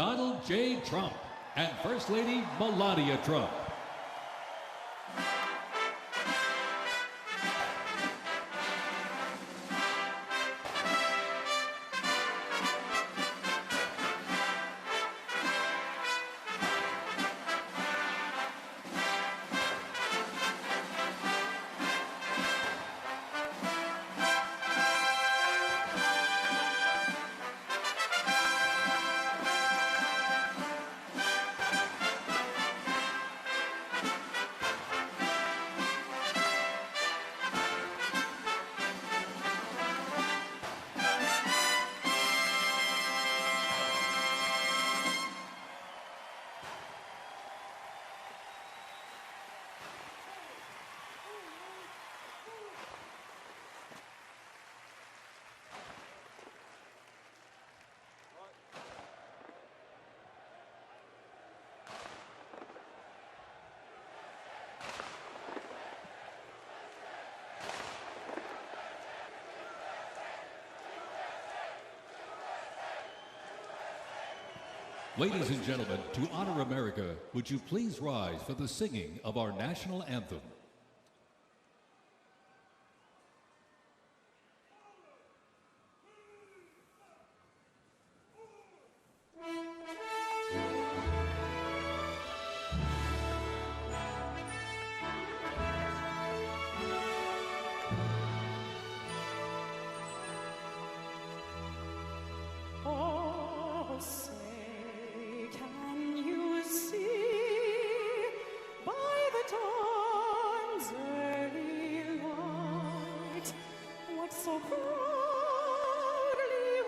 Donald J. Trump and First Lady Melania Trump. Ladies and gentlemen, to honor America, would you please rise for the singing of our national anthem? So proudly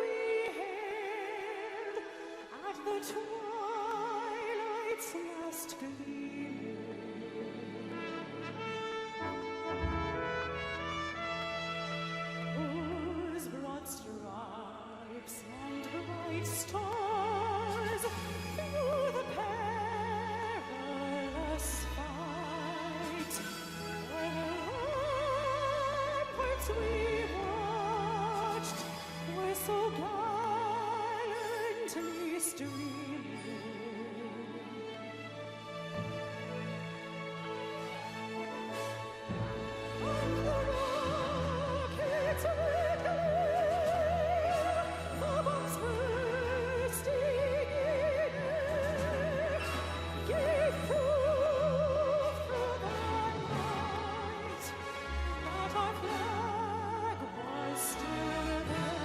we hailed at the twilight's last gleaming, whose broad stripes and bright stars through the perilous fight, where ramparts we we're so gallantly streaming. And the rockets red glare, the bombs bursting in air, gave proof through the night that our flag was still there.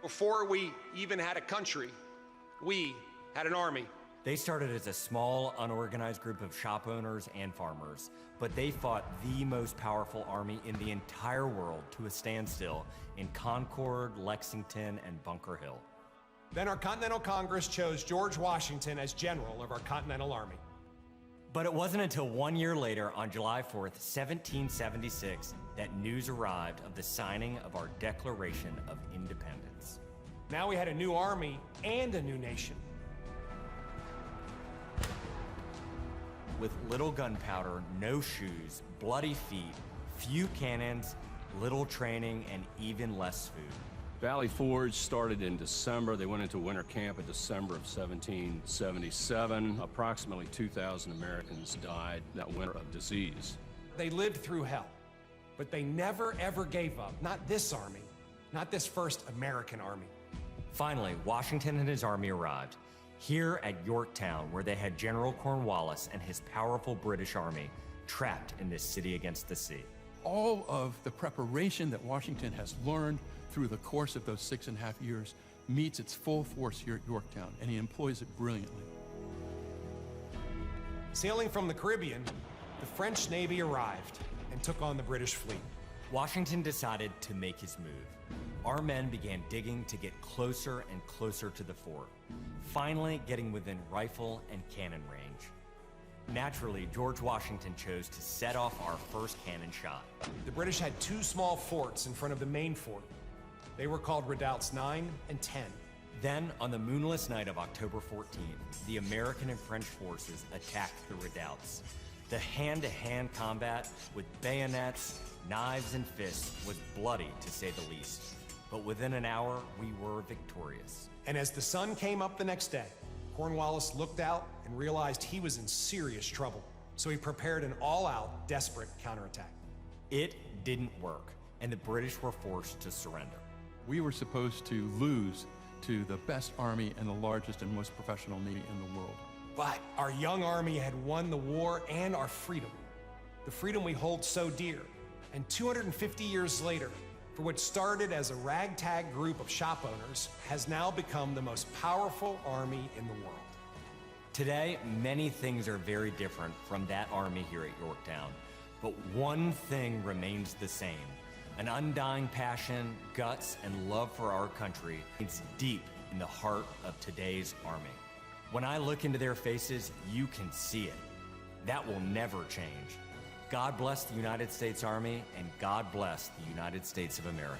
Before we even had a country, we had an army. They started as a small, unorganized group of shop owners and farmers, but they fought the most powerful army in the entire world to a standstill in Concord, Lexington, and Bunker Hill. Then our Continental Congress chose George Washington as general of our Continental Army. But it wasn't until 1 year later, on July 4th, 1776, that news arrived of the signing of our Declaration of Independence. Now we had a new army and a new nation. With little gunpowder, no shoes, bloody feet, few cannons, little training, and even less food. Valley Forge started in December. They went into winter camp in December of 1777. Approximately 2,000 Americans died that winter of disease. They lived through hell, but they never ever gave up. Not this army, not this first American army. Finally, Washington and his army arrived here at Yorktown, where they had General Cornwallis and his powerful British army trapped in this city against the sea. All of the preparation that Washington has learned through the course of those 6.5 years meets its full force here at Yorktown, and he employs it brilliantly. Sailing from the Caribbean, the French Navy arrived and took on the British fleet. Washington decided to make his move. Our men began digging to get closer and closer to the fort, finally getting within rifle and cannon range. Naturally, George Washington chose to set off our first cannon shot. The British had two small forts in front of the main fort. They were called redoubts 9 and 10. Then, on the moonless night of October 14th, the American and French forces attacked the redoubts. The hand-to-hand combat with bayonets, knives, and fists was bloody, to say the least. But within an hour, we were victorious. And as the sun came up the next day, Cornwallis looked out and realized he was in serious trouble. So he prepared an all-out, desperate counterattack. It didn't work, and the British were forced to surrender. We were supposed to lose to the best army and the largest and most professional navy in the world. But our young army had won the war and our freedom. The freedom we hold so dear. And 250 years later, for what started as a ragtag group of shop owners, has now become the most powerful army in the world. Today, many things are very different from that army here at Yorktown, but one thing remains the same. An undying passion, guts, and love for our country is deep in the heart of today's army. When I look into their faces, you can see it. That will never change. God bless the United States Army, and God bless the United States of America.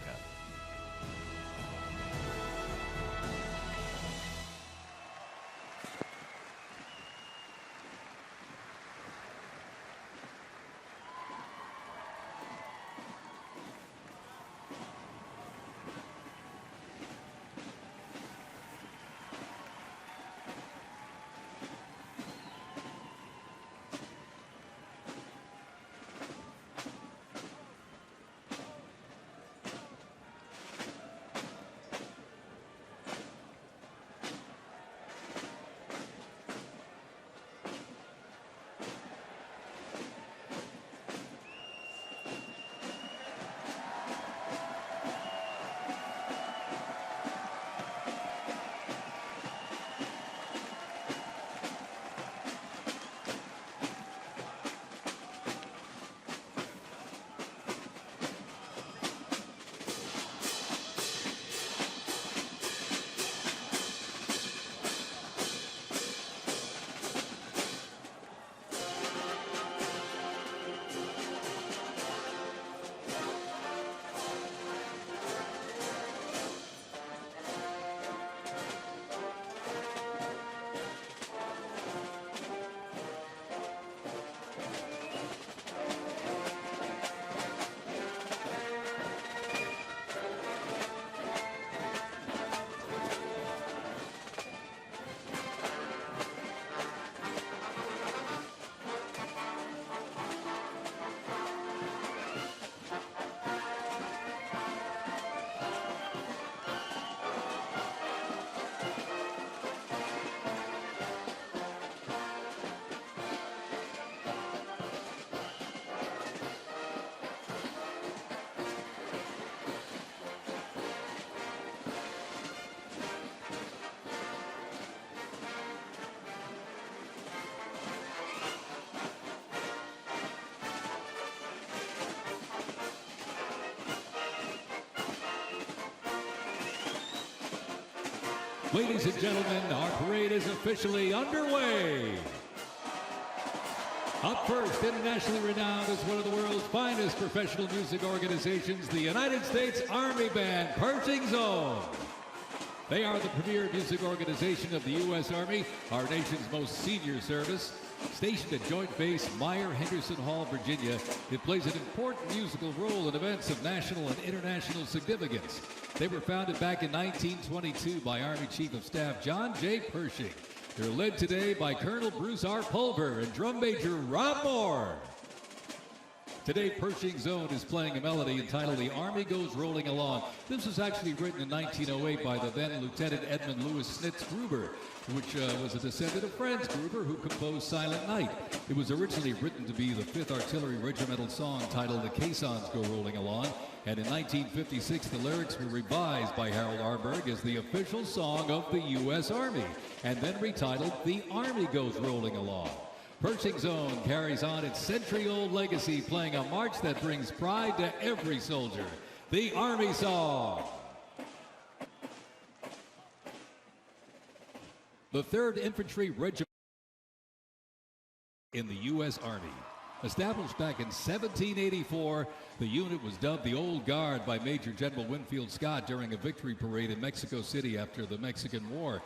Ladies and gentlemen, our parade is officially underway. Up first, internationally renowned as one of the world's finest professional music organizations, the United States Army Band, Pershing Zone. They are the premier music organization of the U.S. Army, our nation's most senior service. Stationed at Joint Base Meyer-Henderson Hall, Virginia, it plays an important musical role in events of national and international significance. They were founded back in 1922 by Army Chief of Staff John J. Pershing. They're led today by Colonel Bruce R. Pulver and Drum Major Rob Moore. Today, Pershing's Own is playing a melody entitled The Army Goes Rolling Along. This was actually written in 1908 by the then Lieutenant Edmund Louis Snitz Gruber, which was a descendant of Franz Gruber, who composed Silent Night. It was originally written to be the 5th Artillery Regimental song titled The Caissons Go Rolling Along, and in 1956 the lyrics were revised by Harold Arberg as the official song of the U.S. Army, and then retitled The Army Goes Rolling Along. Pershing's Own carries on its century-old legacy, playing a march that brings pride to every soldier, the Army Song. The 3rd Infantry Regiment in the U.S. Army. Established back in 1784, the unit was dubbed the Old Guard by Major General Winfield Scott during a victory parade in Mexico City after the Mexican War.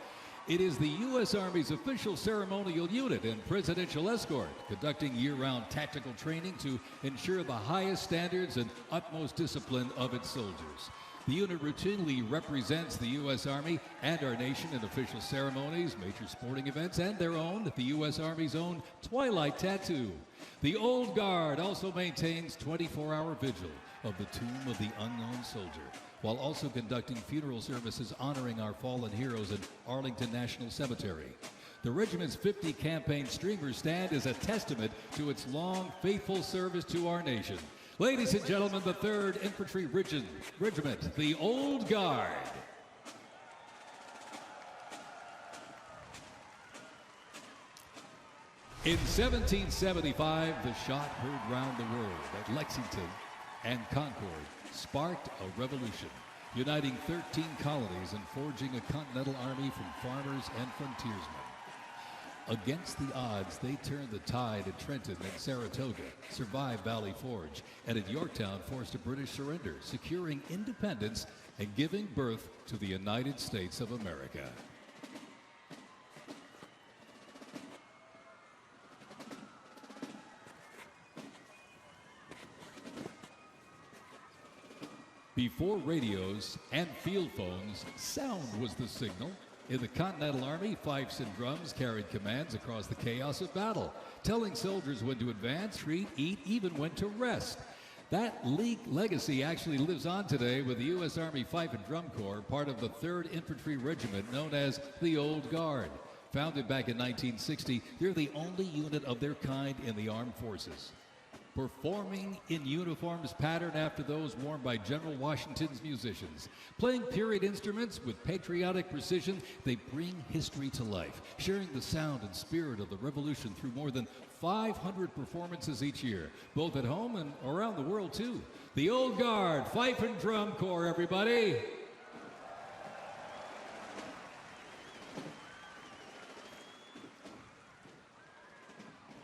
It is the U.S. Army's official ceremonial unit and presidential escort, conducting year-round tactical training to ensure the highest standards and utmost discipline of its soldiers. The unit routinely represents the U.S. Army and our nation in official ceremonies, major sporting events, and their own, the U.S. Army's own Twilight Tattoo. The Old Guard also maintains 24-hour vigil of the Tomb of the Unknown Soldier, while also conducting funeral services honoring our fallen heroes in Arlington National Cemetery. The regiment's 50 campaign streamer stand is a testament to its long, faithful service to our nation. Ladies and gentlemen, the 3rd Infantry Regiment, the Old Guard. In 1775, the shot heard round the world at Lexington and Concord sparked a revolution, uniting 13 colonies and forging a continental army from farmers and frontiersmen. Against the odds, they turned the tide at Trenton and Saratoga, survived Valley Forge, and at Yorktown forced a British surrender, securing independence and giving birth to the United States of America. Before radios and field phones, sound was the signal. In the Continental Army, fifes and drums carried commands across the chaos of battle, telling soldiers when to advance, retreat, eat, even when to rest. That legacy actually lives on today with the U.S. Army Fife and Drum Corps, part of the 3rd Infantry Regiment known as the Old Guard. Founded back in 1960, they're the only unit of their kind in the armed forces. Performing in uniforms patterned after those worn by General Washington's musicians. Playing period instruments with patriotic precision, they bring history to life, sharing the sound and spirit of the Revolution through more than 500 performances each year, both at home and around the world, too. The Old Guard, Fife and Drum Corps, everybody.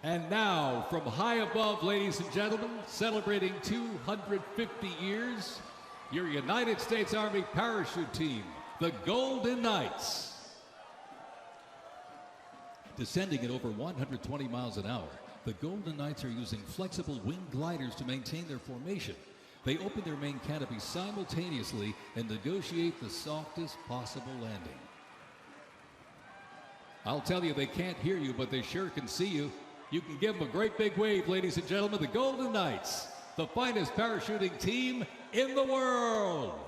And now, from high above, ladies and gentlemen, celebrating 250 years, your United States Army parachute team, the Golden Knights. Descending at over 120 miles an hour, the Golden Knights are using flexible wing gliders to maintain their formation. They open their main canopy simultaneously and negotiate the softest possible landing. I'll tell you, they can't hear you, but they sure can see you. You can give them a great big wave, ladies and gentlemen. The Golden Knights, the finest parachuting team in the world.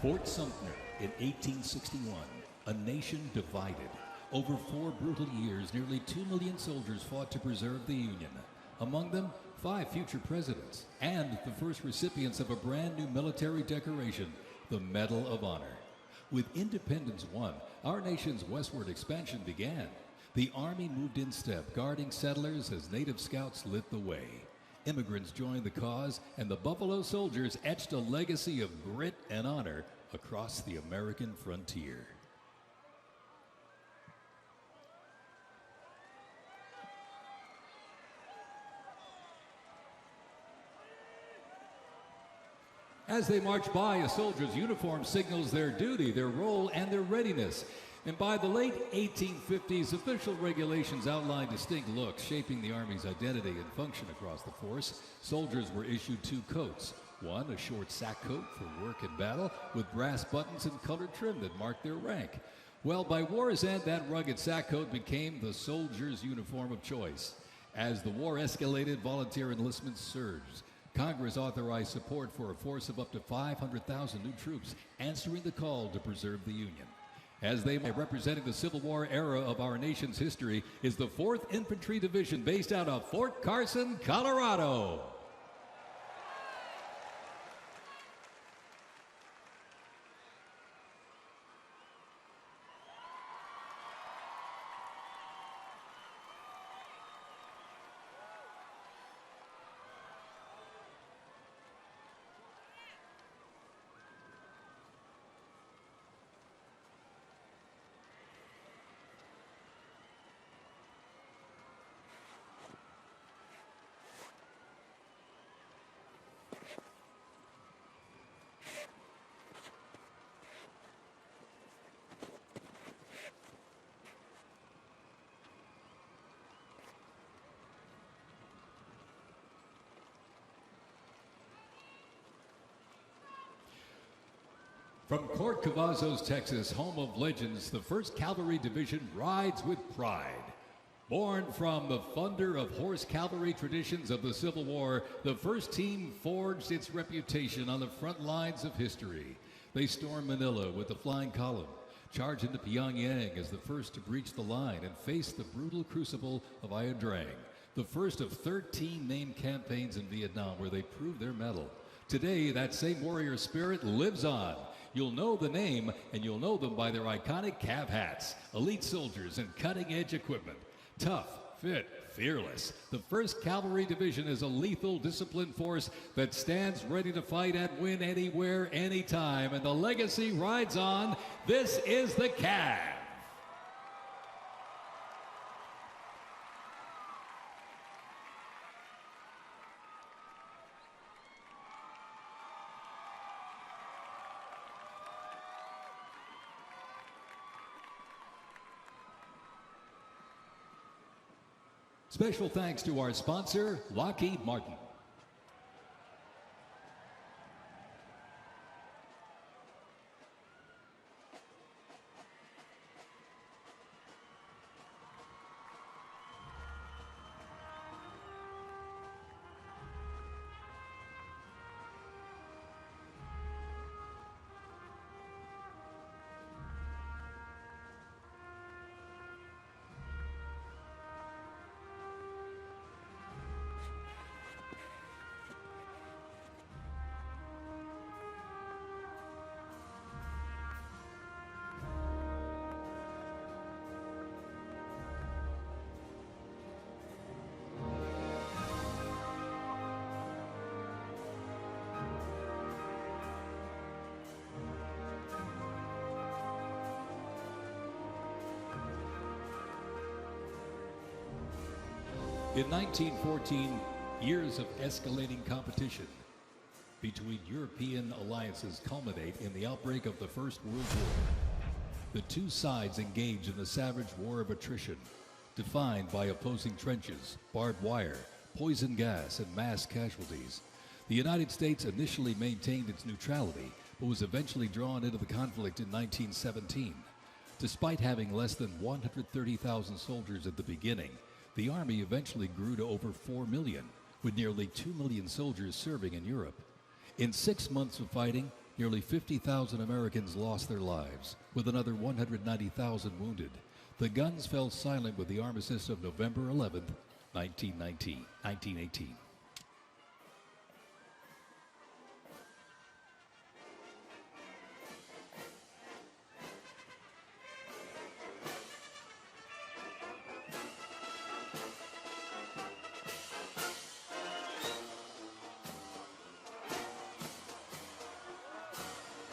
Fort Sumter in 1861, a nation divided, Over 4 brutal years, nearly 2 million soldiers fought to preserve the Union. Among them, 5 future presidents and the first recipients of a brand new military decoration, the Medal of Honor. With independence won, our nation's westward expansion began. The Army moved in step, guarding settlers as native scouts lit the way. Immigrants joined the cause, and the Buffalo Soldiers etched a legacy of grit and honor across the American frontier. As they march by, a soldier's uniform signals their duty, their role, and their readiness. And by the late 1850s, official regulations outlined distinct looks, shaping the Army's identity and function across the force. Soldiers were issued 2 coats. One, a short sack coat for work and battle, with brass buttons and colored trim that marked their rank. Well, by war's end, that rugged sack coat became the soldier's uniform of choice. As the war escalated, volunteer enlistment surged. Congress authorized support for a force of up to 500,000 new troops, answering the call to preserve the Union. As they representing the Civil War era of our nation's history is the 4th Infantry Division based out of Fort Carson, Colorado. From Fort Cavazos, Texas, home of legends, the 1st Cavalry Division rides with pride. Born from the thunder of horse cavalry traditions of the Civil War, the 1st team forged its reputation on the front lines of history. They stormed Manila with the flying column, charged into Pyongyang as the first to breach the line and face the brutal crucible of Ia Drang, the first of 13 named campaigns in Vietnam where they proved their mettle. Today, that same warrior spirit lives on. You'll know the name, and you'll know them by their iconic cav hats, elite soldiers, and cutting-edge equipment. Tough, fit, fearless. The 1st Cavalry Division is a lethal, disciplined force that stands ready to fight and win anywhere, anytime, and the legacy rides on. This is the Cav. Special thanks to our sponsor, Lockheed Martin. In 1914, years of escalating competition between European alliances culminate in the outbreak of the First World War. The 2 sides engage in a savage war of attrition, defined by opposing trenches, barbed wire, poison gas, and mass casualties. The United States initially maintained its neutrality, but was eventually drawn into the conflict in 1917. Despite having less than 130,000 soldiers at the beginning, the Army eventually grew to over 4 million, with nearly 2 million soldiers serving in Europe. In 6 months of fighting, nearly 50,000 Americans lost their lives, with another 190,000 wounded. The guns fell silent with the armistice of November 11th, 1918.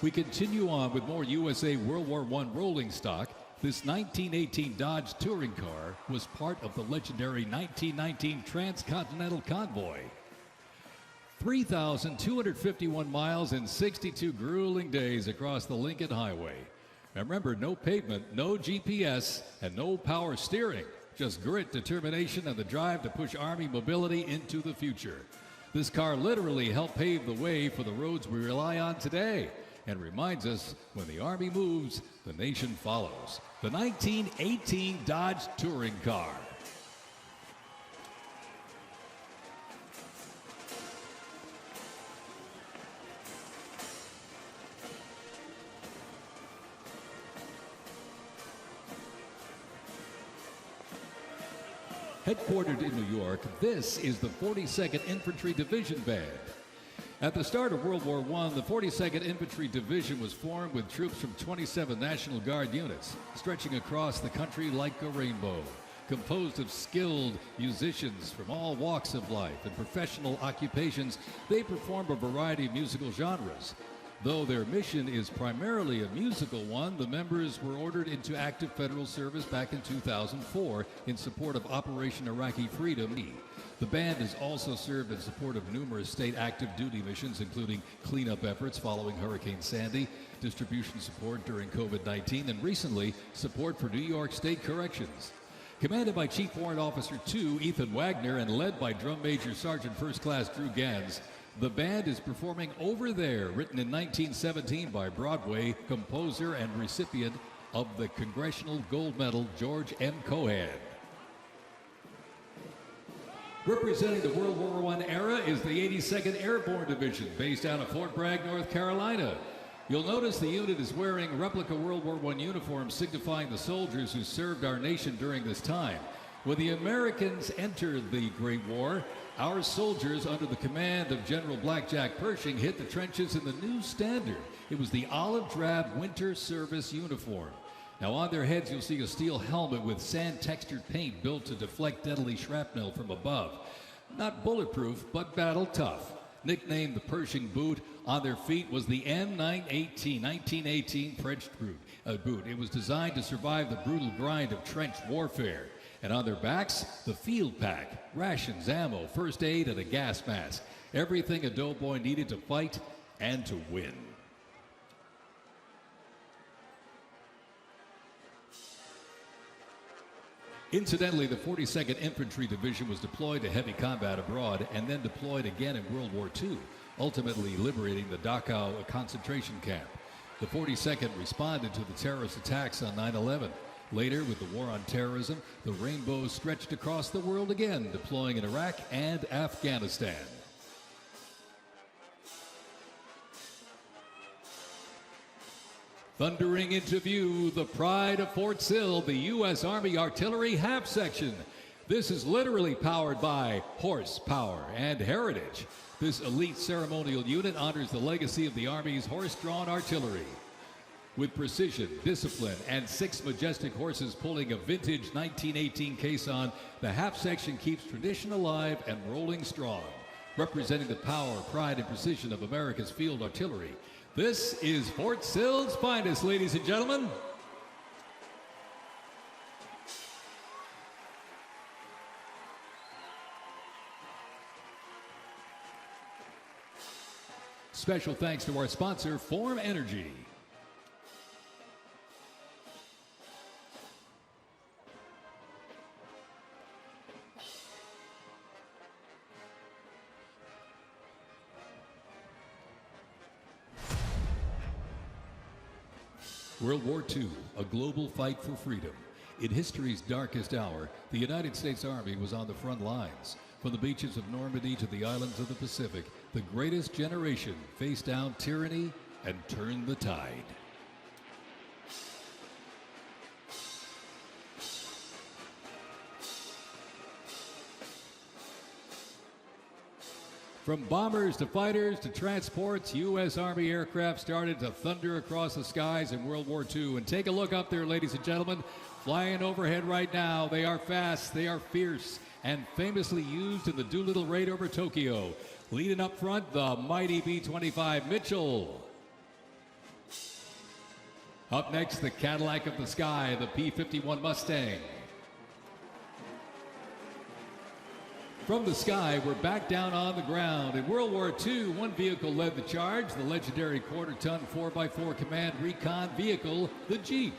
We continue on with more USA World War I rolling stock. This 1918 Dodge touring car was part of the legendary 1919 Transcontinental Convoy. 3,251 miles and 62 grueling days across the Lincoln Highway. And remember, no pavement, no GPS, and no power steering. Just grit, determination, and the drive to push Army mobility into the future. This car literally helped pave the way for the roads we rely on today, and reminds us when the Army moves, the nation follows. The 1918 Dodge Touring Car. Headquartered in New York, this is the 42nd Infantry Division Band. At the start of World War I, the 42nd Infantry Division was formed with troops from 27 National Guard units, stretching across the country like a rainbow. Composed of skilled musicians from all walks of life and professional occupations, they perform a variety of musical genres. Though their mission is primarily a musical one, the members were ordered into active federal service back in 2004 in support of Operation Iraqi Freedom. The band has also served in support of numerous state active duty missions, including cleanup efforts following Hurricane Sandy, distribution support during COVID-19, and recently, support for New York State Corrections. Commanded by Chief Warrant Officer 2 Ethan Wagner and led by Drum Major Sergeant First Class Drew Gans, the band is performing Over There, written in 1917 by Broadway composer and recipient of the Congressional Gold Medal George M. Cohan. Representing the World War I era is the 82nd Airborne Division, based out of Fort Bragg, North Carolina. You'll notice the unit is wearing replica World War I uniforms signifying the soldiers who served our nation during this time. When the Americans entered the Great War, our soldiers, under the command of General Blackjack Pershing, hit the trenches in the new standard. It was the olive drab winter service uniform. Now on their heads you'll see a steel helmet with sand-textured paint built to deflect deadly shrapnel from above. Not bulletproof, but battle tough. Nicknamed the Pershing boot, on their feet was the M918, 1918 French boot. It was designed to survive the brutal grind of trench warfare. And on their backs, the field pack, rations, ammo, first aid, and a gas mask. Everything a doughboy needed to fight and to win. Incidentally, the 42nd Infantry Division was deployed to heavy combat abroad and then deployed again in World War II, ultimately liberating the Dachau concentration camp. The 42nd responded to the terrorist attacks on 9/11. Later, with the war on terrorism, the rainbow stretched across the world again, deploying in Iraq and Afghanistan. Thundering into view, the pride of Fort Sill, the U.S. Army Artillery Half Section. This is literally powered by horsepower and heritage. This elite ceremonial unit honors the legacy of the Army's horse-drawn artillery. With precision, discipline, and 6 majestic horses pulling a vintage 1918 caisson, the half section keeps tradition alive and rolling strong. Representing the power, pride, and precision of America's field artillery, this is Fort Sill's finest, ladies and gentlemen. Special thanks to our sponsor, Form Energy. World War II, a global fight for freedom. In history's darkest hour, the United States Army was on the front lines. From the beaches of Normandy to the islands of the Pacific, the greatest generation faced down tyranny and turned the tide. From bombers to fighters to transports, U.S. Army aircraft started to thunder across the skies in World War II. And take a look up there, ladies and gentlemen. Flying overhead right now. They are fast, they are fierce, and famously used in the Doolittle raid over Tokyo. Leading up front, the mighty B-25 Mitchell. Up next, the Cadillac of the sky, the P-51 Mustang. From the sky, we're back down on the ground. In World War II, one vehicle led the charge, the legendary quarter-ton 4x4 command recon vehicle, the Jeep.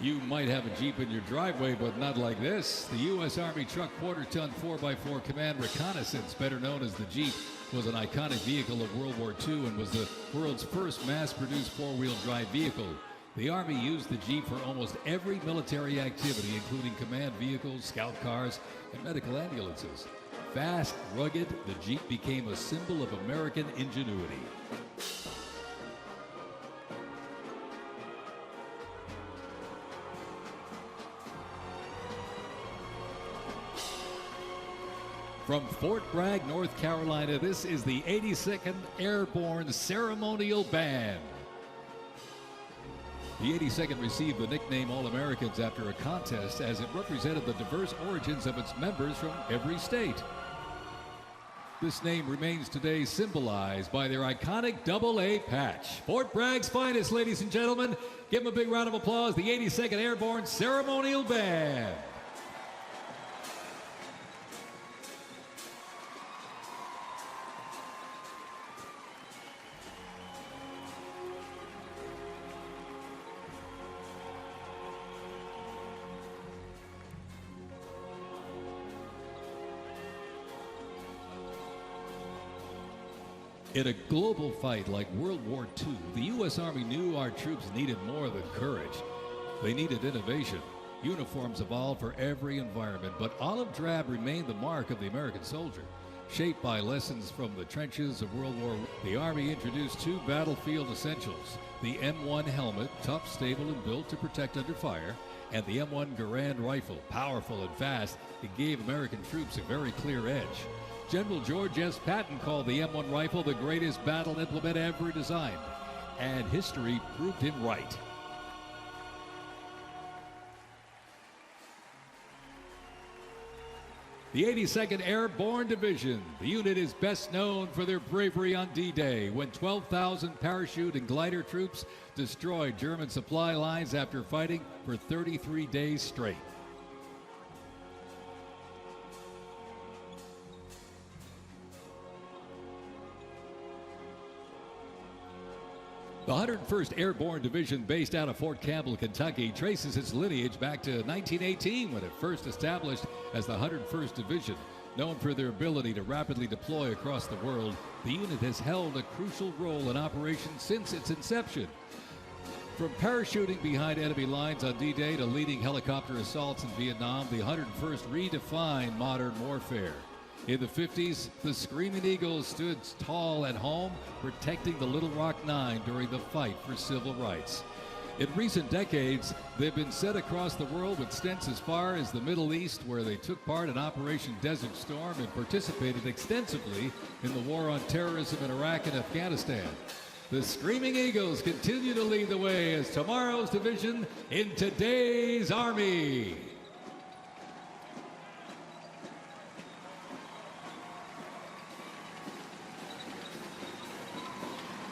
You might have a Jeep in your driveway, but not like this. The U.S. Army truck quarter-ton 4x4 command reconnaissance, better known as the Jeep, was an iconic vehicle of World War II and was the world's first mass-produced four-wheel drive vehicle. The Army used the Jeep for almost every military activity, including command vehicles, scout cars, and medical ambulances. Fast, rugged, the Jeep became a symbol of American ingenuity. From Fort Bragg, North Carolina, this is the 82nd Airborne Ceremonial Band. The 82nd received the nickname All-Americans after a contest as it represented the diverse origins of its members from every state. This name remains today symbolized by their iconic AA patch. Fort Bragg's finest, ladies and gentlemen. Give them a big round of applause, the 82nd Airborne Ceremonial Band. In a global fight like World War II, the U.S. Army knew our troops needed more than courage. They needed innovation. Uniforms evolved for every environment, but olive drab remained the mark of the American soldier. Shaped by lessons from the trenches of World War I, the Army introduced two battlefield essentials: the M1 helmet, tough, stable, and built to protect under fire, and the M1 Garand rifle, powerful and fast. It gave American troops a very clear edge. General George S. Patton called the M1 rifle the greatest battle implement ever designed, and history proved him right. The 82nd Airborne Division. The unit is best known for their bravery on D-Day, when 12,000 parachute and glider troops destroyed German supply lines after fighting for 33 days straight. The 101st Airborne Division, based out of Fort Campbell, Kentucky, traces its lineage back to 1918 when it first established as the 101st Division. Known for their ability to rapidly deploy across the world, the unit has held a crucial role in operations since its inception. From parachuting behind enemy lines on D-Day to leading helicopter assaults in Vietnam, the 101st redefined modern warfare. In the 50s, the Screaming Eagles stood tall at home, protecting the Little Rock Nine during the fight for civil rights. In recent decades, they've been sent across the world with stints as far as the Middle East, where they took part in Operation Desert Storm and participated extensively in the war on terrorism in Iraq and Afghanistan. The Screaming Eagles continue to lead the way as tomorrow's division in today's Army.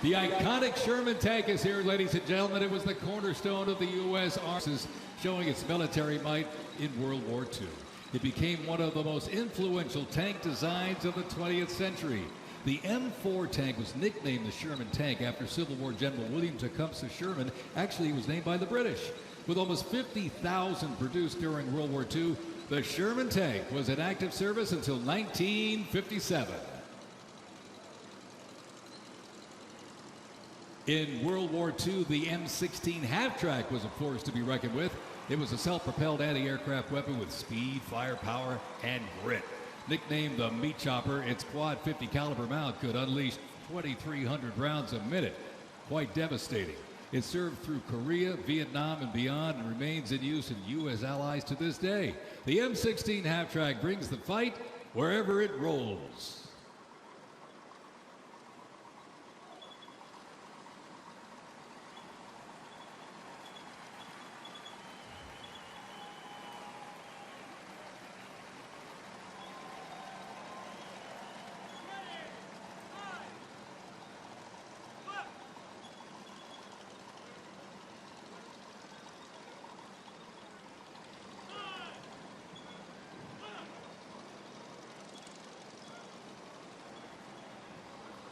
The iconic Sherman tank is here, ladies and gentlemen. It was the cornerstone of the U.S. Army, showing its military might in World War II. It became one of the most influential tank designs of the 20th century. The M4 tank was nicknamed the Sherman tank after Civil War General William Tecumseh Sherman. Actually, he was named by the British. With almost 50,000 produced during World War II, the Sherman tank was in active service until 1957. In World War II, the M16 half-track was a force to be reckoned with. It was a self-propelled anti-aircraft weapon with speed, firepower, and grit. Nicknamed the Meat Chopper, its quad 50 caliber mount could unleash 2,300 rounds a minute. Quite devastating. It served through Korea, Vietnam, and beyond, and remains in use in U.S. allies to this day. The M16 half-track brings the fight wherever it rolls.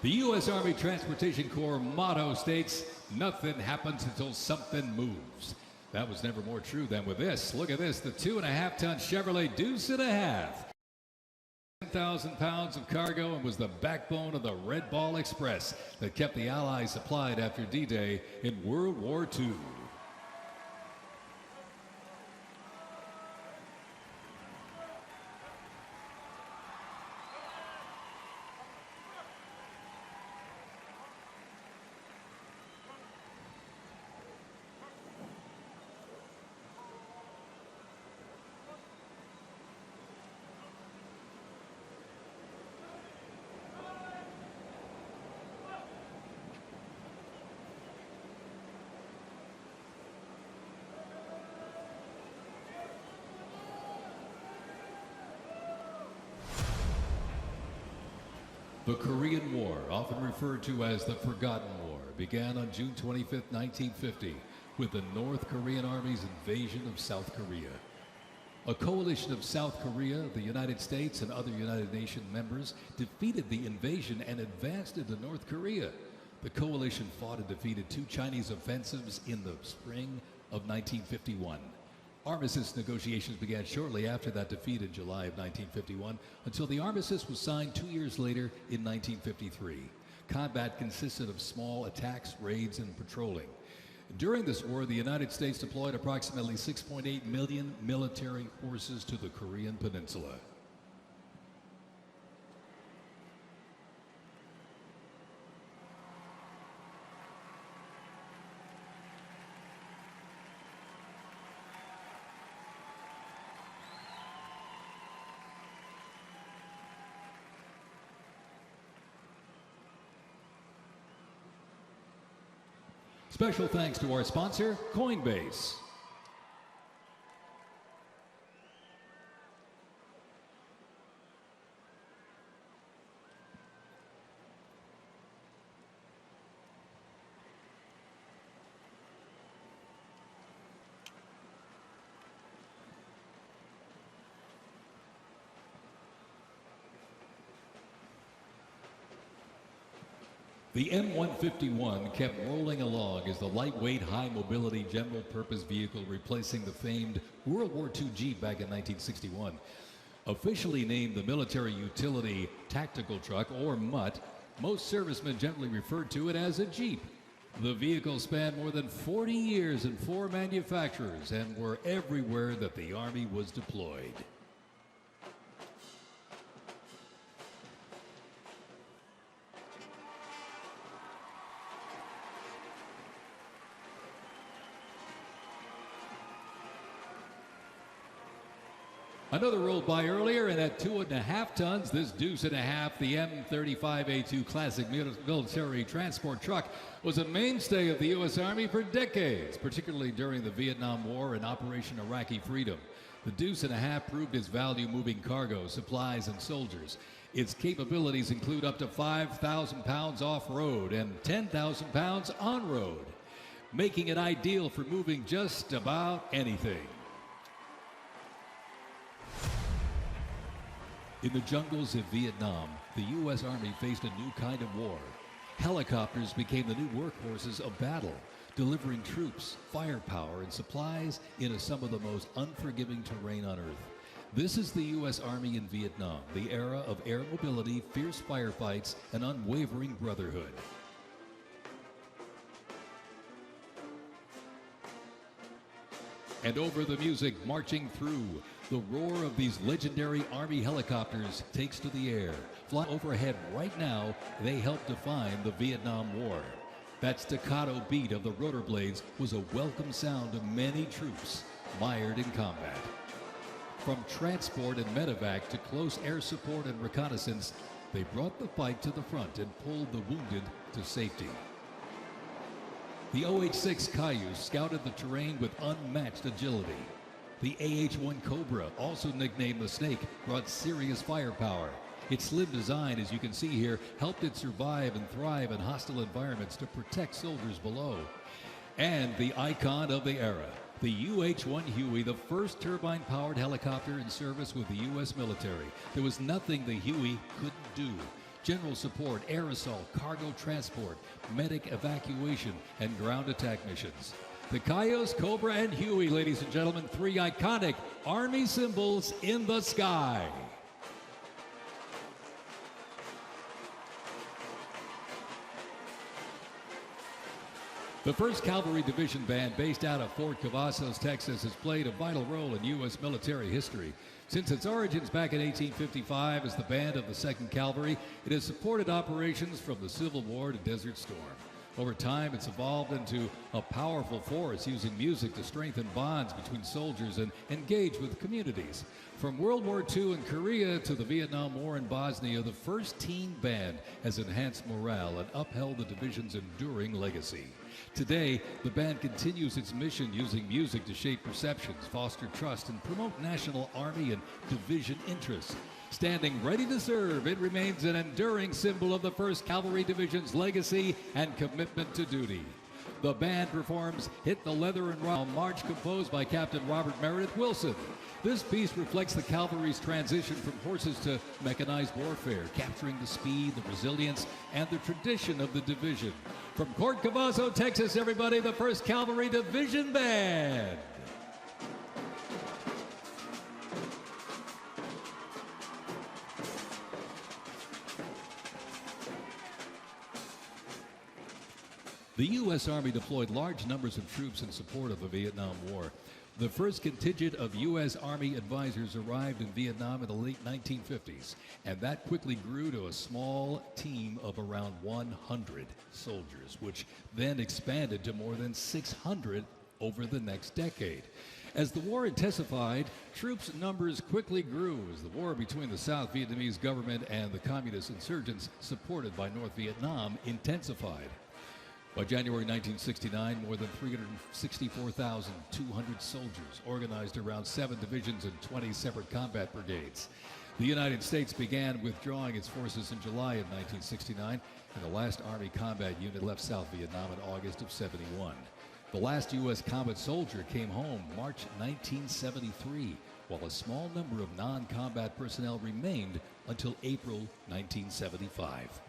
The U.S. Army Transportation Corps motto states, "Nothing happens until something moves." That was never more true than with this. Look at this, the 2.5-ton Chevrolet Deuce and a Half. 10,000 pounds of cargo and was the backbone of the Red Ball Express that kept the Allies supplied after D-Day in World War II. The Korean War, often referred to as the Forgotten War, began on June 25, 1950, with the North Korean Army's invasion of South Korea. A coalition of South Korea, the United States, and other United Nations members defeated the invasion and advanced into North Korea. The coalition fought and defeated 2 Chinese offensives in the spring of 1951. Armistice negotiations began shortly after that defeat in July of 1951 until the armistice was signed 2 years later in 1953. Combat consisted of small attacks, raids, and patrolling. During this war, the United States deployed approximately 6.8 million military forces to the Korean Peninsula. Special thanks to our sponsor, Coinbase. The M151 kept rolling along as the lightweight, high-mobility general-purpose vehicle replacing the famed World War II Jeep back in 1961. Officially named the Military Utility Tactical Truck, or MUT, most servicemen generally referred to it as a Jeep. The vehicle spanned more than 40 years in 4 manufacturers and were everywhere that the Army was deployed. Another rolled by earlier, and at 2.5 tons, this Deuce and a Half, the M35A2 classic military transport truck, was a mainstay of the U.S. Army for decades, particularly during the Vietnam War and Operation Iraqi Freedom. The Deuce and a Half proved its value moving cargo, supplies, and soldiers. Its capabilities include up to 5,000 pounds off-road and 10,000 pounds on-road, making it ideal for moving just about anything. In the jungles of Vietnam, the U.S. Army faced a new kind of war. Helicopters became the new workhorses of battle, delivering troops, firepower, and supplies into some of the most unforgiving terrain on Earth. This is the U.S. Army in Vietnam, the era of air mobility, fierce firefights, and unwavering brotherhood. And over the music marching through, the roar of these legendary Army helicopters takes to the air. Flying overhead right now, they help define the Vietnam War. That staccato beat of the rotor blades was a welcome sound to many troops mired in combat. From transport and medevac to close air support and reconnaissance, they brought the fight to the front and pulled the wounded to safety. The OH-6 Cayuse scouted the terrain with unmatched agility. The AH-1 Cobra, also nicknamed the Snake, brought serious firepower. Its slim design, as you can see here, helped it survive and thrive in hostile environments to protect soldiers below. And the icon of the era, the UH-1 Huey, the first turbine-powered helicopter in service with the U.S. military. There was nothing the Huey couldn't do. general support, air assault, cargo transport, medic evacuation, and ground attack missions. The Cayos, Cobra, and Huey, ladies and gentlemen, three iconic Army symbols in the sky. The 1st Cavalry Division Band, based out of Fort Cavazos, Texas, has played a vital role in U.S. military history. Since its origins back in 1855 as the band of the 2nd Cavalry, it has supported operations from the Civil War to Desert Storm. Over time, it's evolved into a powerful force, using music to strengthen bonds between soldiers and engage with communities. From World War II in Korea to the Vietnam War in Bosnia, the 1st Teen Band has enhanced morale and upheld the division's enduring legacy. Today, the band continues its mission using music to shape perceptions, foster trust, and promote national Army and division interests. Standing ready to serve, it remains an enduring symbol of the 1st Cavalry Division's legacy and commitment to duty. The band performs Hit the Leather and Rock, a march composed by Captain Robert Meredith Wilson. This piece reflects the cavalry's transition from horses to mechanized warfare, capturing the speed, the resilience, and the tradition of the division. From Fort Cavazos, Texas, everybody, the 1st Cavalry Division Band. The U.S. Army deployed large numbers of troops in support of the Vietnam War. The first contingent of U.S. Army advisors arrived in Vietnam in the late 1950s, and that quickly grew to a small team of around 100 soldiers, which then expanded to more than 600 over the next decade. As the war intensified, troops' numbers quickly grew as the war between the South Vietnamese government and the communist insurgents supported by North Vietnam intensified. By January 1969, more than 364,200 soldiers organized around 7 divisions and 20 separate combat brigades. The United States began withdrawing its forces in July of 1969, and the last Army combat unit left South Vietnam in August of '71. The last U.S. combat soldier came home March 1973, while a small number of non-combat personnel remained until April 1975.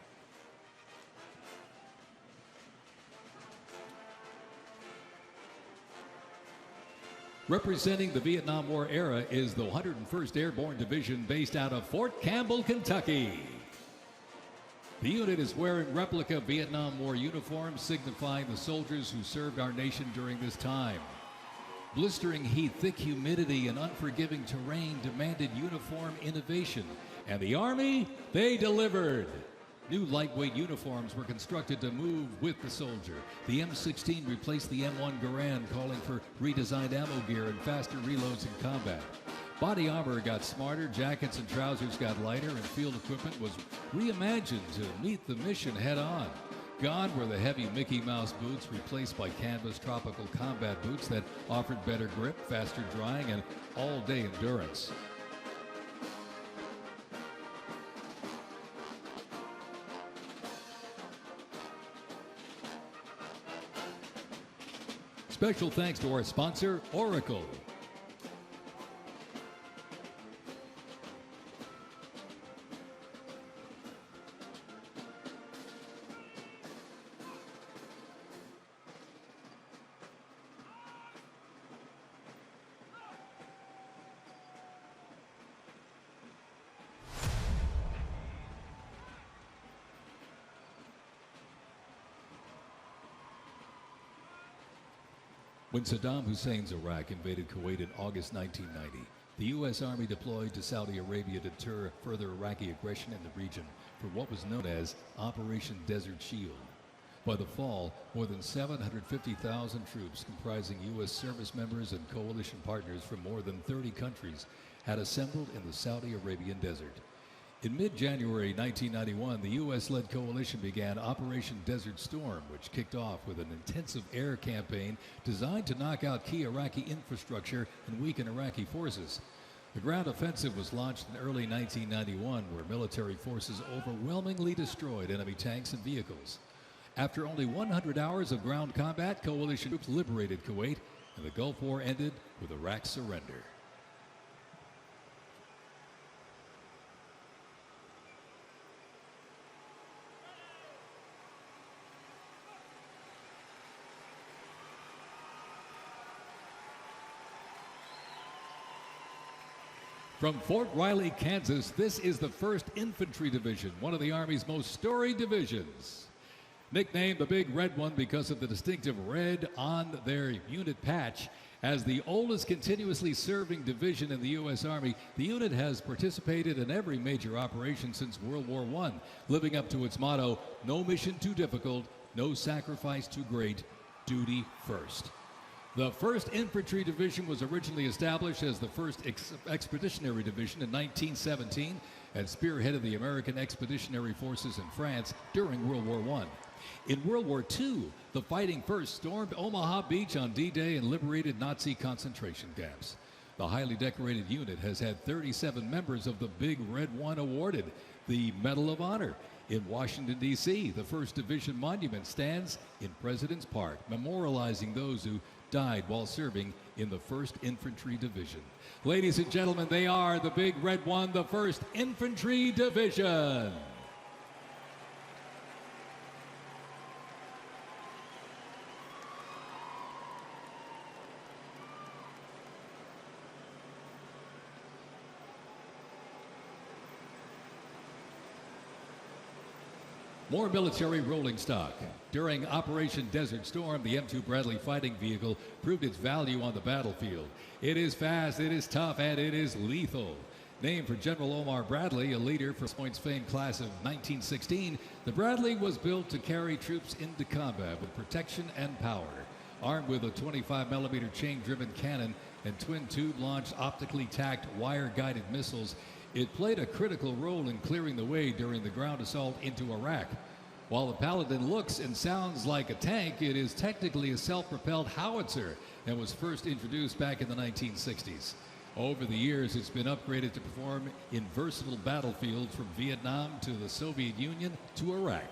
Representing the Vietnam War era is the 101st Airborne Division based out of Fort Campbell, Kentucky. The unit is wearing replica Vietnam War uniforms signifying the soldiers who served our nation during this time. Blistering heat, thick humidity, and unforgiving terrain demanded uniform innovation, and the Army, they delivered. New lightweight uniforms were constructed to move with the soldier. The M16 replaced the M1 Garand, calling for redesigned ammo gear and faster reloads in combat. Body armor got smarter, jackets and trousers got lighter, and field equipment was reimagined to meet the mission head-on. Gone were the heavy Mickey Mouse boots, replaced by canvas tropical combat boots that offered better grip, faster drying, and all-day endurance. Special thanks to our sponsor, Oracle. When Saddam Hussein's Iraq invaded Kuwait in August 1990, the U.S. Army deployed to Saudi Arabia to deter further Iraqi aggression in the region for what was known as Operation Desert Shield. By the fall, more than 750,000 troops comprising U.S. service members and coalition partners from more than 30 countries had assembled in the Saudi Arabian desert. In mid-January 1991, the U.S.-led coalition began Operation Desert Storm, which kicked off with an intensive air campaign designed to knock out key Iraqi infrastructure and weaken Iraqi forces. The ground offensive was launched in early 1991, where military forces overwhelmingly destroyed enemy tanks and vehicles. After only 100 hours of ground combat, coalition troops liberated Kuwait, and the Gulf War ended with Iraq's surrender. From Fort Riley, Kansas, this is the 1st Infantry Division, one of the Army's most storied divisions. Nicknamed the Big Red One because of the distinctive red on their unit patch, as the oldest continuously serving division in the U.S. Army, the unit has participated in every major operation since World War I, living up to its motto, no mission too difficult, no sacrifice too great, duty first. The 1st Infantry Division was originally established as the 1st Expeditionary Division in 1917 and spearheaded the American Expeditionary Forces in France during World War I. In World War II, the Fighting First stormed Omaha Beach on D-Day and liberated Nazi concentration camps. The highly decorated unit has had 37 members of the Big Red One awarded the Medal of Honor. In Washington, D.C., the 1st Division Monument stands in President's Park, memorializing those who died while serving in the 1st Infantry Division. Ladies and gentlemen, they are the Big Red One, the 1st Infantry Division. More military rolling stock. During Operation Desert Storm, the M2 Bradley fighting vehicle proved its value on the battlefield. It is fast, it is tough, and it is lethal. Named for General Omar Bradley, a leader for Point's famed class of 1916, the Bradley was built to carry troops into combat with protection and power. Armed with a 25mm chain-driven cannon and twin-tube-launched, optically tacked, wire-guided missiles, it played a critical role in clearing the way during the ground assault into Iraq. While the Paladin looks and sounds like a tank, it is technically a self-propelled howitzer and was first introduced back in the 1960s. Over the years, it's been upgraded to perform in versatile battlefields from Vietnam to the Soviet Union to Iraq.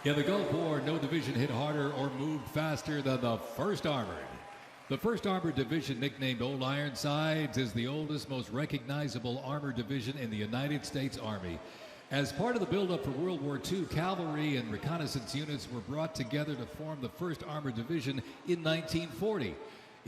In the Gulf War, no division hit harder or moved faster than the 1st Armored. The 1st Armored Division, nicknamed Old Ironsides, is the oldest, most recognizable armored division in the United States Army. As part of the buildup for World War II, cavalry and reconnaissance units were brought together to form the 1st Armored Division in 1940.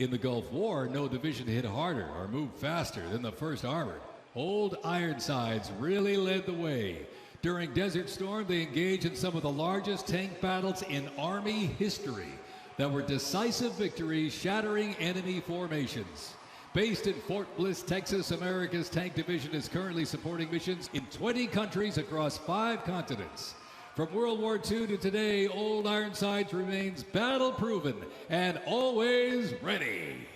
In the Gulf War, no division hit harder or moved faster than the 1st Armored. Old Ironsides really led the way. During Desert Storm, they engaged in some of the largest tank battles in Army history that were decisive victories, shattering enemy formations. Based in Fort Bliss, Texas, America's Tank Division is currently supporting missions in 20 countries across 5 continents. From World War II to today, Old Ironsides remains battle-proven and always ready.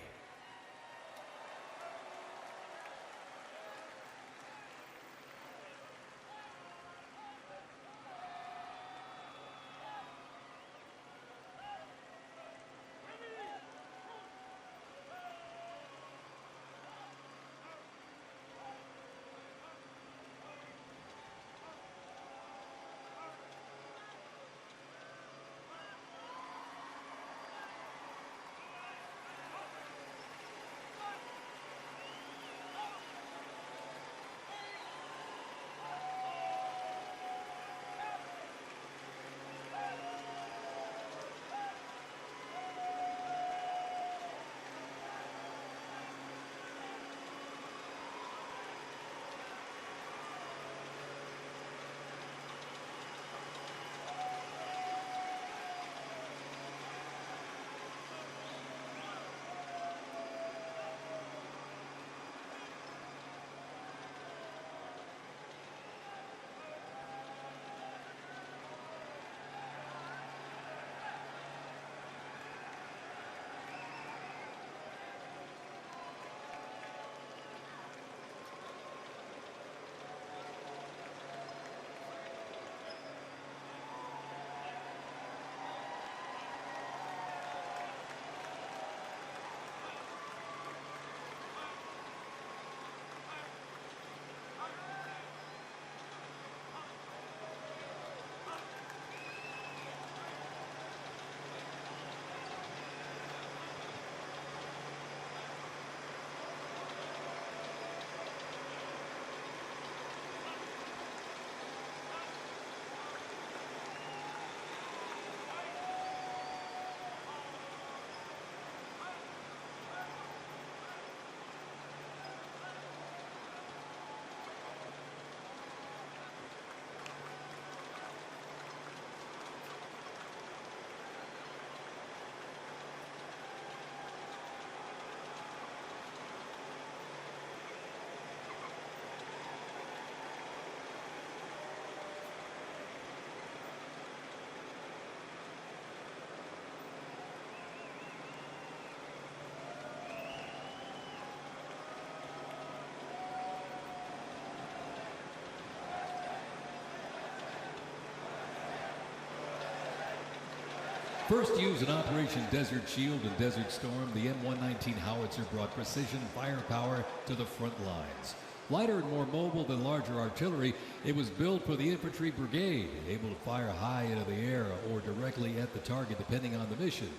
First used in Operation Desert Shield and Desert Storm, the M119 howitzer brought precision firepower to the front lines. Lighter and more mobile than larger artillery, it was built for the infantry brigade, able to fire high into the air or directly at the target depending on the mission.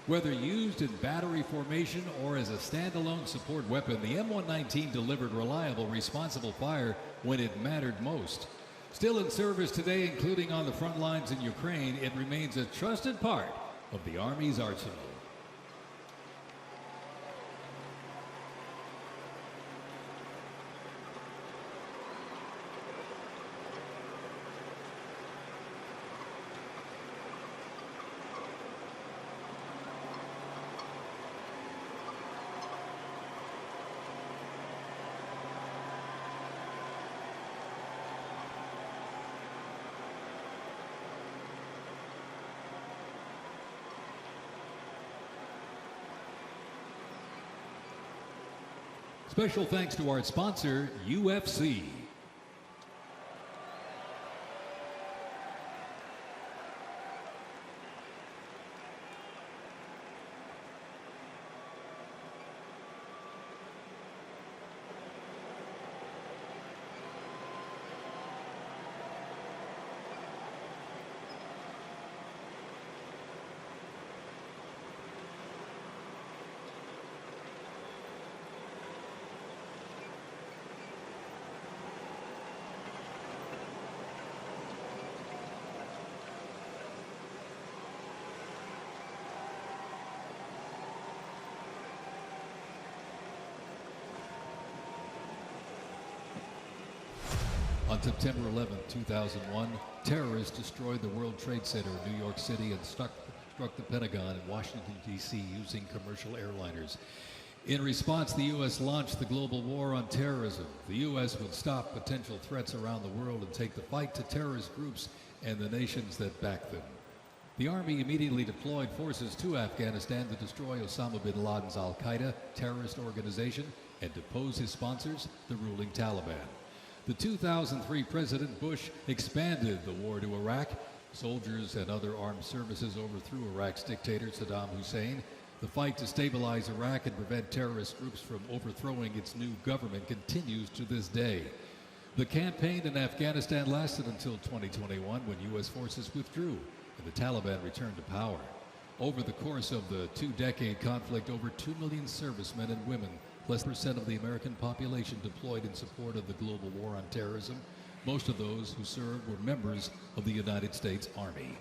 Whether used in battery formation or as a standalone support weapon, the M119 delivered reliable, responsible fire when it mattered most. Still in service today, including on the front lines in Ukraine, it remains a trusted part of the Army's arsenal. Special thanks to our sponsor, UFC. September 11, 2001, terrorists destroyed the World Trade Center in New York City and struck the Pentagon in Washington, D.C. using commercial airliners. In response, the U.S. launched the global war on terrorism. The U.S. would stop potential threats around the world and take the fight to terrorist groups and the nations that back them. The Army immediately deployed forces to Afghanistan to destroy Osama bin Laden's al-Qaeda terrorist organization and depose his sponsors, the ruling Taliban. The 2003 President Bush expanded the war to Iraq. Soldiers and other armed services overthrew Iraq's dictator Saddam Hussein. The fight to stabilize Iraq and prevent terrorist groups from overthrowing its new government continues to this day. The campaign in Afghanistan lasted until 2021 when U.S. forces withdrew and the Taliban returned to power. Over the course of the two-decade conflict, over 2 million servicemen and women, less percent of the American population, deployed in support of the global war on terrorism. Most of those who served were members of the United States Army.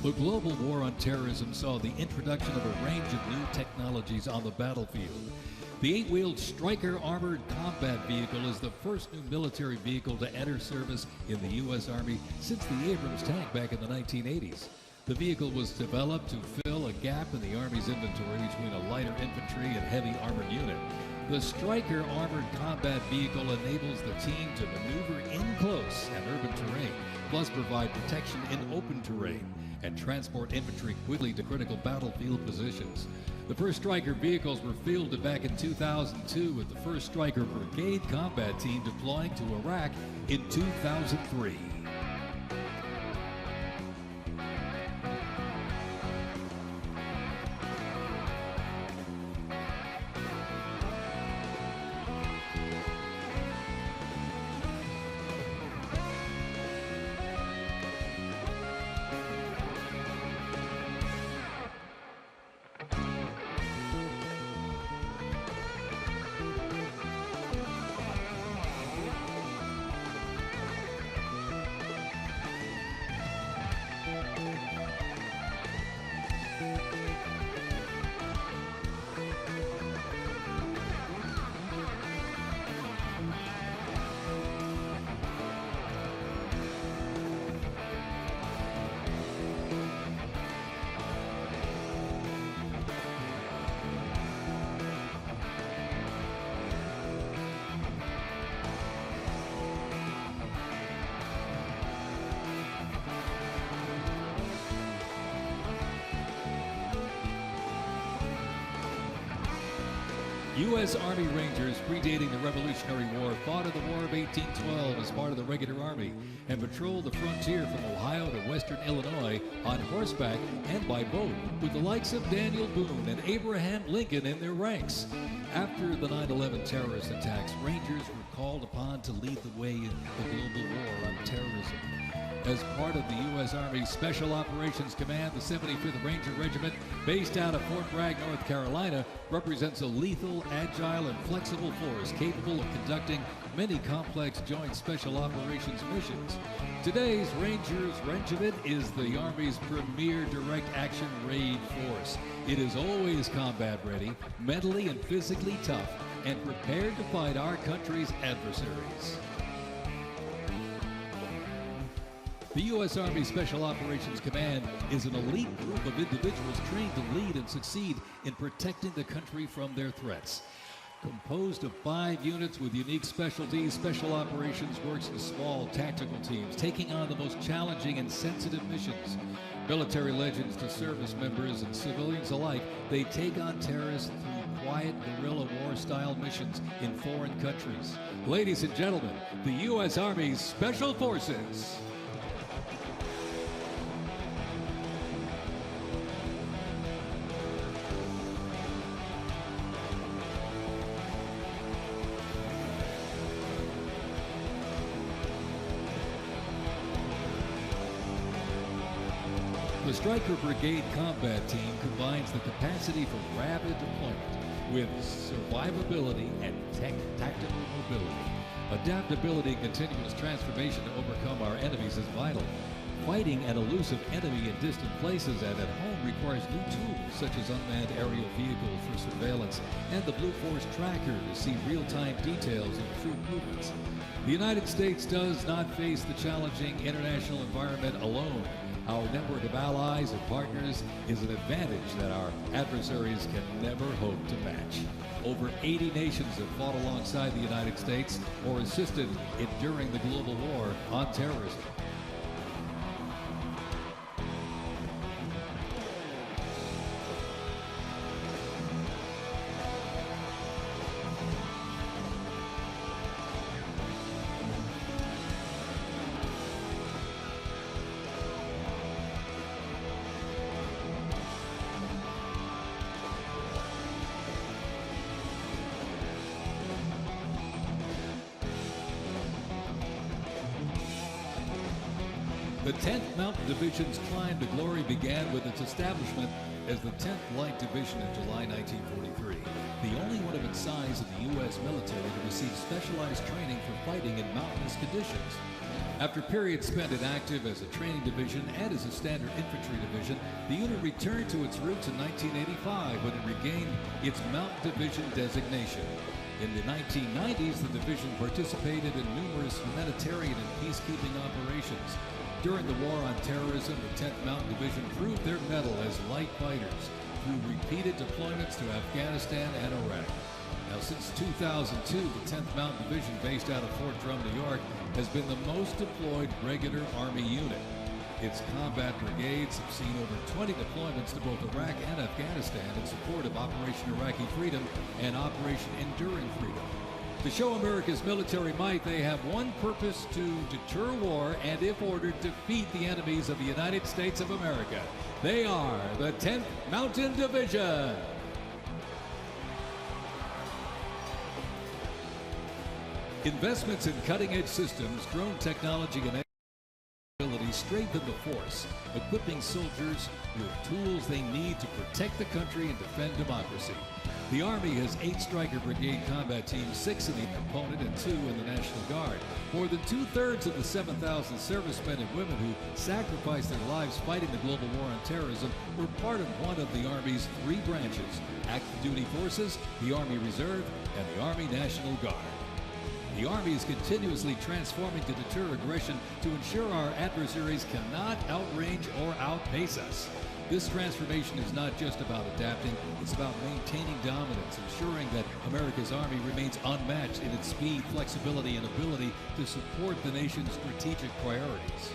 The global war on terrorism saw the introduction of a range of new technologies on the battlefield. The 8-wheeled Stryker Armored Combat Vehicle is the first new military vehicle to enter service in the U.S. Army since the Abrams tank back in the 1980s. The vehicle was developed to fill a gap in the Army's inventory between a lighter infantry and heavy armored unit. The Stryker Armored Combat Vehicle enables the team to maneuver in close and urban terrain, plus provide protection in open terrain and transport infantry quickly to critical battlefield positions. The first Stryker vehicles were fielded back in 2002 with the 1st Stryker Brigade combat team deploying to Iraq in 2003. U.S. Army Rangers, predating the Revolutionary War, fought in the War of 1812 as part of the regular Army and patrolled the frontier from Ohio to western Illinois on horseback and by boat, with the likes of Daniel Boone and Abraham Lincoln in their ranks. After the 9/11 terrorist attacks, Rangers were called upon to lead the way in the global war on terrorism. As part of the U.S. Army Special Operations Command, the 75th Ranger Regiment, based out of Fort Bragg, North Carolina, represents a lethal, agile, and flexible force capable of conducting many complex joint special operations missions. Today's Rangers Regiment is the Army's premier direct action raid force. It is always combat ready, mentally and physically tough, and prepared to fight our country's adversaries. The U.S. Army Special Operations Command is an elite group of individuals trained to lead and succeed in protecting the country from their threats. Composed of 5 units with unique specialties, Special Operations works in small tactical teams, taking on the most challenging and sensitive missions. Military legends to service members and civilians alike, they take on terrorists through quiet guerrilla war-style missions in foreign countries. Ladies and gentlemen, the U.S. Army's Special Forces. The Stryker Brigade Combat Team combines the capacity for rapid deployment with survivability and tactical mobility. Adaptability and continuous transformation to overcome our enemies is vital. Fighting an elusive enemy in distant places and at home requires new tools such as unmanned aerial vehicles for surveillance and the Blue Force Tracker to see real-time details of troop movements. The United States does not face the challenging international environment alone. Our network of allies and partners is an advantage that our adversaries can never hope to match. Over 80 nations have fought alongside the United States or assisted in during the global war on terrorism. The 10th Mountain Division's climb to glory began with its establishment as the 10th Light Division in July 1943, the only one of its size in the U.S. military to receive specialized training for fighting in mountainous conditions. After periods spent inactive as a training division and as a standard infantry division, the unit returned to its roots in 1985 when it regained its Mountain Division designation. In the 1990s, the division participated in numerous humanitarian and peacekeeping operations. During the War on Terrorism, the 10th Mountain Division proved their mettle as light fighters through repeated deployments to Afghanistan and Iraq. Now, since 2002, the 10th Mountain Division, based out of Fort Drum, New York, has been the most deployed regular Army unit. Its combat brigades have seen over 20 deployments to both Iraq and Afghanistan in support of Operation Iraqi Freedom and Operation Enduring Freedom. To show America's military might, they have one purpose: to deter war and, if ordered, defeat the enemies of the United States of America. They are the 10th Mountain Division. Investments in cutting-edge systems, drone technology, and ability strengthen the force, equipping soldiers with tools they need to protect the country and defend democracy. The Army has 8 Stryker Brigade combat teams, 6 in the component and 2 in the National Guard. More than 2/3 of the 7,000 servicemen and women who sacrificed their lives fighting the global war on terrorism were part of one of the Army's 3 branches: active duty forces, the Army Reserve, and the Army National Guard. The Army is continuously transforming to deter aggression to ensure our adversaries cannot outrange or outpace us. This transformation is not just about adapting, it's about maintaining dominance, ensuring that America's Army remains unmatched in its speed, flexibility, and ability to support the nation's strategic priorities.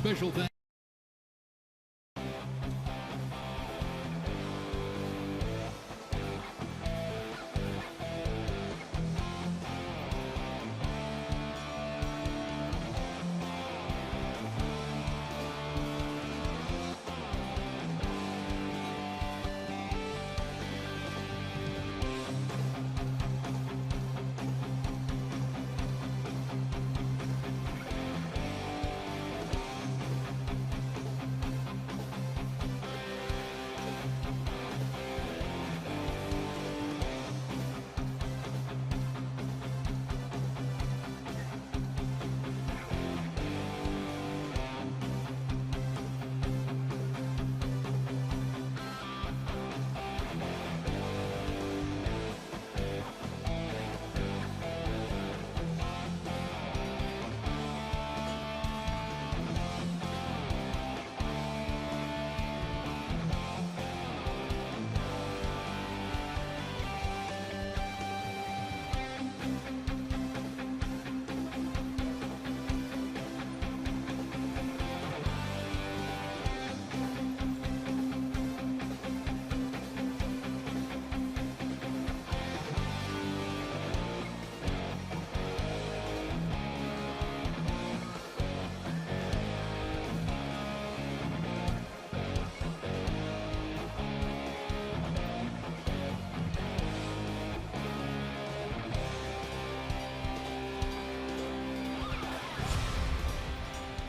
Special thanks.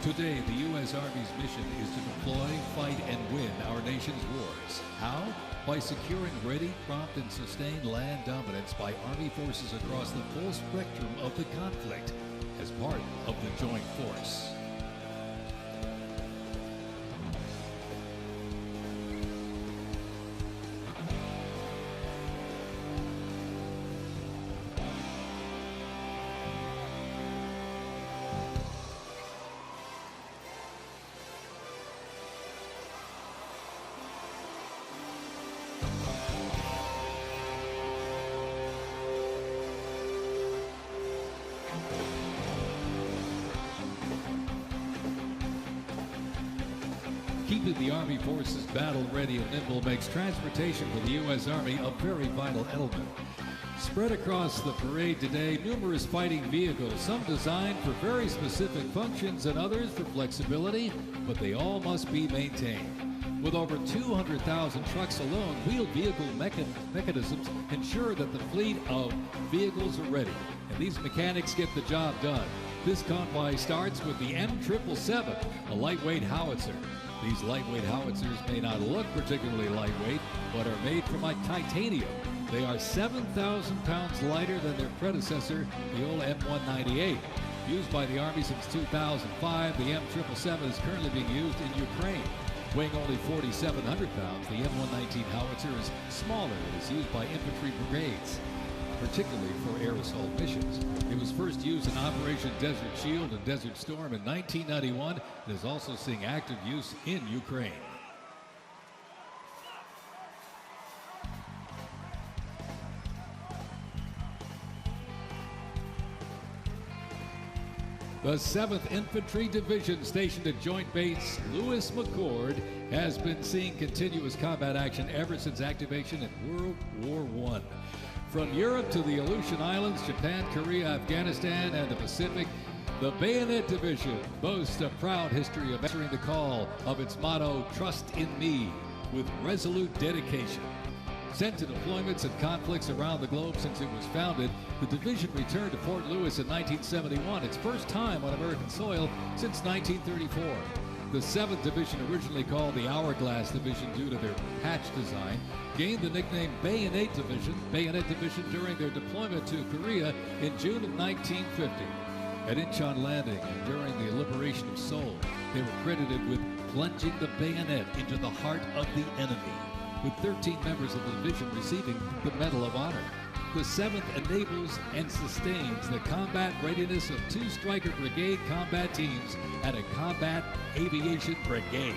Today, the U.S. Army's mission is to deploy, fight, and win our nation's wars. How? By securing ready, prompt, and sustained land dominance by Army forces across the full spectrum of the conflict as part of the joint force. Keeping the Army forces battle-ready and nimble makes transportation for the U.S. Army a very vital element. Spread across the parade today, numerous fighting vehicles, some designed for very specific functions and others for flexibility, but they all must be maintained. With over 200,000 trucks alone, wheeled vehicle mechanisms ensure that the fleet of vehicles are ready, and these mechanics get the job done. This convoy starts with the M777, a lightweight howitzer. These lightweight howitzers may not look particularly lightweight, but are made from titanium. They are 7,000 pounds lighter than their predecessor, the old M198. Used by the Army since 2005, the M777 is currently being used in Ukraine. Weighing only 4,700 pounds, the M119 howitzer is smaller and is used by infantry brigades, particularly for air assault missions. It was first used in Operation Desert Shield and Desert Storm in 1991 and is also seeing active use in Ukraine. The 7th Infantry Division, stationed at Joint Base Lewis McChord, has been seeing continuous combat action ever since activation in World War I. From Europe to the Aleutian Islands, Japan, Korea, Afghanistan, and the Pacific, the Bayonet Division boasts a proud history of answering the call of its motto, "Trust in Me," with resolute dedication. Sent to deployments and conflicts around the globe since it was founded, the division returned to Fort Lewis in 1971, its first time on American soil since 1934. The 7th Division, originally called the Hourglass Division due to their patch design, gained the nickname Bayonet Division during their deployment to Korea in June of 1950. At Incheon Landing and during the liberation of Seoul, they were credited with plunging the bayonet into the heart of the enemy, with 13 members of the division receiving the Medal of Honor. The 7th enables and sustains the combat readiness of 2 Stryker Brigade combat teams and a Combat Aviation Brigade.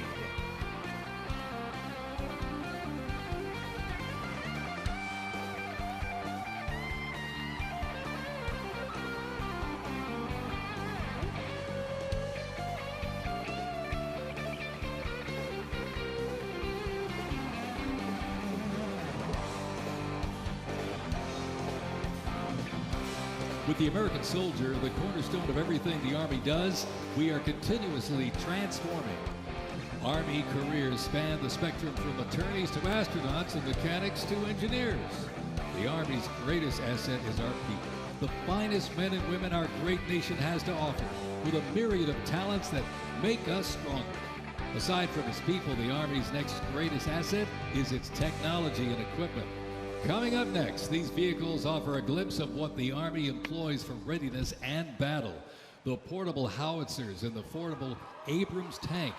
With the American soldier, the cornerstone of everything the Army does, we are continuously transforming. Army careers span the spectrum from attorneys to astronauts and mechanics to engineers. The Army's greatest asset is our people, the finest men and women our great nation has to offer, with a myriad of talents that make us stronger. Aside from its people, the Army's next greatest asset is its technology and equipment. Coming up next, these vehicles offer a glimpse of what the Army employs for readiness and battle. The portable howitzers and the portable Abrams tank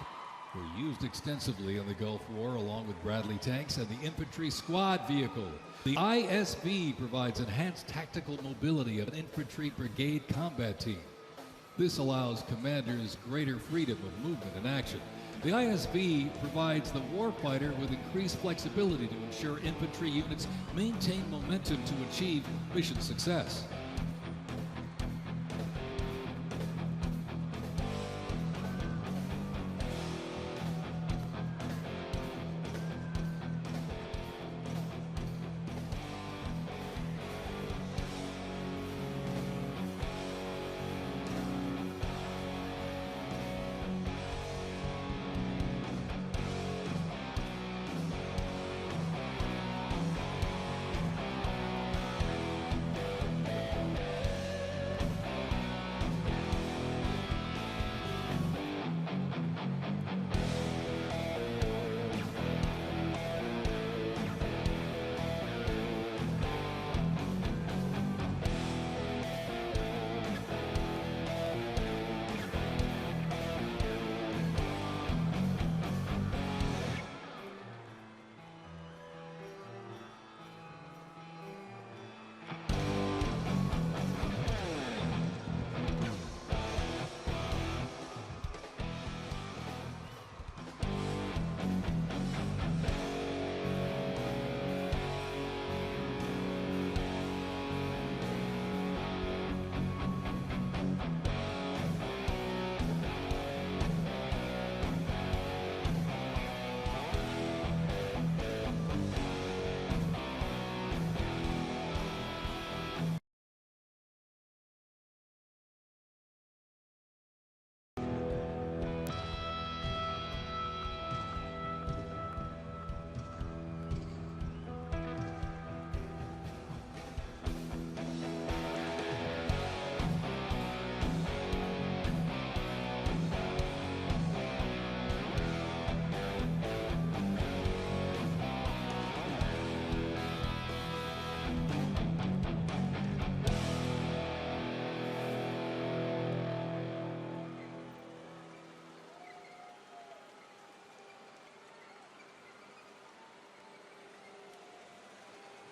were used extensively in the Gulf War, along with Bradley tanks and the infantry squad vehicle. The ISB provides enhanced tactical mobility of an infantry brigade combat team. This allows commanders greater freedom of movement and action. The ISB provides the warfighter with increased flexibility to ensure infantry units maintain momentum to achieve mission success.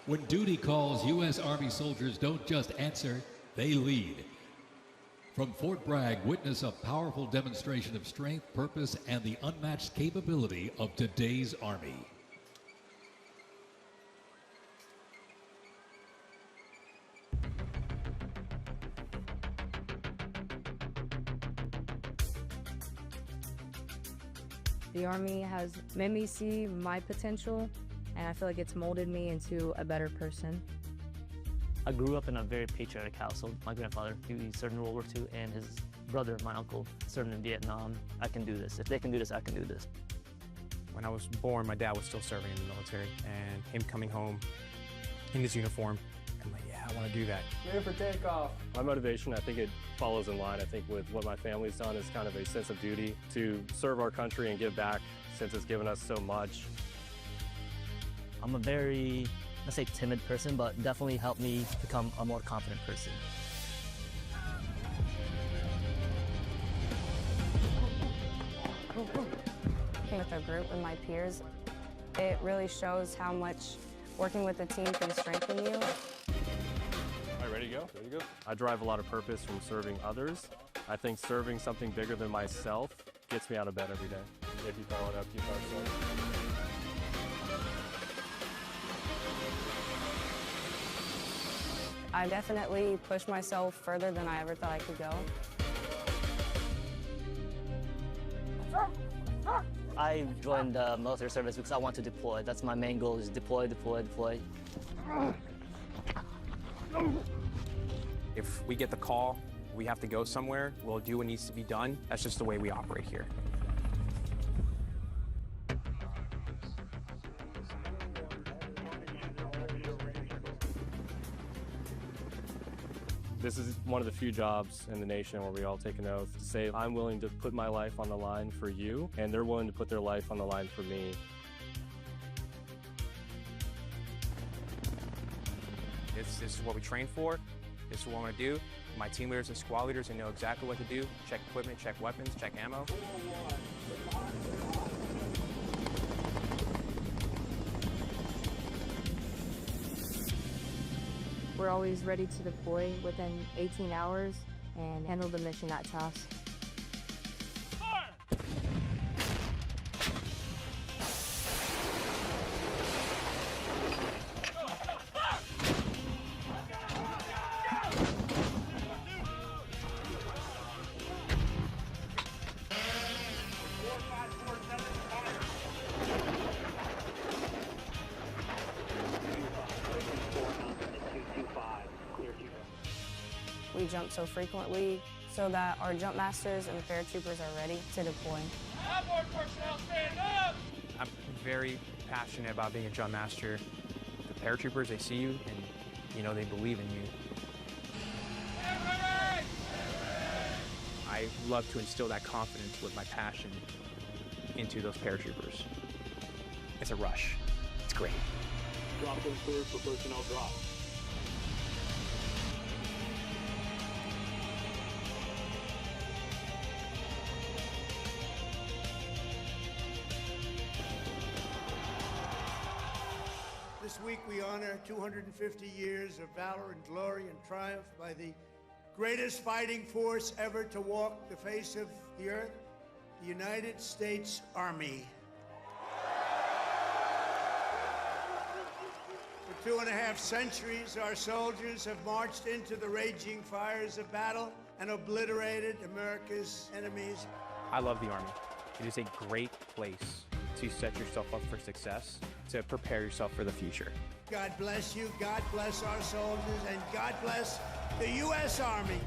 When duty calls, U.S. Army soldiers don't just answer, they lead. From Fort Bragg, witness a powerful demonstration of strength, purpose, and the unmatched capability of today's Army. The Army has made me see my potential, and I feel like it's molded me into a better person. I grew up in a very patriotic household. My grandfather, he served in World War II, and his brother, my uncle, served in Vietnam. I can do this. If they can do this, I can do this. When I was born, my dad was still serving in the military, and him coming home in his uniform, I'm like, yeah, I want to do that. Clear for takeoff. My motivation, I think it follows in line, I think, with what my family's done is kind of a sense of duty to serve our country and give back since it's given us so much. I'm a very, let's say, timid person, but definitely helped me become a more confident person. With a group and my peers, it really shows how much working with a team can strengthen you. All right, ready to go? Ready to go. I derive a lot of purpose from serving others. I think serving something bigger than myself gets me out of bed every day. If you follow it up, you follow it. I definitely pushed myself further than I ever thought I could go. I joined the military service because I want to deploy. That's my main goal, is deploy, deploy, deploy. If we get the call, we have to go somewhere, we'll do what needs to be done. That's just the way we operate here. This is one of the few jobs in the nation where we all take an oath to say, I'm willing to put my life on the line for you, and they're willing to put their life on the line for me. This is what we train for. This is what I want to do. My team leaders and squad leaders, they know exactly what to do. Check equipment, check weapons, check ammo. We're always ready to deploy within 18 hours and handle the mission at task. We jump so frequently so that our jump masters and the paratroopers are ready to deploy. I'm very passionate about being a jump master. The paratroopers, they see you and, you know, they believe in you. I love to instill that confidence with my passion into those paratroopers. It's a rush. It's great. Drop them cleared for personnel drop. This week we honor 250 years of valor and glory and triumph by the greatest fighting force ever to walk the face of the earth, the United States Army. For 2.5 centuries, our soldiers have marched into the raging fires of battle and obliterated America's enemies. I love the Army. It is a great place to set yourself up for success, to prepare yourself for the future. God bless you, God bless our soldiers, and God bless the U.S. Army.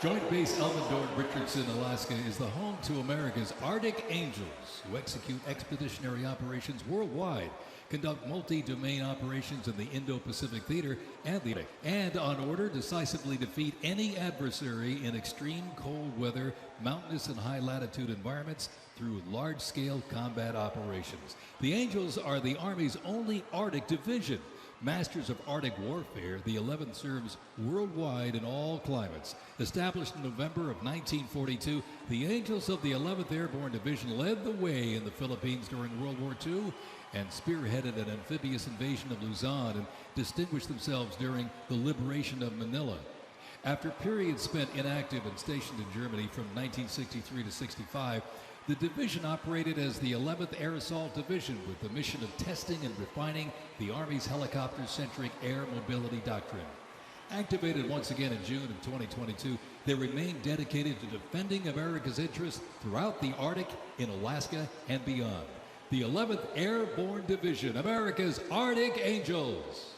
Joint Base Elmendorf, Richardson, Alaska is the home to America's Arctic Angels, who execute expeditionary operations worldwide, conduct multi-domain operations in the Indo-Pacific Theater and on order decisively defeat any adversary in extreme cold weather, mountainous and high latitude environments through large-scale combat operations. The Angels are the Army's only Arctic division. Masters of Arctic warfare, the 11th serves worldwide in all climates. Established in November of 1942, the Angels of the 11th Airborne Division led the way in the Philippines during World War II and spearheaded an amphibious invasion of Luzon and distinguished themselves during the liberation of Manila. After periods spent inactive and stationed in Germany from 1963 to 65, the division operated as the 11th Air Assault Division with the mission of testing and refining the Army's helicopter-centric air mobility doctrine. Activated once again in June of 2022, they remain dedicated to defending America's interests throughout the Arctic, in Alaska, and beyond. The 11th Airborne Division, America's Arctic Angels.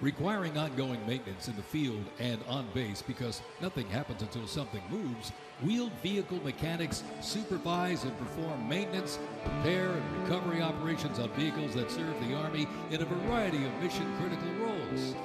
Requiring ongoing maintenance in the field and on base because nothing happens until something moves, wheeled vehicle mechanics supervise and perform maintenance, repair, and recovery operations on vehicles that serve the Army in a variety of mission-critical roles.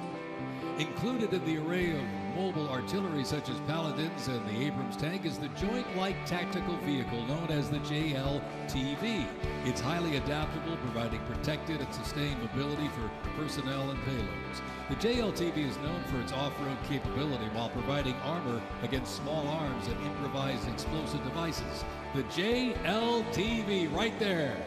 Included in the array of mobile artillery such as Paladins and the Abrams tank is the Joint Light Tactical Vehicle known as the JLTV. It's highly adaptable, providing protected and sustained mobility for personnel and payloads. The JLTV is known for its off-road capability while providing armor against small arms and improvised explosive devices. The JLTV right there.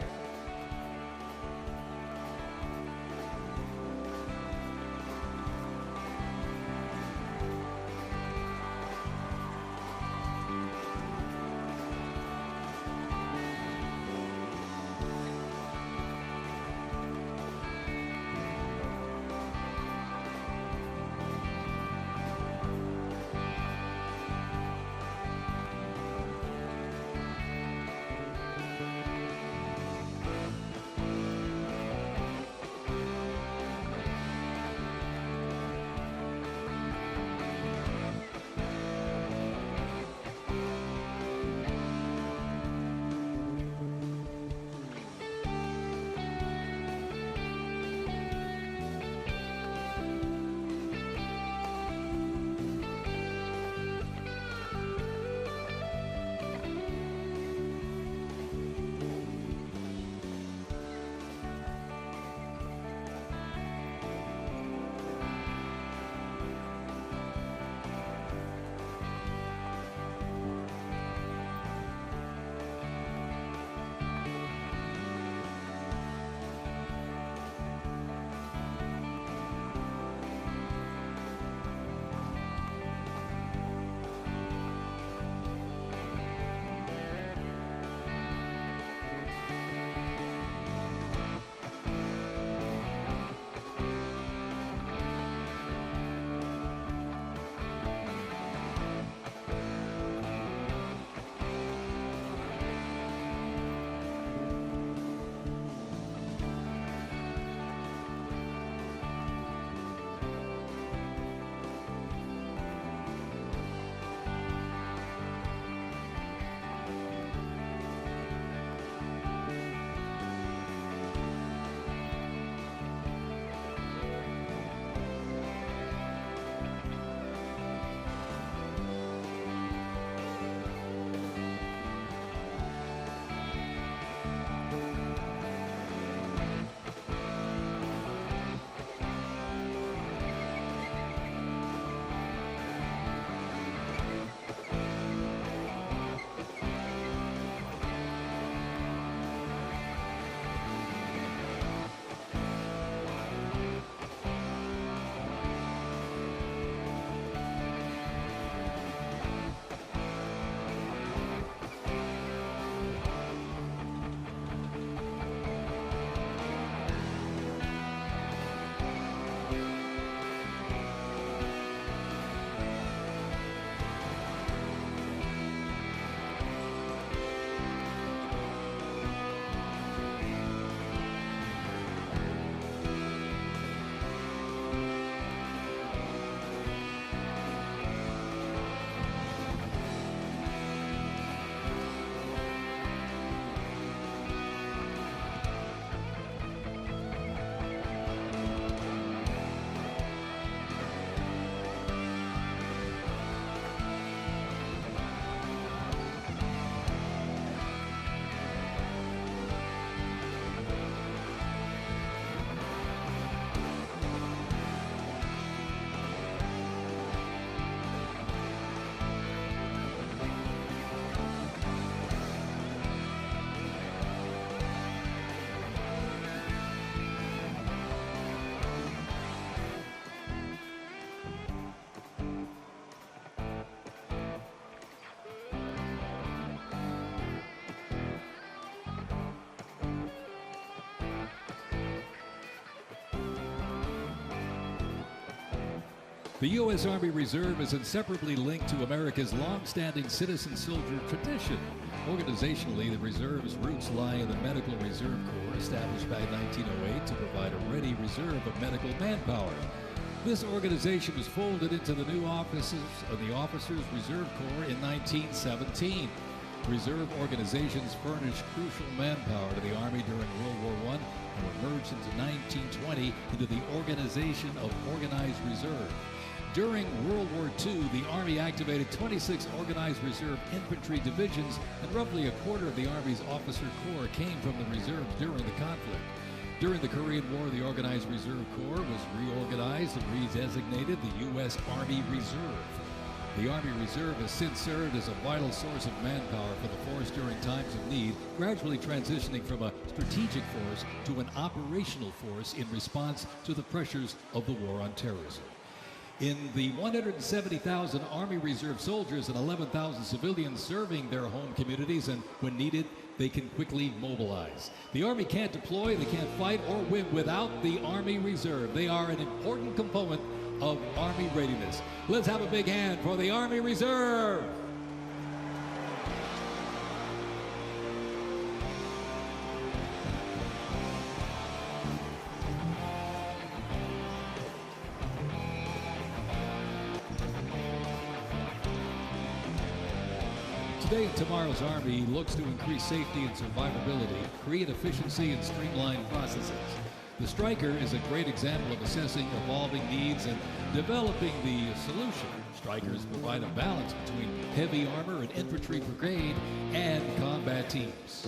The U.S. Army Reserve is inseparably linked to America's long-standing citizen soldier tradition. Organizationally, the Reserve's roots lie in the Medical Reserve Corps, established back in 1908 to provide a ready reserve of medical manpower. This organization was folded into the new offices of the Officers Reserve Corps in 1917. Reserve organizations furnished crucial manpower to the Army during World War I and were merged into 1920 into the Organization of Organized Reserve. During World War II, the Army activated 26 organized reserve infantry divisions, and roughly a quarter of the Army's officer corps came from the reserve during the conflict. During the Korean War, the Organized Reserve Corps was reorganized and redesignated the U.S. Army Reserve. The Army Reserve has since served as a vital source of manpower for the force during times of need, gradually transitioning from a strategic force to an operational force in response to the pressures of the war on terrorism. In the 170,000 Army Reserve soldiers and 11,000 civilians serving their home communities, and when needed, they can quickly mobilize. The Army can't deploy, they can't fight or win without the Army Reserve. They are an important component of Army readiness. Let's have a big hand for the Army Reserve. Today and tomorrow's Army looks to increase safety and survivability, create efficiency, and streamline processes. The Stryker is a great example of assessing evolving needs and developing the solution. Strykers provide a balance between heavy armor and infantry brigade and combat teams.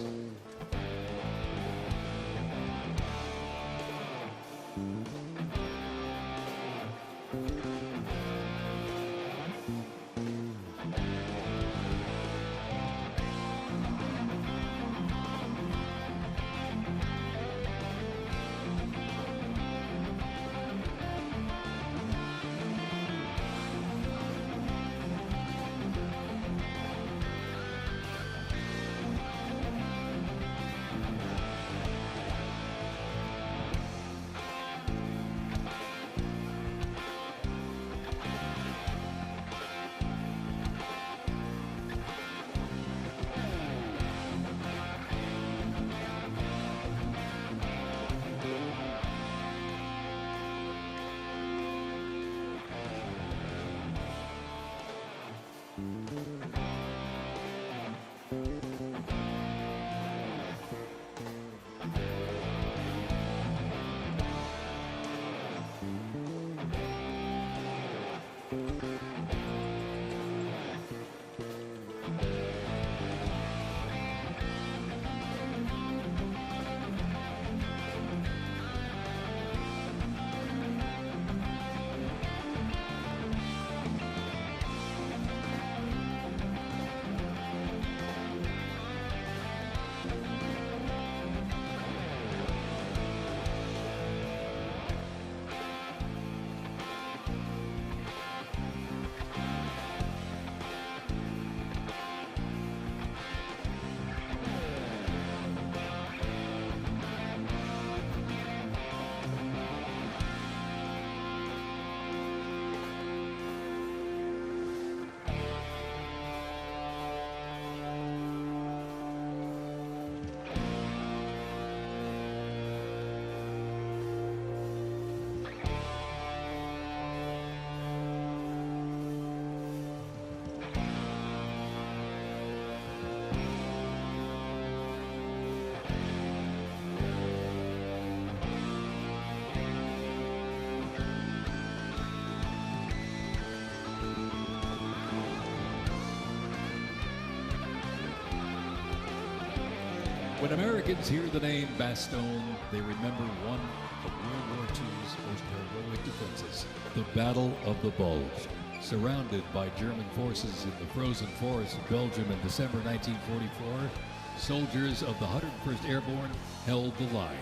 When Americans hear the name Bastogne, they remember one of World War II's most heroic defenses, the Battle of the Bulge. Surrounded by German forces in the frozen forests of Belgium in December 1944, soldiers of the 101st Airborne held the line.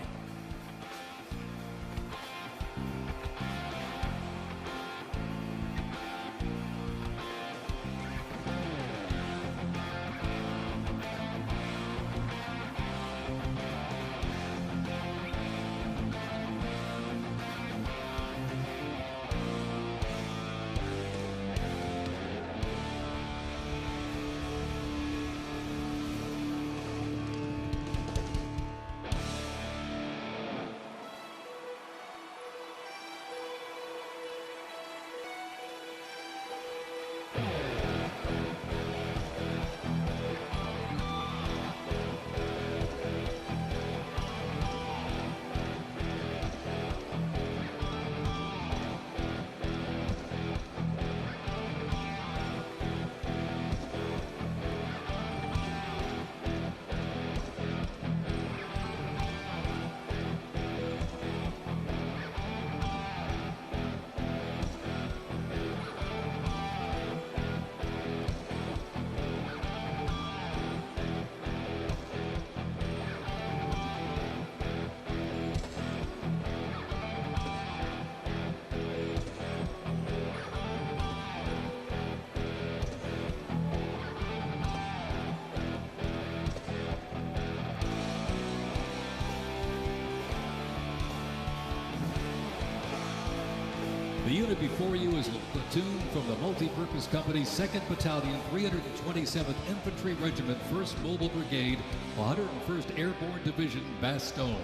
unit before you is a platoon from the multi-purpose company's 2nd Battalion, 327th Infantry Regiment, 1st Mobile Brigade, 101st Airborne Division, Bastogne.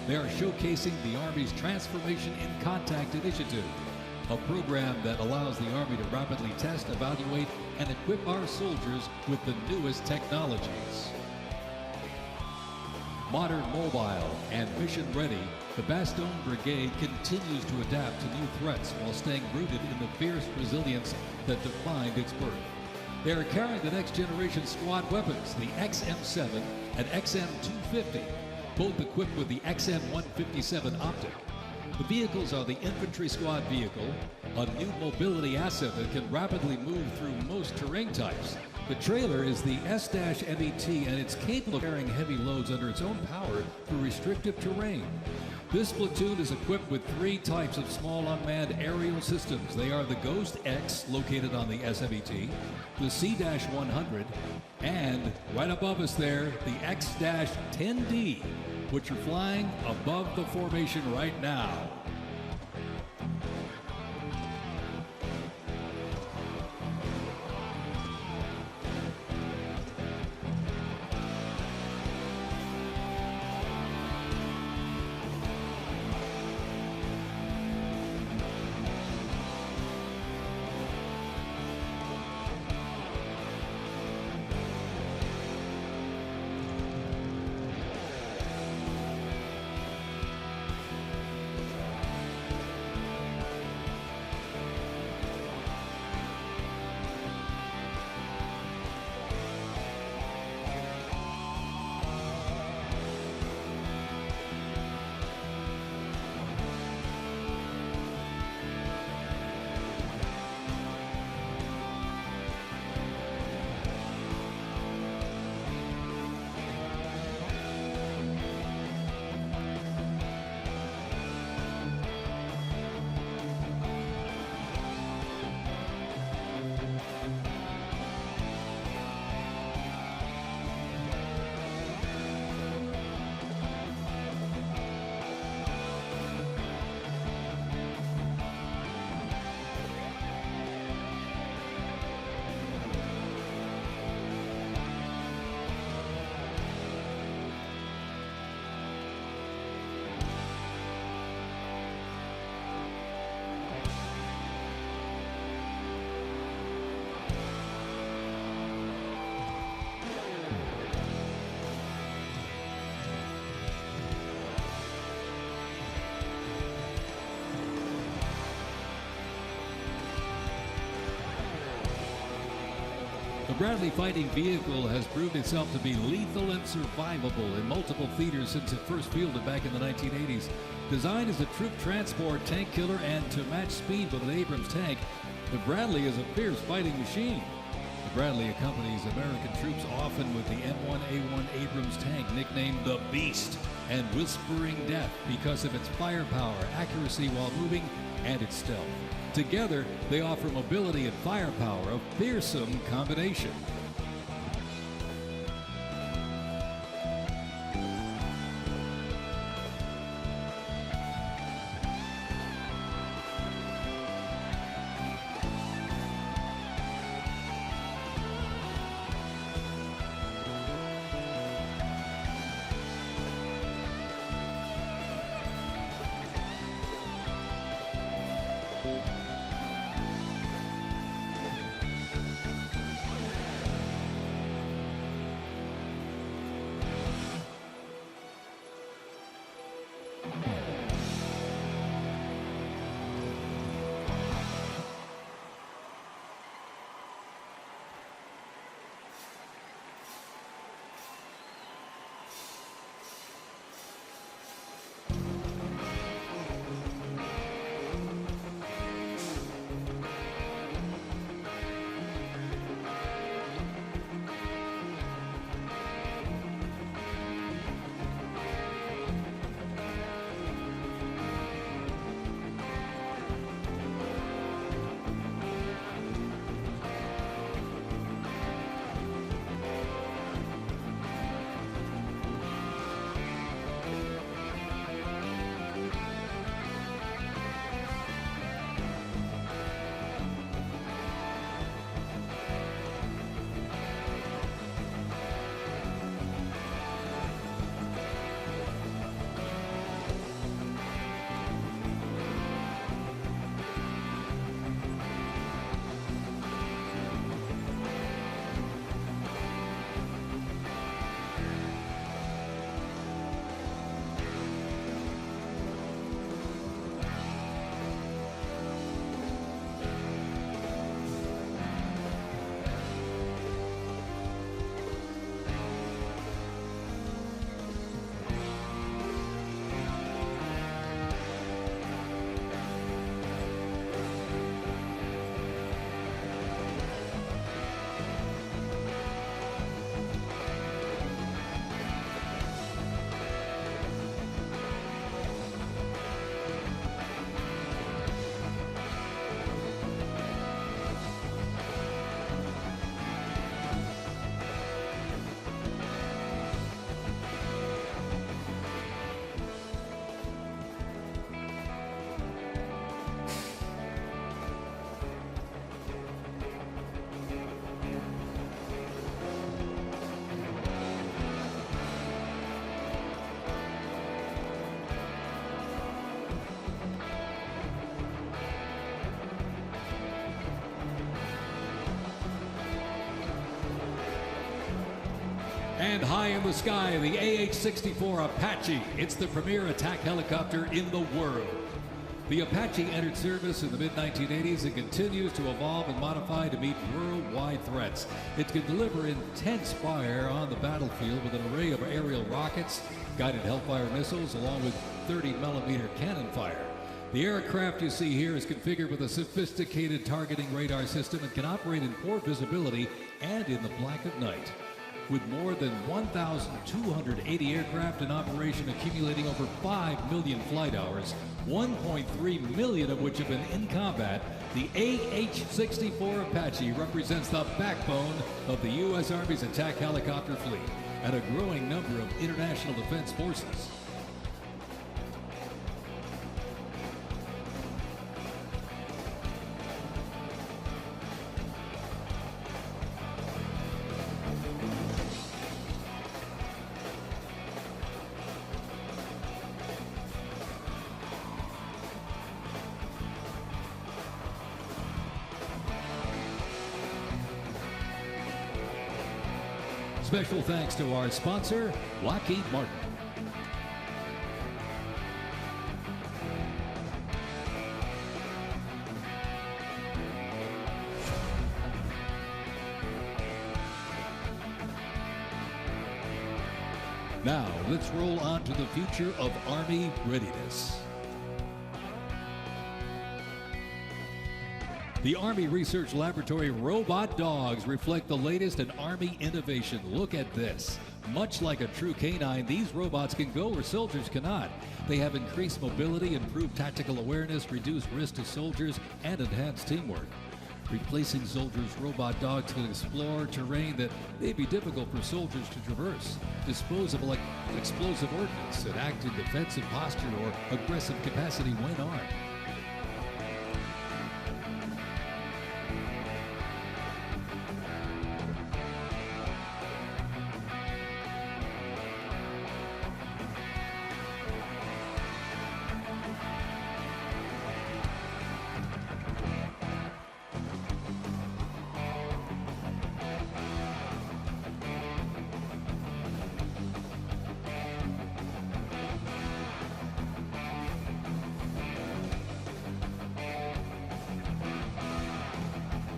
They are showcasing the Army's Transformation in Contact Initiative, a program that allows the Army to rapidly test, evaluate, and equip our soldiers with the newest technologies. Modern, mobile, and mission-ready, the Bastogne Brigade continues to adapt to new threats while staying rooted in the fierce resilience that defined its birth. They are carrying the next-generation squad weapons, the XM7 and XM250, both equipped with the XM157 optic. The vehicles are the infantry squad vehicle, a new mobility asset that can rapidly move through most terrain types. The trailer is the S-MET, and it's capable of carrying heavy loads under its own power through restrictive terrain. This platoon is equipped with 3 types of small unmanned aerial systems. They are the Ghost X, located on the S-MET, the C-100, and right above us there, the X-10D, which are flying above the formation right now. The Bradley fighting vehicle has proved itself to be lethal and survivable in multiple theaters since it first fielded back in the 1980s. Designed as a troop transport, tank killer, and to match speed with an Abrams tank, the Bradley is a fierce fighting machine. The Bradley accompanies American troops often with the M1A1 Abrams tank, nicknamed the Beast and Whispering Death because of its firepower, accuracy while moving, and its stealth. Together, they offer mobility and firepower, a fearsome combination. And high in the sky, the AH-64 Apache. It's the premier attack helicopter in the world. The Apache entered service in the mid-1980s and continues to evolve and modify to meet worldwide threats. It can deliver intense fire on the battlefield with an array of aerial rockets, guided Hellfire missiles, along with 30-millimeter cannon fire. The aircraft you see here is configured with a sophisticated targeting radar system and can operate in poor visibility and in the black of night. With more than 1,280 aircraft in operation accumulating over 5 million flight hours, 1.3 million of which have been in combat, the AH-64 Apache represents the backbone of the U.S. Army's attack helicopter fleet and a growing number of international defense forces. Special thanks to our sponsor, Lockheed Martin. Now, let's roll on to the future of Army readiness. The Army Research Laboratory robot dogs reflect the latest in Army innovation. Look at this. Much like a true canine, these robots can go where soldiers cannot. They have increased mobility, improved tactical awareness, reduced risk to soldiers, and enhanced teamwork. Replacing soldiers, robot dogs can explore terrain that may be difficult for soldiers to traverse, dispose of explosive ordnance, and act in defensive posture or aggressive capacity when armed.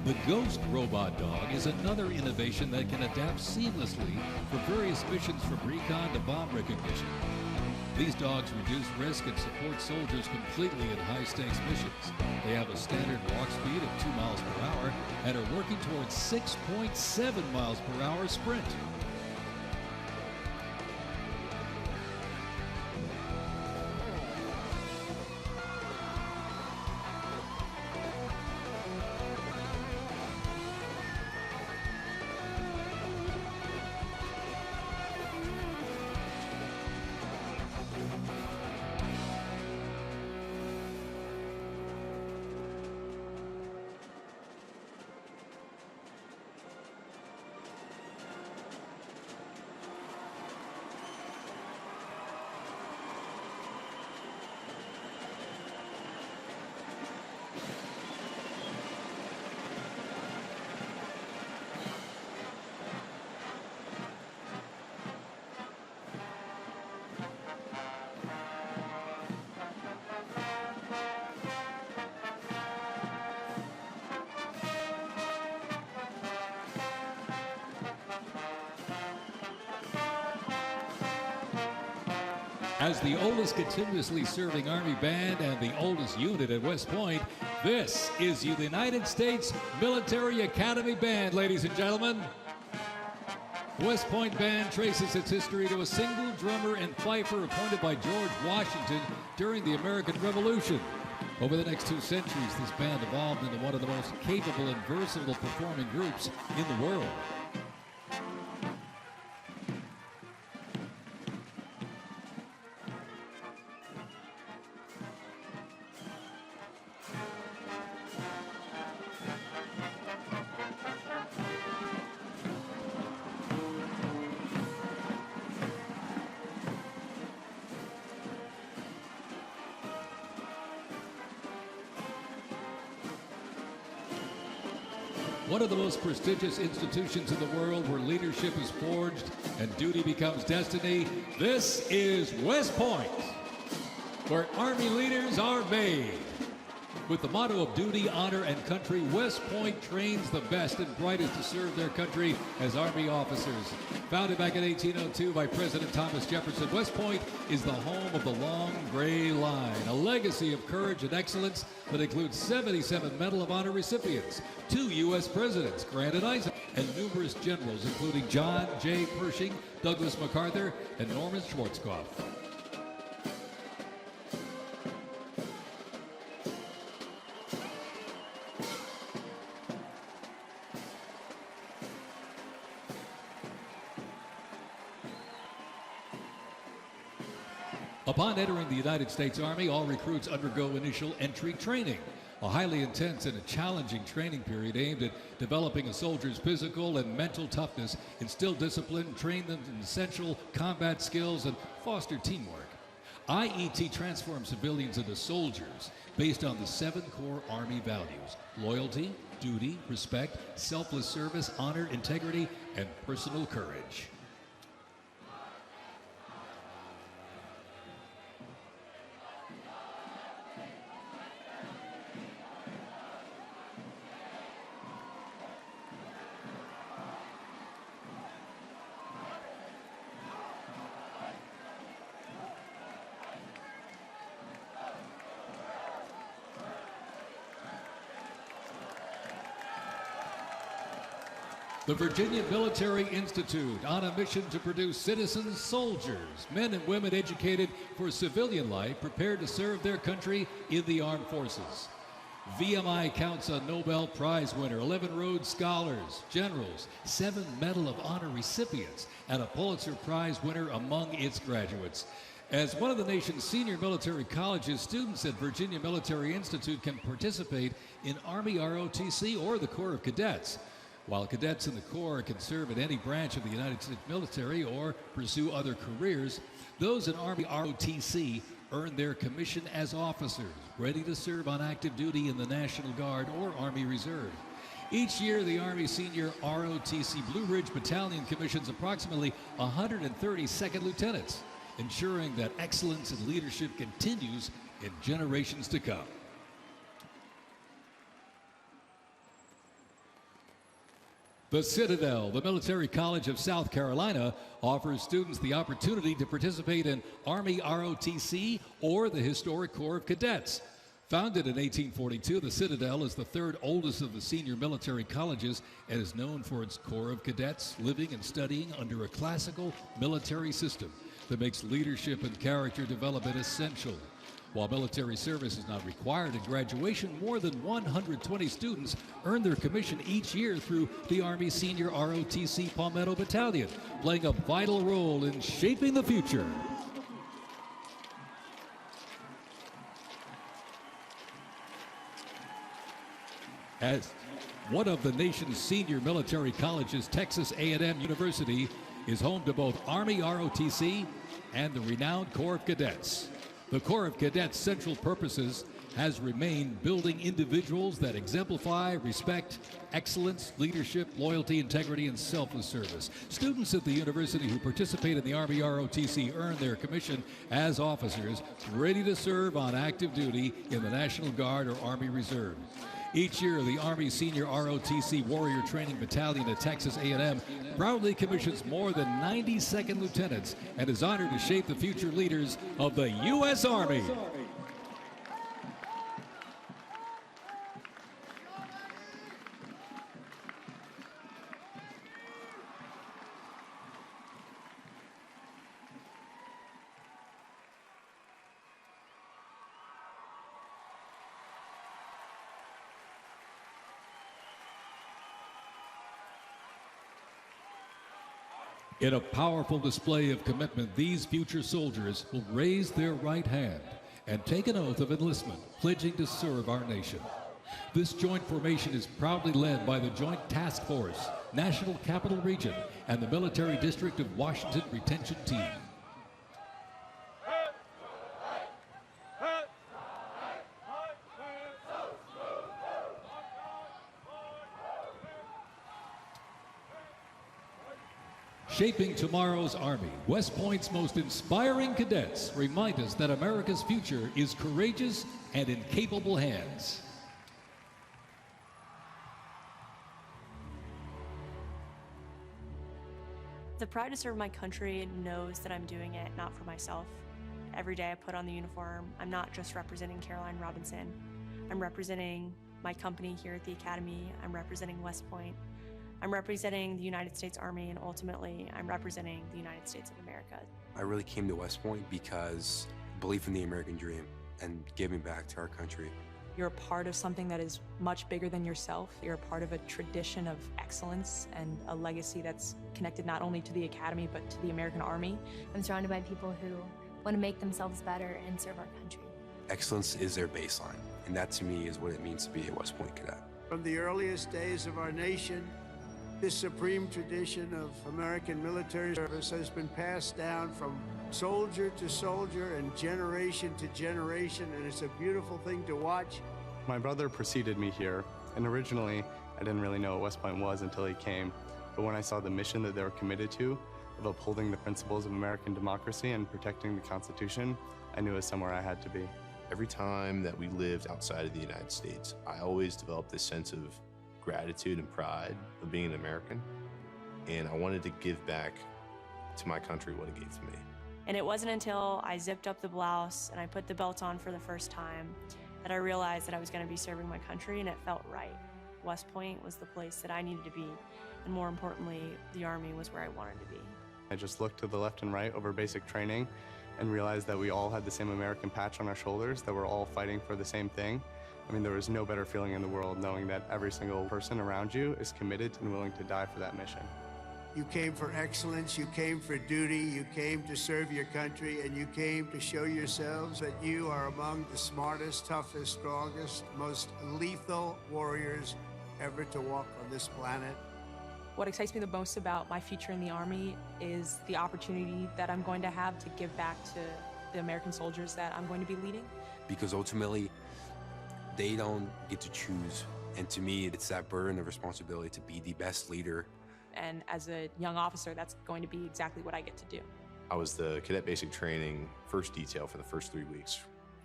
The Ghost Robot Dog is another innovation that can adapt seamlessly for various missions from recon to bomb recognition. These dogs reduce risk and support soldiers completely in high-stakes missions. They have a standard walk speed of 2 miles per hour and are working towards 6.7 miles per hour sprint. As the oldest continuously serving Army band and the oldest unit at West Point, this is the United States Military Academy Band, ladies and gentlemen. West Point Band traces its history to a single drummer and fifer appointed by George Washington during the American Revolution. Over the next 2 centuries, this band evolved into one of the most capable and versatile performing groups in the world. one of the most prestigious institutions in the world where leadership is forged and duty becomes destiny. This is West Point, where Army leaders are made. With the motto of duty, honor, and country, West Point trains the best and brightest to serve their country as Army officers. Founded back in 1802 by President Thomas Jefferson, West Point is the home of the Long Gray Line, a legacy of courage and excellence that includes 77 Medal of Honor recipients, 2 U.S. presidents, Grant and Eisenhower, and numerous generals, including John J. Pershing, Douglas MacArthur, and Norman Schwarzkopf. Upon entering the United States Army, all recruits undergo initial entry training, a highly intense and a challenging training period aimed at developing a soldier's physical and mental toughness, instill discipline, train them in essential combat skills, and foster teamwork. IET transforms civilians into soldiers based on the 7 core Army values: loyalty, duty, respect, selfless service, honor, integrity, and personal courage. The Virginia Military Institute, on a mission to produce citizen soldiers, men and women educated for civilian life, prepared to serve their country in the armed forces. VMI counts a Nobel Prize winner, 11 Rhodes Scholars, generals, 7 Medal of Honor recipients, and a Pulitzer Prize winner among its graduates. As one of the nation's senior military colleges, students at Virginia Military Institute can participate in Army ROTC or the Corps of Cadets. While cadets in the Corps can serve in any branch of the United States military or pursue other careers, those in Army ROTC earn their commission as officers, ready to serve on active duty in the National Guard or Army Reserve. Each year, the Army Senior ROTC Blue Ridge Battalion commissions approximately 130 second lieutenants, ensuring that excellence in leadership continues in generations to come. The Citadel, the Military College of South Carolina, offers students the opportunity to participate in Army ROTC or the Historic Corps of Cadets. Founded in 1842, the Citadel is the 3rd oldest of the senior military colleges and is known for its Corps of Cadets living and studying under a classical military system that makes leadership and character development essential. While military service is not required at graduation, more than 120 students earn their commission each year through the Army Senior ROTC Palmetto Battalion, playing a vital role in shaping the future. As one of the nation's senior military colleges, Texas A&M University is home to both Army ROTC and the renowned Corps of Cadets. The Corps of Cadets' central purposes has remained building individuals that exemplify respect, excellence, leadership, loyalty, integrity, and selfless service. Students at the university who participate in the Army ROTC earn their commission as officers ready to serve on active duty in the National Guard or Army Reserve. Each year, the Army Senior ROTC Warrior Training Battalion at Texas A&M proudly commissions more than 90 second lieutenants and is honored to shape the future leaders of the U.S. Army. In a powerful display of commitment, these future soldiers will raise their right hand and take an oath of enlistment, pledging to serve our nation. This joint formation is proudly led by the Joint Task Force, National Capital Region, and the Military District of Washington Retention Team. Shaping tomorrow's Army, West Point's most inspiring cadets remind us that America's future is courageous and in capable hands. The pride to serve my country knows that I'm doing it not for myself. Every day I put on the uniform, I'm not just representing Caroline Robinson. I'm representing my company here at the Academy. I'm representing West Point. I'm representing the United States Army, and ultimately, I'm representing the United States of America. I really came to West Point because belief in the American dream and giving back to our country. You're a part of something that is much bigger than yourself. You're a part of a tradition of excellence and a legacy that's connected not only to the Academy, but to the American Army. I'm surrounded by people who want to make themselves better and serve our country. Excellence is their baseline, and that to me is what it means to be a West Point cadet. From the earliest days of our nation, this supreme tradition of American military service has been passed down from soldier to soldier and generation to generation, and it's a beautiful thing to watch. My brother preceded me here, and originally I didn't really know what West Point was until he came. But when I saw the mission that they were committed to, of upholding the principles of American democracy and protecting the Constitution, I knew it was somewhere I had to be. Every time that we lived outside of the United States, I always developed this sense of gratitude and pride of being an American, and I wanted to give back to my country what it gave to me. And it wasn't until I zipped up the blouse and I put the belt on for the first time that I realized that I was going to be serving my country, and it felt right. West Point was the place that I needed to be, and more importantly, the Army was where I wanted to be. I just looked to the left and right over basic training and realized that we all had the same American patch on our shoulders, that we're all fighting for the same thing. I mean, there was no better feeling in the world knowing that every single person around you is committed and willing to die for that mission. You came for excellence, you came for duty, you came to serve your country, and you came to show yourselves that you are among the smartest, toughest, strongest, most lethal warriors ever to walk on this planet. What excites me the most about my future in the Army is the opportunity that I'm going to have to give back to the American soldiers that I'm going to be leading. Because ultimately, they don't get to choose. And to me, it's that burden of responsibility to be the best leader. And as a young officer, that's going to be exactly what I get to do. I was the cadet basic training first detail for the first 3 weeks.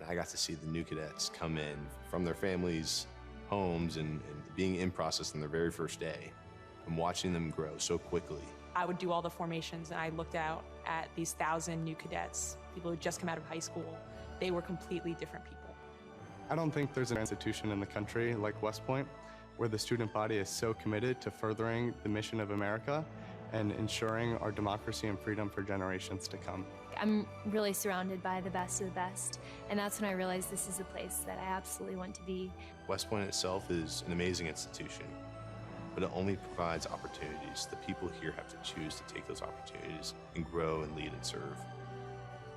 I got to see the new cadets come in from their families' homes and being in process on their very first day and watching them grow so quickly. I would do all the formations, and I looked out at these 1,000 new cadets, people who just come out of high school. They were completely different people. I don't think there's an institution in the country like West Point where the student body is so committed to furthering the mission of America and ensuring our democracy and freedom for generations to come. I'm really surrounded by the best of the best, and that's when I realized this is a place that I absolutely want to be. West Point itself is an amazing institution, but it only provides opportunities. The people here have to choose to take those opportunities and grow and lead and serve.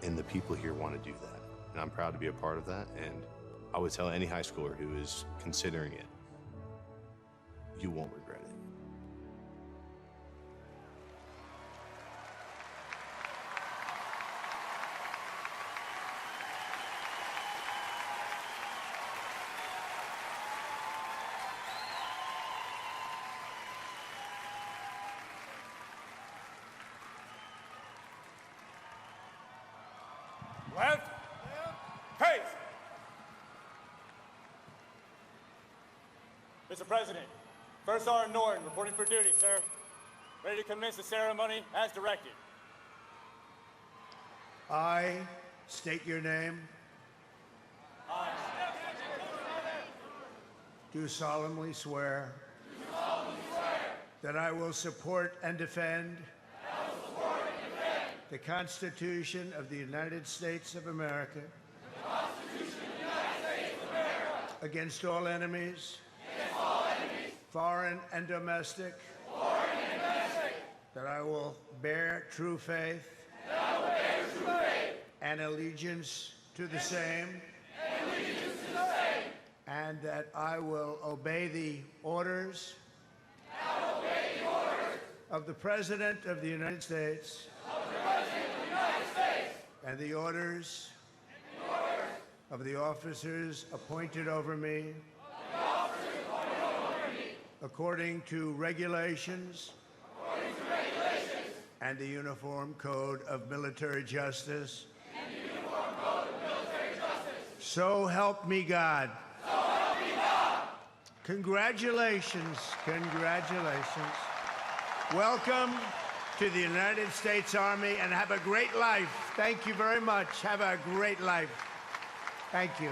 And the people here want to do that. And I'm proud to be a part of that. And I would tell any high schooler who is considering it, you won't regret it. Left. Pace. Mr. President, First Sergeant Norton reporting for duty, sir. Ready to commence the ceremony as directed. I state your name. I Do solemnly swear that I will support and defend the Constitution of the United States of America against all enemies, foreign and domestic, that I will bear true faith and allegiance to the same, and that I will obey the orders of the President of the United States and the orders of the officers appointed over me according to regulations and the Uniform Code of Military Justice. So help me God. So help me God. Congratulations, congratulations. Welcome to the United States Army, and have a great life. Thank you very much. Have a great life. Thank you.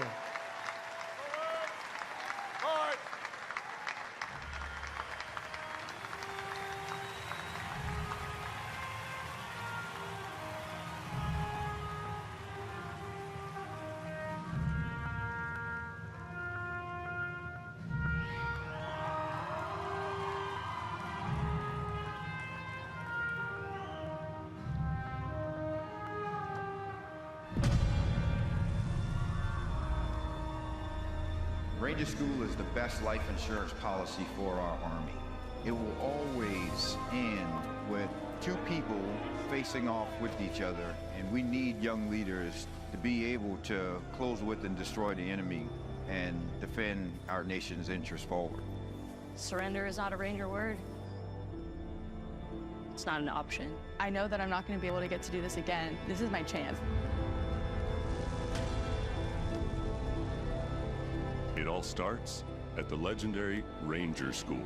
Ranger School is the best life insurance policy for our Army. It will always end with two people facing off with each other, and we need young leaders to be able to close with and destroy the enemy and defend our nation's interests forward. Surrender is not a Ranger word. It's not an option. I know that I'm not going to be able to get to do this again. This is my chance. It all starts at the legendary Ranger School,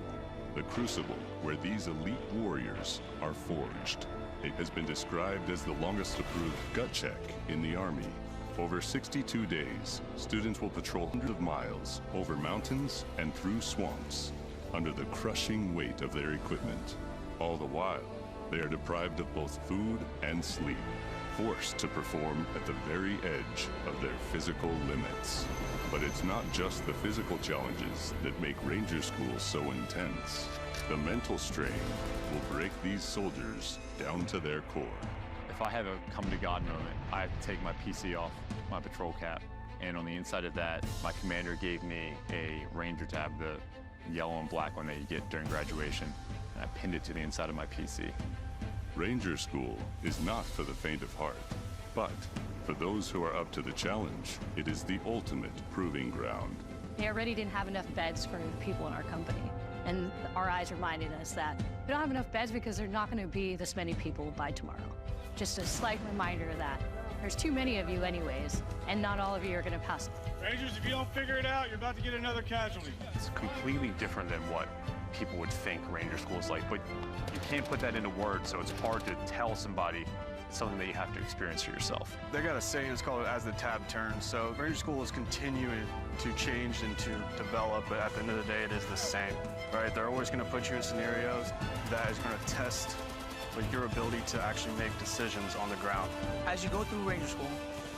the crucible where these elite warriors are forged. It has been described as the longest approved gut check in the Army. Over 62 days, students will patrol hundreds of miles over mountains and through swamps under the crushing weight of their equipment. All the while, they are deprived of both food and sleep, forced to perform at the very edge of their physical limits. But it's not just the physical challenges that make Ranger School so intense. The mental strain will break these soldiers down to their core. If I have a come-to-God moment, I have to take my PC off my patrol cap, and on the inside of that, my commander gave me a Ranger tab, the yellow and black one that you get during graduation, and I pinned it to the inside of my PC. Ranger School is not for the faint of heart, but for those who are up to the challenge, it is the ultimate proving ground. They already didn't have enough beds for the people in our company. And our eyes reminded us that we don't have enough beds because there's not going to be this many people by tomorrow. Just a slight reminder that there's too many of you anyways, and not all of you are going to pass. Rangers, if you don't figure it out, you're about to get another casualty. It's completely different than what people would think Ranger School is like, but you can't put that into words, so it's hard to tell somebody something that you have to experience for yourself. They got a saying, it's called as the tab turns. So Ranger School is continuing to change and to develop, but at the end of the day, it is the same, right? They're always going to put you in scenarios that is going to test like your ability to actually make decisions on the ground. As you go through Ranger School,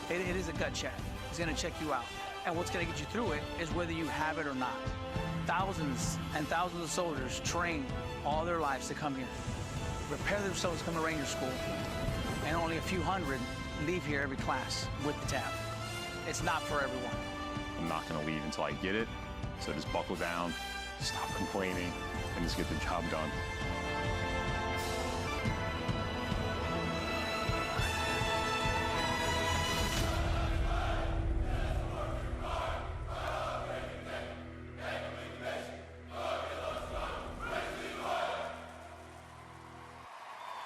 it is a gut check. It's going to check you out. And what's going to get you through it is whether you have it or not. Thousands and thousands of soldiers train all their lives to come here, prepare themselves to come to Ranger School, and only a few hundred leave here every class with the tab. It's not for everyone. I'm not going to leave until I get it, so just buckle down, stop complaining, and just get the job done.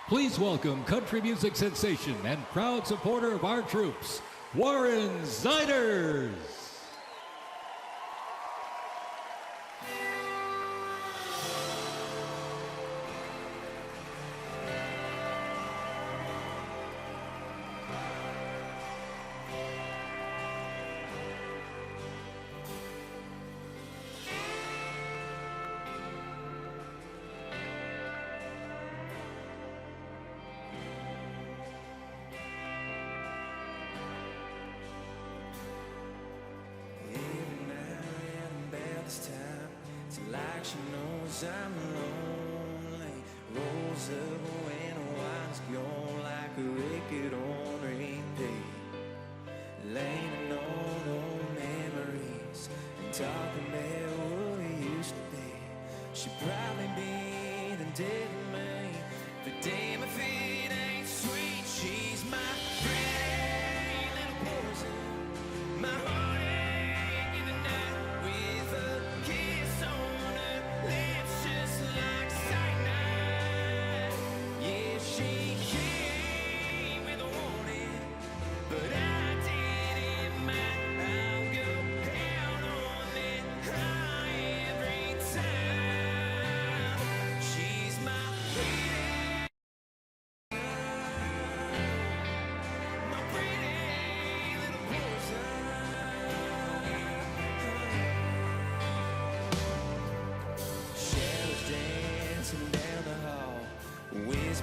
Please welcome country music sensation and proud supporter of our troops, Warren Ziders. Like she knows I'm lonely, rolls up when a wine's gone like a record on rain day, laying on old memories and talking about what we used to be. She'd probably be the dead of me, but damn if it ain't sweet. She's my pretty little poison, my heartache in the night with a kiss on her lips just like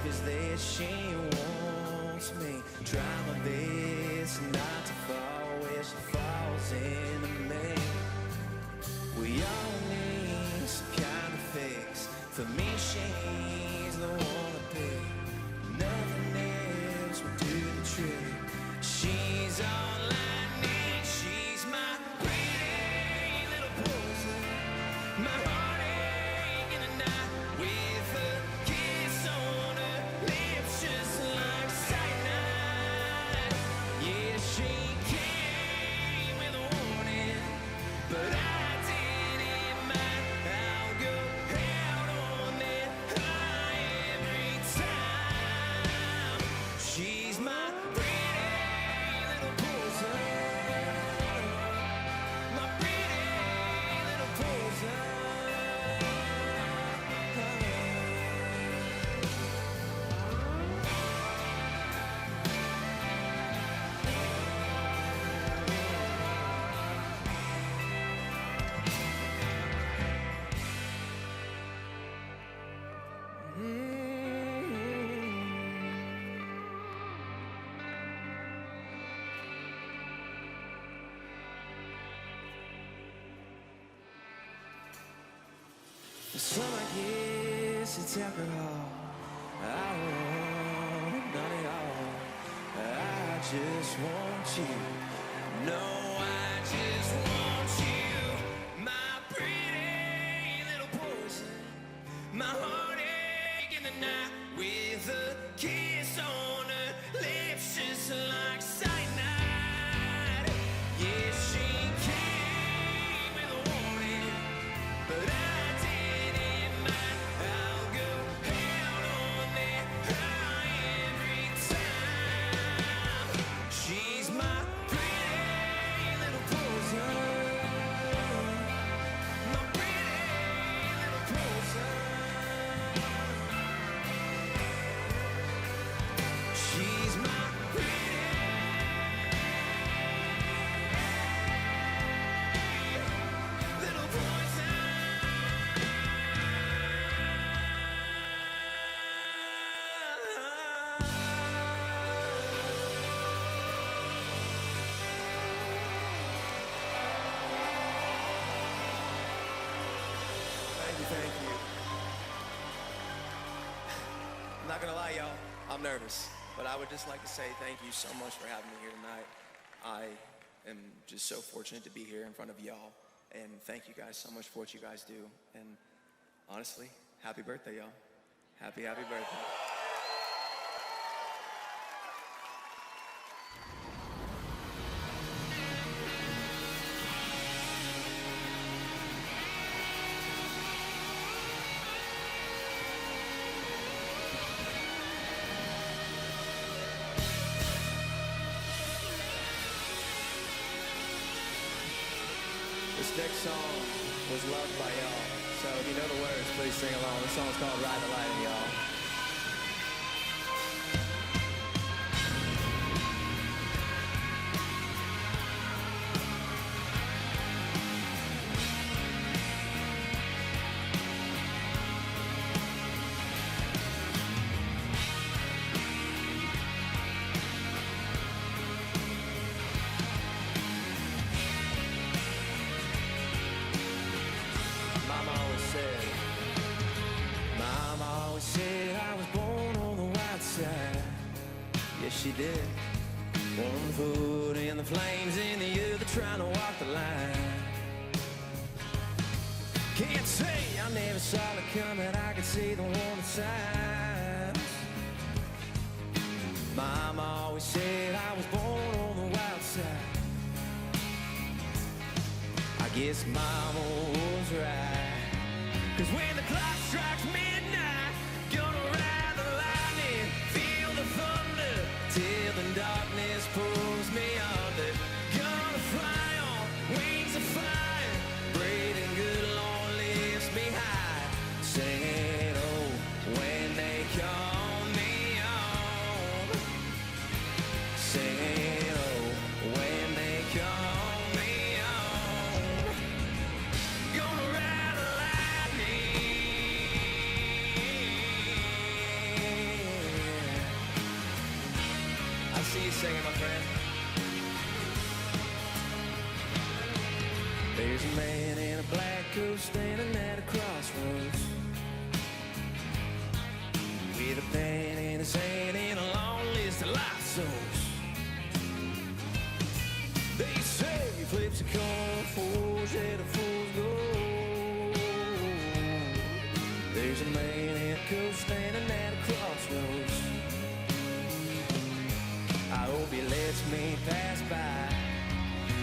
'cause there she wants me. Try my best not to fall where she falls into me. We all need some kind of fix. For me, she's the one to pick. Nothing else will do the trick. She's all I need. She's my pretty little poison. My heartache in the night with a kiss on her lips just like cyanide. Yeah, she came with a warning, but I didn't mind. I'll go out on that high every time. She's my pretty little poison. My pretty little poison. Some I guess it's alcohol. I want none of y'all. I just want you. No, I just want you. My pretty little poison. My heartache in the night with a kiss on her lips just like cyanide. Yeah, she came with a warning, but I didn't mind. I'll go out on that high every time. She's my pretty little poison. My pretty little poison. She's my pretty little poison. Thank you. I'm not gonna lie, y'all. I'm nervous, but I would just like to say thank you so much for having me here tonight. I am just so fortunate to be here in front of y'all, and thank you guys so much for what you guys do. And honestly, happy birthday, y'all. Happy birthday. This next song was loved by y'all, so if you know the words, please sing along. This song's called Ride the Lightning, y'all. Mama always said I was born on the right side. Yes, she did. One foot in the flames and the other trying to walk the line. Can't say I never saw it coming, I could see the warning signs. Mama always said I was born on the wild side. I guess Mama was right. 'Cause when the clock strikes midnight, gonna ride the lightning, feel the thunder, till the darkness pulls me under. Gonna fly on wings of fire, breathing good, Lord lifts me high. Singing, oh, when they call me on. Singing, oh, when they call me on. Gonna ride the lightning. you singing, my friend. There's a man in a black coat standing at a crossroads with a pen in his hand and a long list of life souls. They say he flips a coin, fools let the fools go. There's a man in a coat standing at a crossroads. I hope he lets me pass by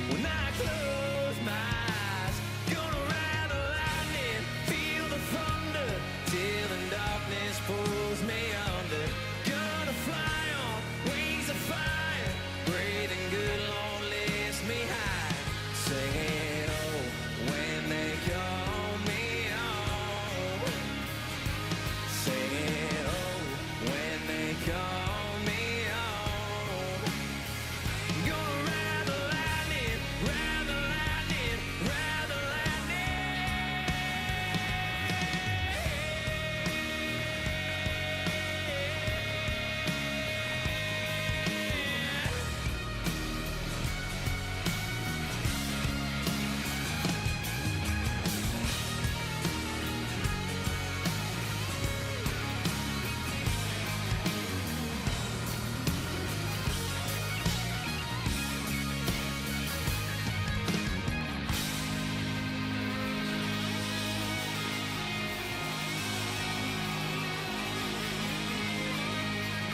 when I close my eyes. Gonna ride the lightning, feel the thunder, till the darkness pulls me under. Gonna fly on wings of fire, breathing good, Lord, lifts me high. Singing, oh, when they call me home. Singing, oh, when they call me home. Gonna ride the lightning, ride the lightning, ride the lightning.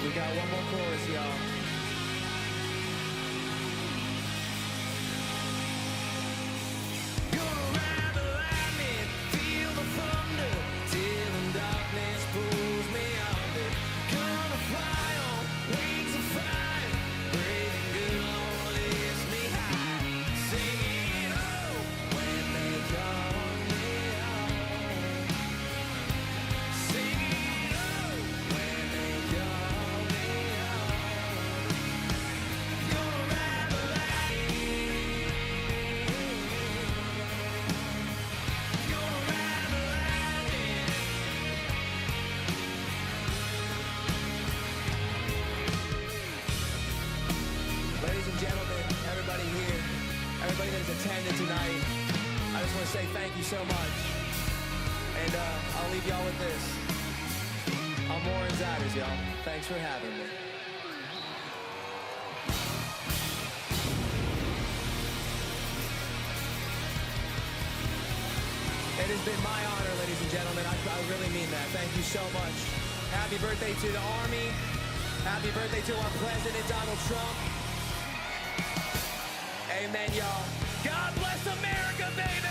We got one more chorus, y'all. Gonna ride the lightning, feel the thunder, till the darkness pulls me under. Gonna fly on wings of fire, breathing good, Lord, lifts me high. Singing, oh, when they call me home. Singing, oh, when they call me home. Gonna ride the lightning. Gonna ride the lightning. Ladies and gentlemen, everybody here, everybody that has attended tonight, I just want to say thank you so much. And I'll leave y'all with this. I'm more insiders, y'all. Thanks for having me. It has been my honor, ladies and gentlemen. I really mean that. Thank you so much. Happy birthday to the Army. Happy birthday to our President, Donald Trump. Amen, y'all. God bless America, baby!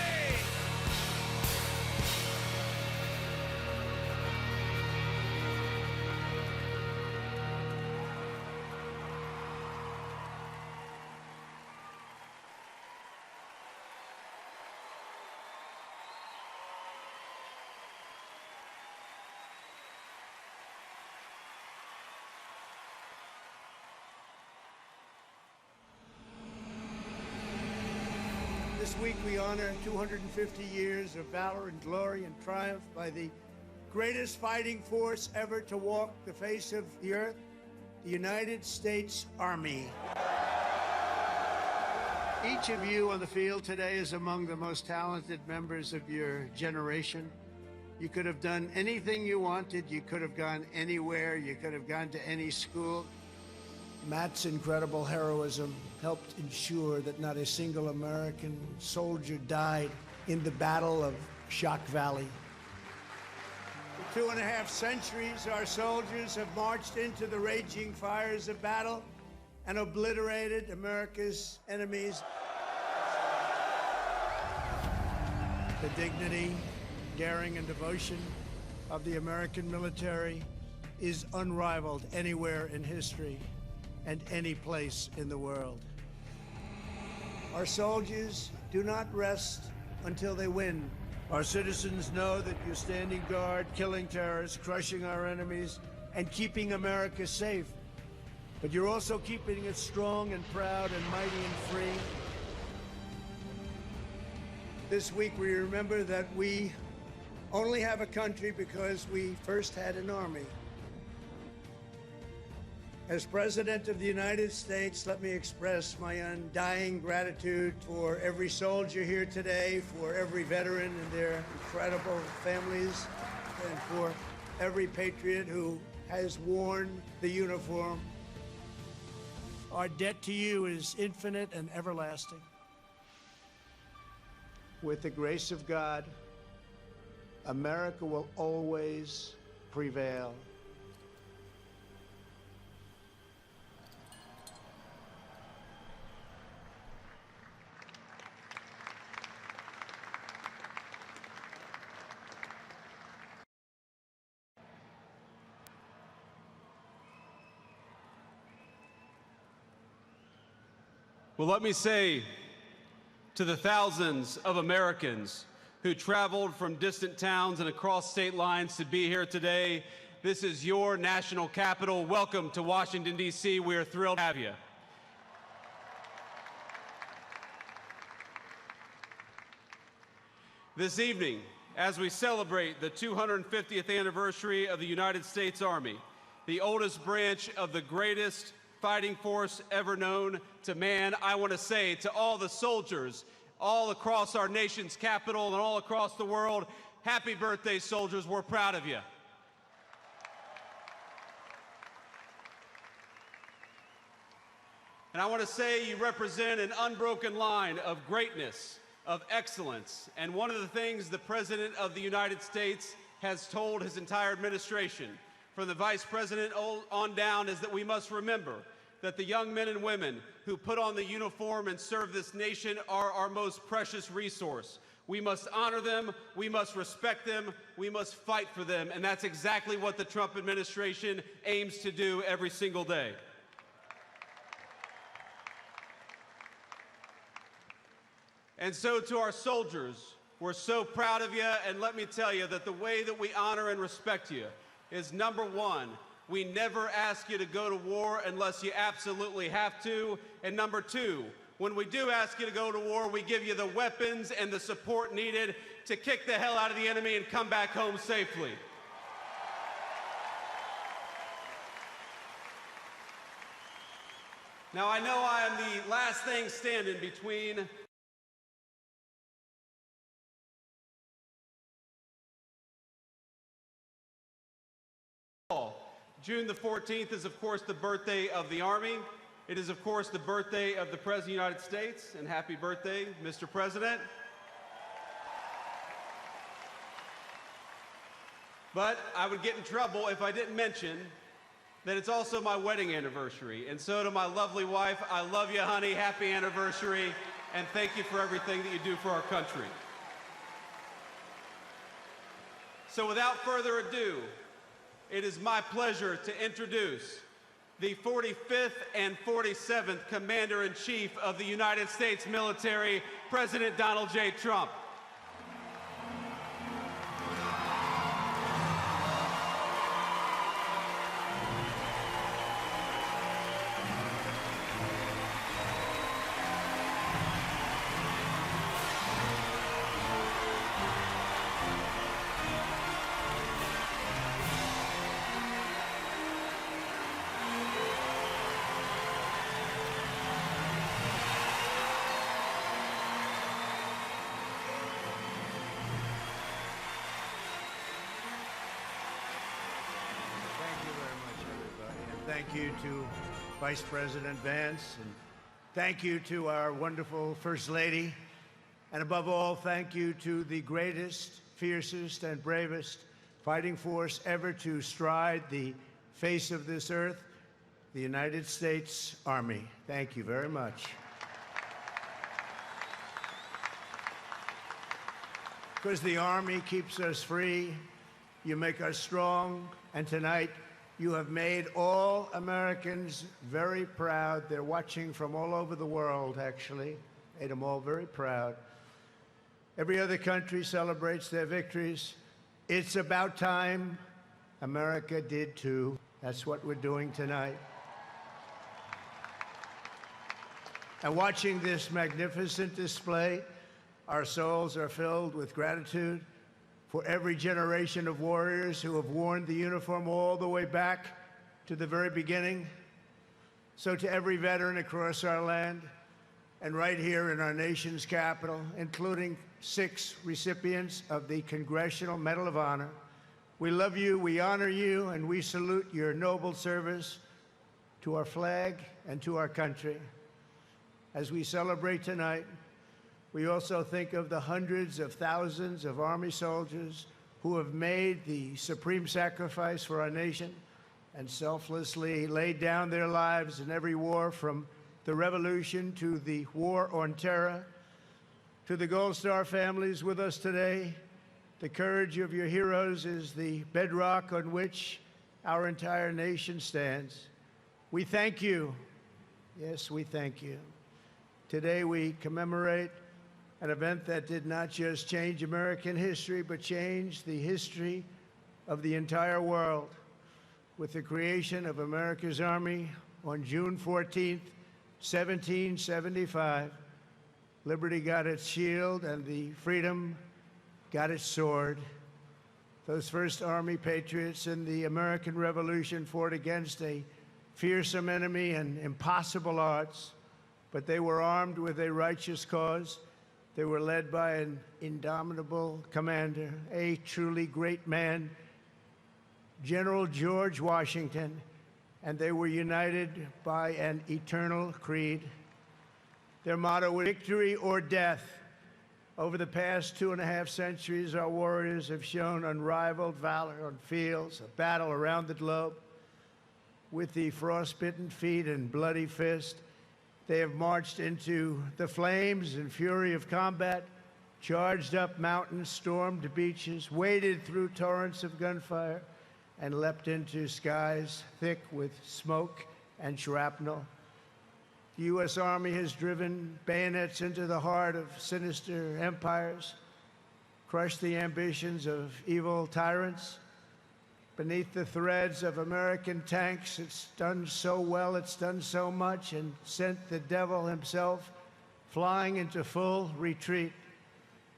This week we honor 250 years of valor and glory and triumph by the greatest fighting force ever to walk the face of the earth, the United States Army. Each of you on the field today is among the most talented members of your generation. You could have done anything you wanted. You could have gone anywhere. You could have gone to any school. Matt's incredible heroism helped ensure that not a single American soldier died in the Battle of Shock Valley. For 2.5 centuries, our soldiers have marched into the raging fires of battle and obliterated America's enemies. The dignity, daring, and devotion of the American military is unrivaled anywhere in history and any place in the world. Our soldiers do not rest until they win. Our citizens know that you're standing guard, killing terrorists, crushing our enemies, and keeping America safe. But you're also keeping it strong and proud and mighty and free. This week we remember that we only have a country because we first had an army. As President of the United States, let me express my undying gratitude for every soldier here today, for every veteran and their incredible families, and for every patriot who has worn the uniform. Our debt to you is infinite and everlasting. With the grace of God, America will always prevail. Well, let me say to the thousands of Americans who traveled from distant towns and across state lines to be here today, this is your national capital. Welcome to Washington, D.C. We are thrilled to have you. This evening, as we celebrate the 250th anniversary of the United States Army, the oldest branch of the greatest fighting force ever known to man, I want to say to all the soldiers all across our nation's capital and all across the world, happy birthday, soldiers. We're proud of you. And I want to say you represent an unbroken line of greatness, of excellence. And one of the things the President of the United States has told his entire administration, from the Vice President on down, is that we must remember that the young men and women who put on the uniform and serve this nation are our most precious resource. We must honor them, we must respect them, we must fight for them, and that's exactly what the Trump administration aims to do every single day. And so to our soldiers, we're so proud of you, and let me tell you that the way that we honor and respect you is, number one, we never ask you to go to war unless you absolutely have to. And number two, when we do ask you to go to war, we give you the weapons and the support needed to kick the hell out of the enemy and come back home safely. Now, I know I am the last thing standing between June the 14th is, of course, the birthday of the Army. It is, of course, the birthday of the President of the United States. And happy birthday, Mr. President. But I would get in trouble if I didn't mention that it's also my wedding anniversary. And so to my lovely wife, I love you, honey. Happy anniversary. And thank you for everything that you do for our country. So without further ado, it is my pleasure to introduce the 45th and 47th Commander-in-Chief of the United States military, President Donald J. Trump. Thank you to Vice President Vance, and thank you to our wonderful First Lady, and above all, thank you to the greatest, fiercest, and bravest fighting force ever to stride the face of this earth, the United States Army. Thank you very much. Because the Army keeps us free, you make us strong, and tonight, you have made all Americans very proud. They're watching from all over the world, actually. Made them all very proud. Every other country celebrates their victories. It's about time America did too. That's what we're doing tonight. And watching this magnificent display, our souls are filled with gratitude for every generation of warriors who have worn the uniform all the way back to the very beginning, So to every veteran across our land and right here in our nation's capital, including 6 recipients of the Congressional Medal of Honor, we love you, we honor you, and we salute your noble service to our flag and to our country. As we celebrate tonight, we also think of the hundreds of thousands of Army soldiers who have made the supreme sacrifice for our nation and selflessly laid down their lives in every war, from the Revolution to the War on Terror. To the Gold Star families with us today, the courage of your heroes is the bedrock on which our entire nation stands. We thank you. Yes, we thank you. Today we commemorate an event that did not just change American history, but changed the history of the entire world. With the creation of America's Army on June 14th, 1775, liberty got its shield and the freedom got its sword. Those first Army patriots in the American Revolution fought against a fearsome enemy and impossible odds, but they were armed with a righteous cause. They were led by an indomitable commander, a truly great man, General George Washington, and they were united by an eternal creed. Their motto was victory or death. Over the past 2.5 centuries, our warriors have shown unrivaled valor on fields of battle around the globe. With the frostbitten feet and bloody fist, they have marched into the flames and fury of combat, charged up mountains, stormed beaches, waded through torrents of gunfire, and leapt into skies thick with smoke and shrapnel. The U.S. Army has driven bayonets into the heart of sinister empires, crushed the ambitions of evil tyrants. Beneath the threads of American tanks, it's done so well, it's done so much, and sent the devil himself flying into full retreat.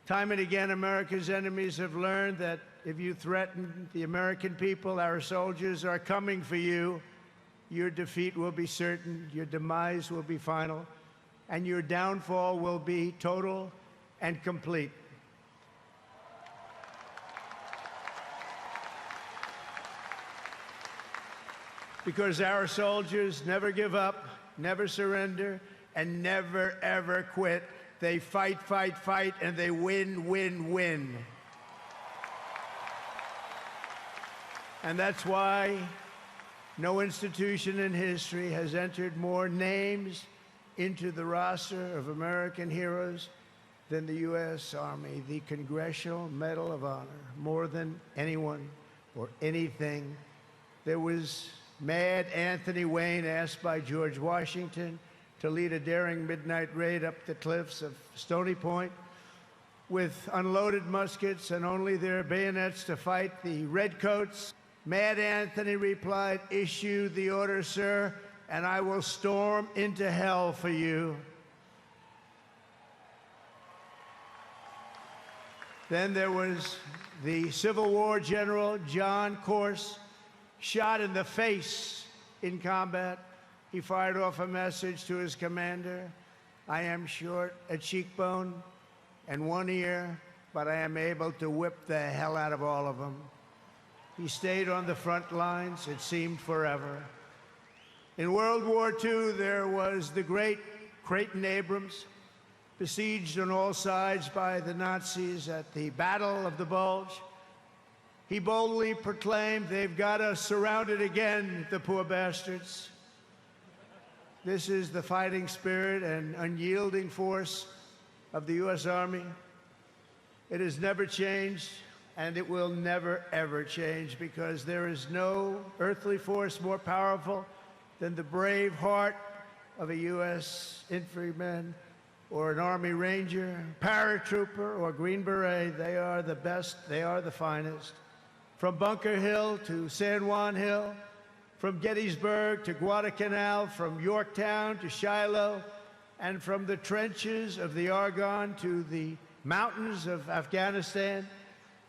Time and again, America's enemies have learned that if you threaten the American people, our soldiers are coming for you. Your defeat will be certain, your demise will be final, and your downfall will be total and complete. Because our soldiers never give up, never surrender, and never, ever quit. They fight, fight, fight, and they win, win, win. And that's why no institution in history has entered more names into the roster of American heroes than the U.S. Army, the Congressional Medal of Honor, more than anyone or anything. There was Mad Anthony Wayne, asked by George Washington to lead a daring midnight raid up the cliffs of Stony Point with unloaded muskets and only their bayonets to fight the redcoats. Mad Anthony replied, "Issue the order, sir, and I will storm into hell for you." Then there was the Civil War general, John Corse, shot in the face in combat. He fired off a message to his commander: "I am short a cheekbone and one ear, but I am able to whip the hell out of all of them." He stayed on the front lines, it seemed forever. In World War II, there was the great Creighton Abrams, besieged on all sides by the Nazis at the Battle of the Bulge. He boldly proclaimed, "They've got us surrounded again, the poor bastards." This is the fighting spirit and unyielding force of the U.S. Army. It has never changed, and it will never, ever change, because there is no earthly force more powerful than the brave heart of a U.S. infantryman or an Army Ranger, paratrooper, or Green Beret. They are the best, they are the finest. From Bunker Hill to San Juan Hill, from Gettysburg to Guadalcanal, from Yorktown to Shiloh, and from the trenches of the Argonne to the mountains of Afghanistan,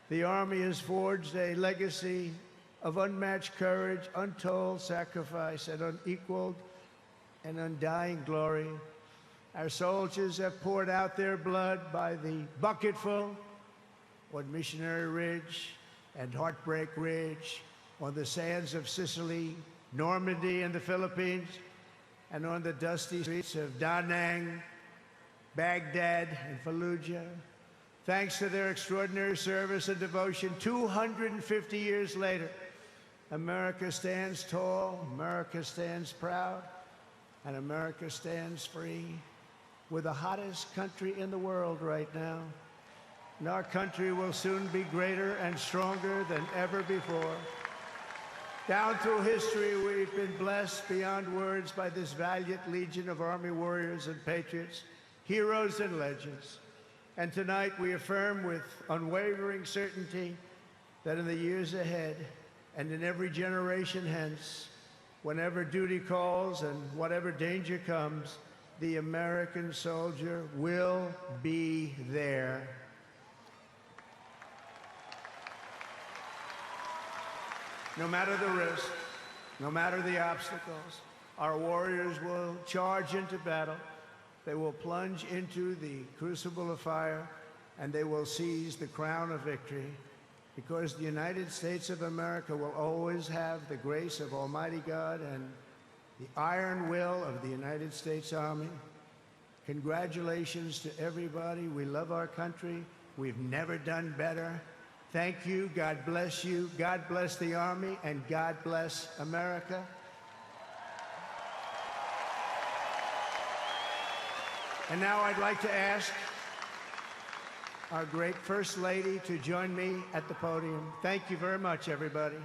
the Army has forged a legacy of unmatched courage, untold sacrifice, and unequaled and undying glory. Our soldiers have poured out their blood by the bucketful on Missionary Ridge and Heartbreak Ridge, on the sands of Sicily, Normandy, and the Philippines, and on the dusty streets of Da Nang, Baghdad, and Fallujah. Thanks to their extraordinary service and devotion, 250 years later, America stands tall, America stands proud, and America stands free. We're the hottest country in the world right now, and our country will soon be greater and stronger than ever before. Down through history, we've been blessed beyond words by this valiant legion of Army warriors and patriots, heroes and legends. And tonight we affirm with unwavering certainty that in the years ahead and in every generation hence, whenever duty calls and whatever danger comes, the American soldier will be there. No matter the risk, no matter the obstacles, our warriors will charge into battle. They will plunge into the crucible of fire, and they will seize the crown of victory, because the United States of America will always have the grace of Almighty God and the iron will of the United States Army. Congratulations to everybody. We love our country. We've never done better. Thank you. God bless you. God bless the Army, and God bless America. And now I'd like to ask our great First Lady to join me at the podium. Thank you very much, everybody.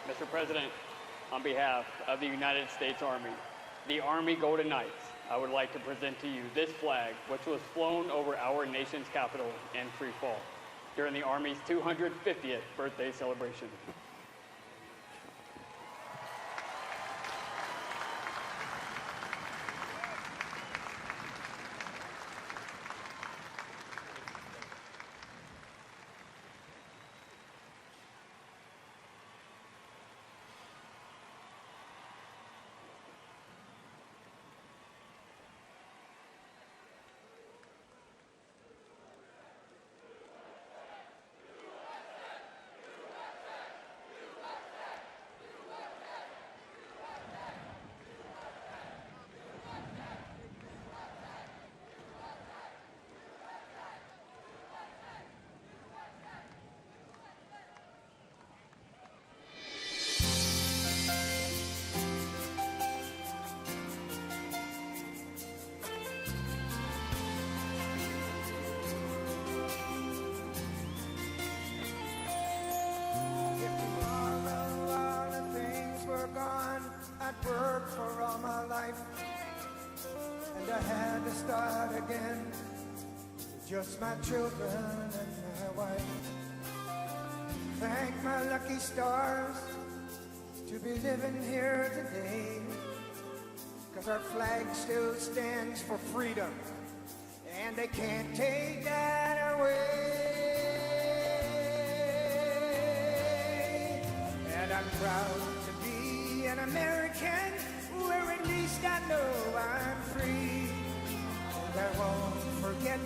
Mr. President, on behalf of the United States Army, the Army Golden Knights, I would like to present to you this flag, which was flown over our nation's capital in free fall during the Army's 250th birthday celebration. I'd worked for all my life, and I had to start again with just my children and my wife. Thank my lucky stars to be living here today, 'cause our flag still stands for freedom, and they can't take that away. And I'm proud to be an American, where at least I know I'm free. And I won't forget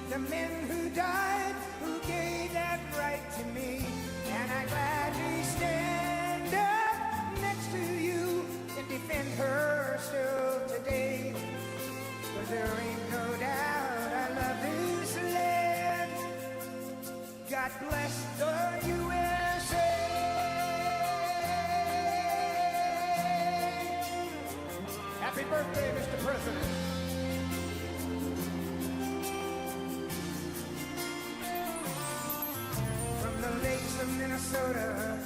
the men who died, who gave that right to me. And I gladly stand up next to you and defend her still today. 'Cause there ain't no doubt I love this land. God bless the USA. Happy birthday, Mr. President. From the lakes Minnesota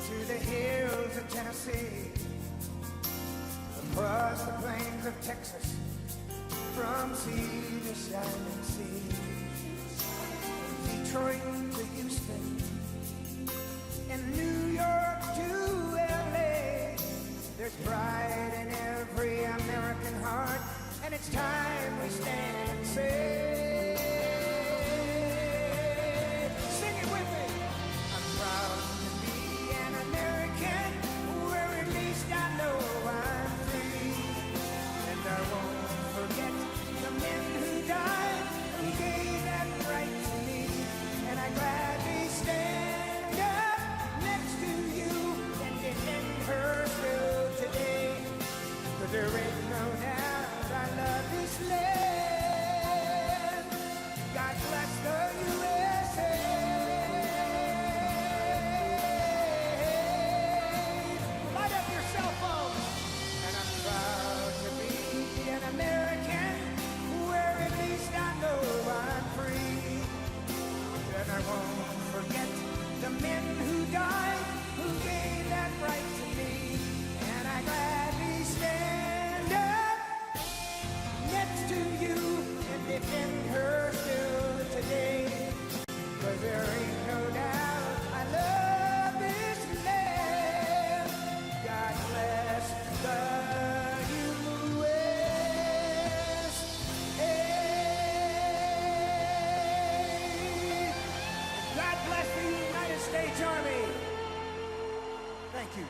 to the hills of Tennessee, across the plains of Texas, from sea to shining sea, Detroit to Houston, and New York to LA. There's pride in every American heart, and it's time we stand and say, sing it with me. I'm proud to be an American, where at least I know I'm free, and I won't forget the men who died, who gave that right to me, and I gladly stand up next to you and defend her still today, 'cause there ain't no doubt I love this land. God bless the USA. Light up your cell phone. And I'm proud to be an American, where at least I know I'm free. And I won't forget the men who died, who gave that right to me. And I gladly stand up next to you and defend her still today. 'Cause there ain't no doubt I love this land. God bless the USA. God bless the United States Army. Thank you.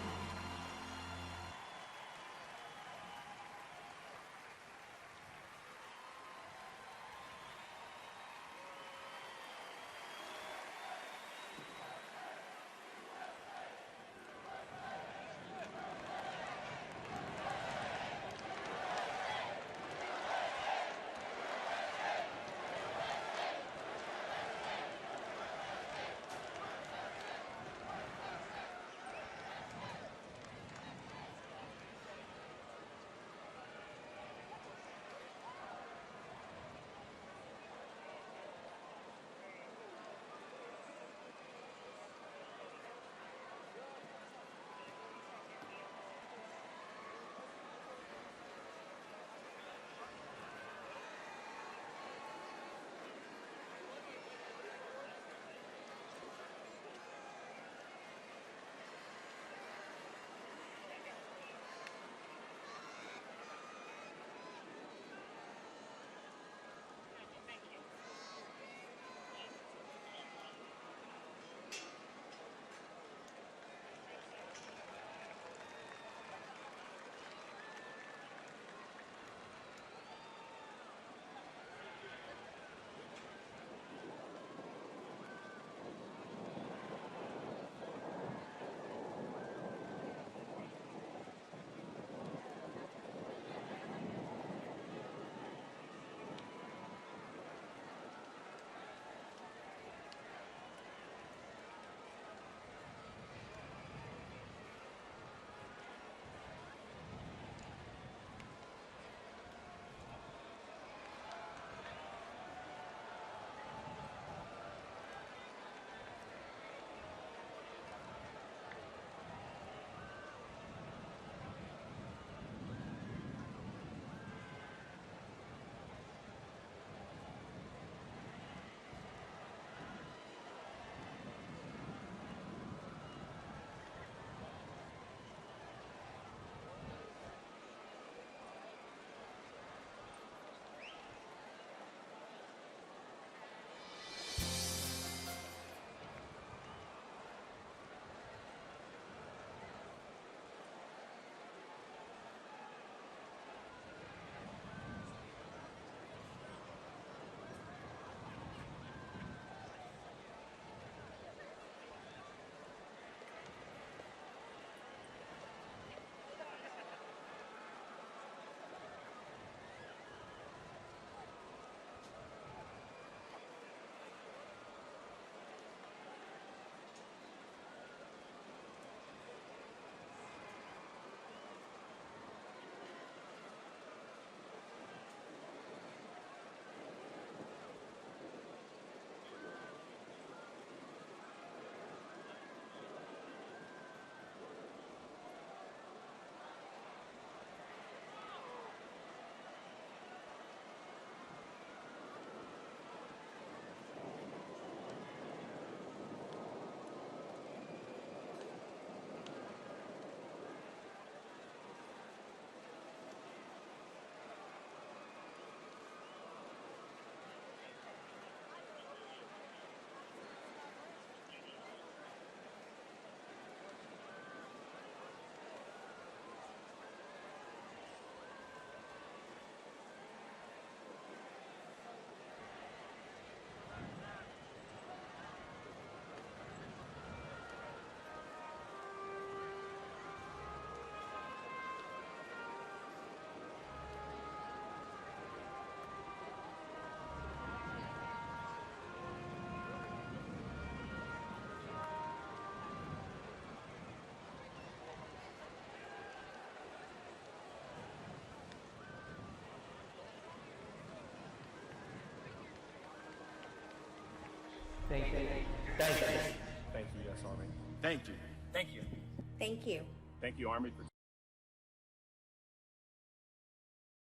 Thank you. Thank you. Thank you, U.S. Army. Thank you. Thank you. Thank you. Thank you, Army.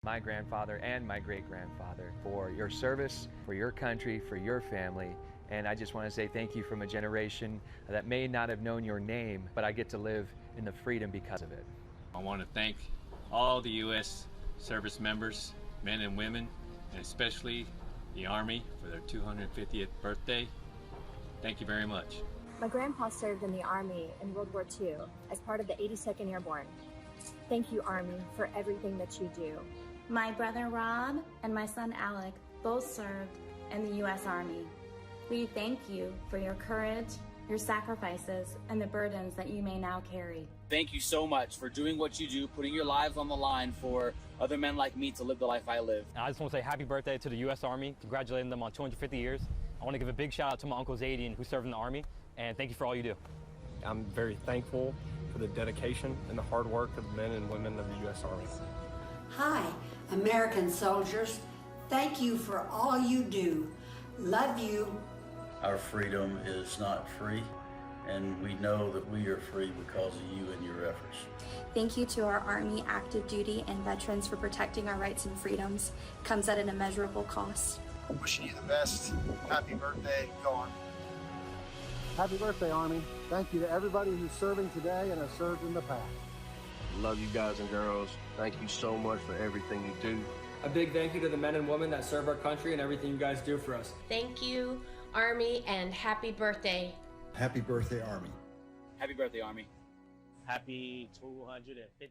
My grandfather and my great-grandfather for your service, for your country, for your family. And I just want to say thank you from a generation that may not have known your name, but I get to live in the freedom because of it. I want to thank all the U.S. service members, men and women, and especially the Army for their 250th birthday. Thank you very much. My grandpa served in the Army in World War II as part of the 82nd Airborne. Thank you, Army, for everything that you do. My brother Rob and my son Alec both served in the U.S. Army. We thank you for your courage, your sacrifices, and the burdens that you may now carry. Thank you so much for doing what you do, putting your lives on the line for other men like me to live the life I live. And I just want to say happy birthday to the U.S. Army, congratulating them on 250 years. I want to give a big shout out to my Uncle Zadian, who served in the Army, and thank you for all you do. I'm very thankful for the dedication and the hard work of the men and women of the U.S. Army. Hi, American soldiers. Thank you for all you do. Love you. Our freedom is not free, and we know that we are free because of you and your efforts. Thank you to our Army active duty and veterans for protecting our rights and freedoms. Comes at an immeasurable cost. Wishing you the best. Happy birthday. Go on. Happy birthday, Army. Thank you to everybody who's serving today and has served in the past. Love you guys and girls. Thank you so much for everything you do. A big thank you to the men and women that serve our country and everything you guys do for us. Thank you, Army, and happy birthday. Happy birthday, Army. Happy birthday, Army. Happy 250th.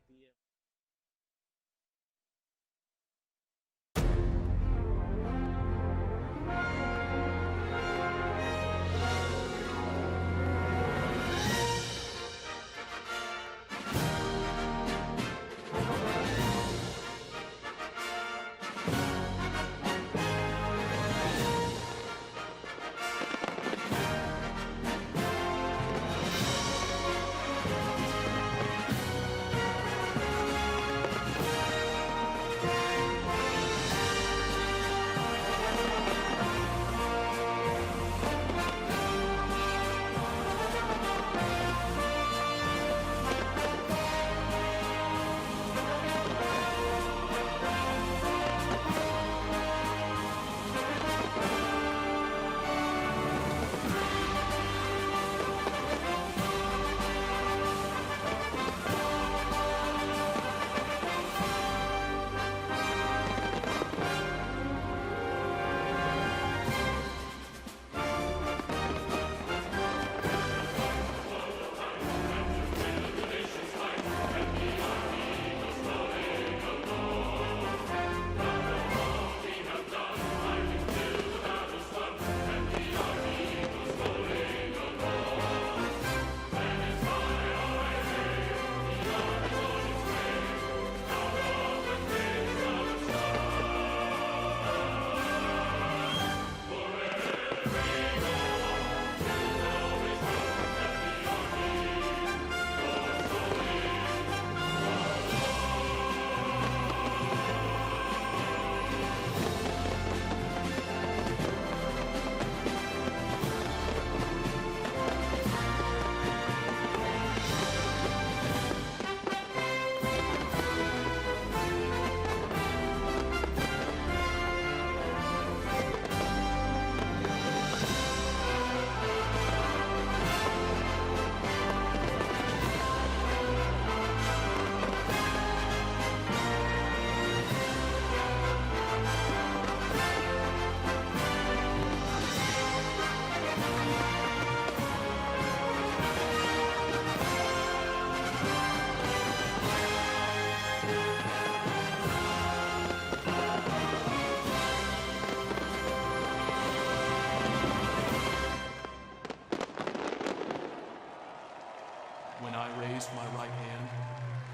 When I raised my right hand,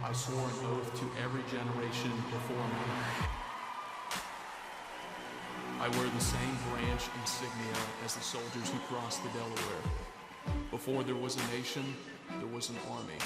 I swore an oath to every generation before me. I wear the same branch insignia as the soldiers who crossed the Delaware. Before there was a nation, there was an army.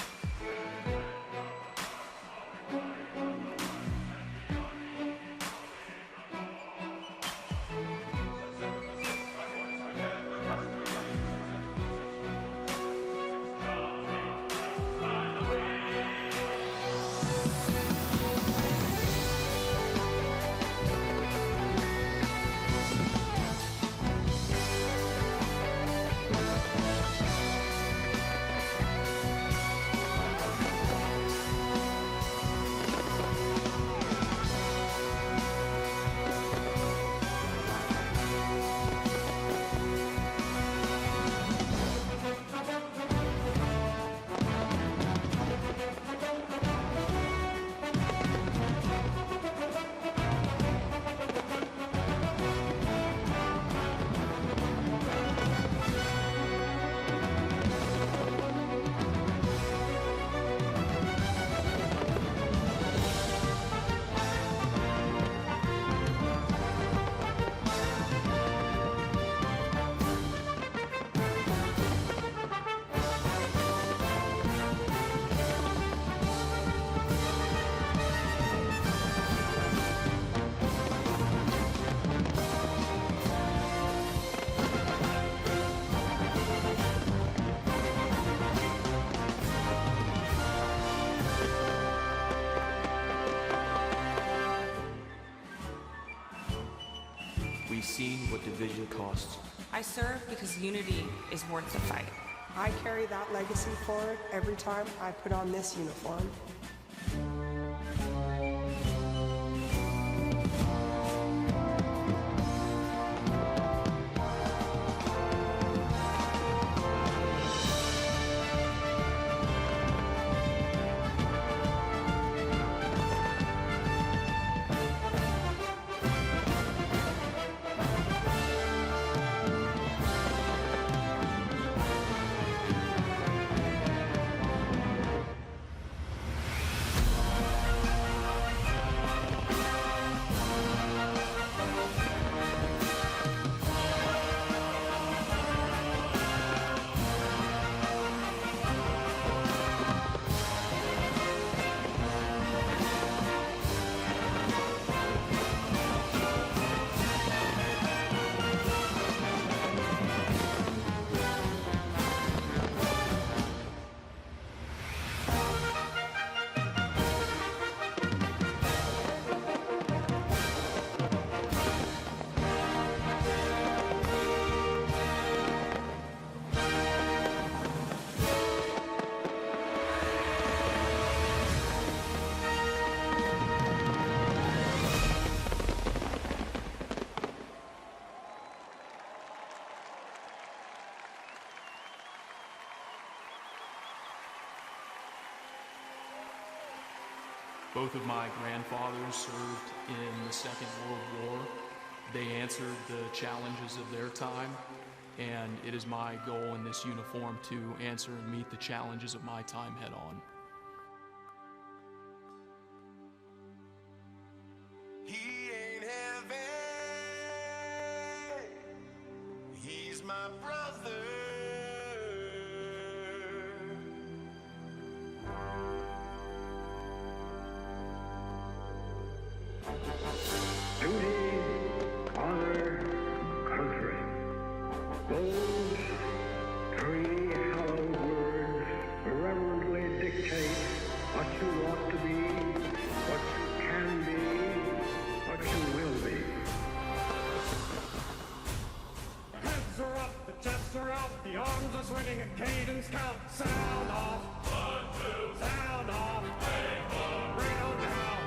division costs. I serve because unity is worth the fight. I carry that legacy forward every time I put on this uniform. Both of my grandfathers served in the Second World War. They answered the challenges of their time, and it is my goal in this uniform to answer and meet the challenges of my time head on. He ain't heaven, he's my brother. Duty, honor, country. Those three hallowed words reverently dictate what you ought to be, what you can be, what you will be. The heads are up, the chests are out, the arms are swinging, a cadence count. Sound off. 1, 2. Sound off. Bring it on down.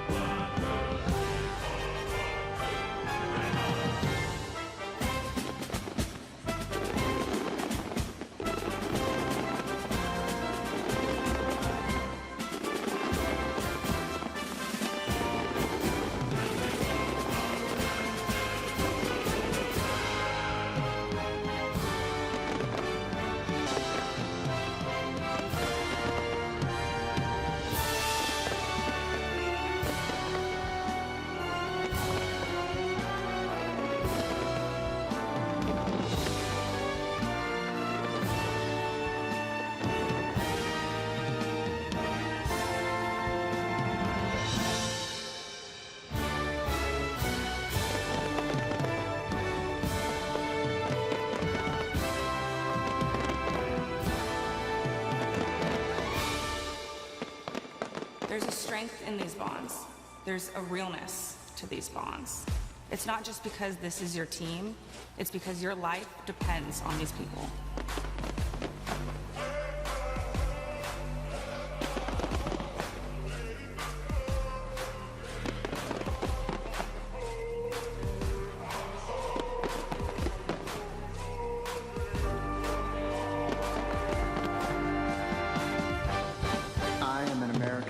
There's a strength in these bonds. There's a realness to these bonds. It's not just because this is your team, it's because your life depends on these people.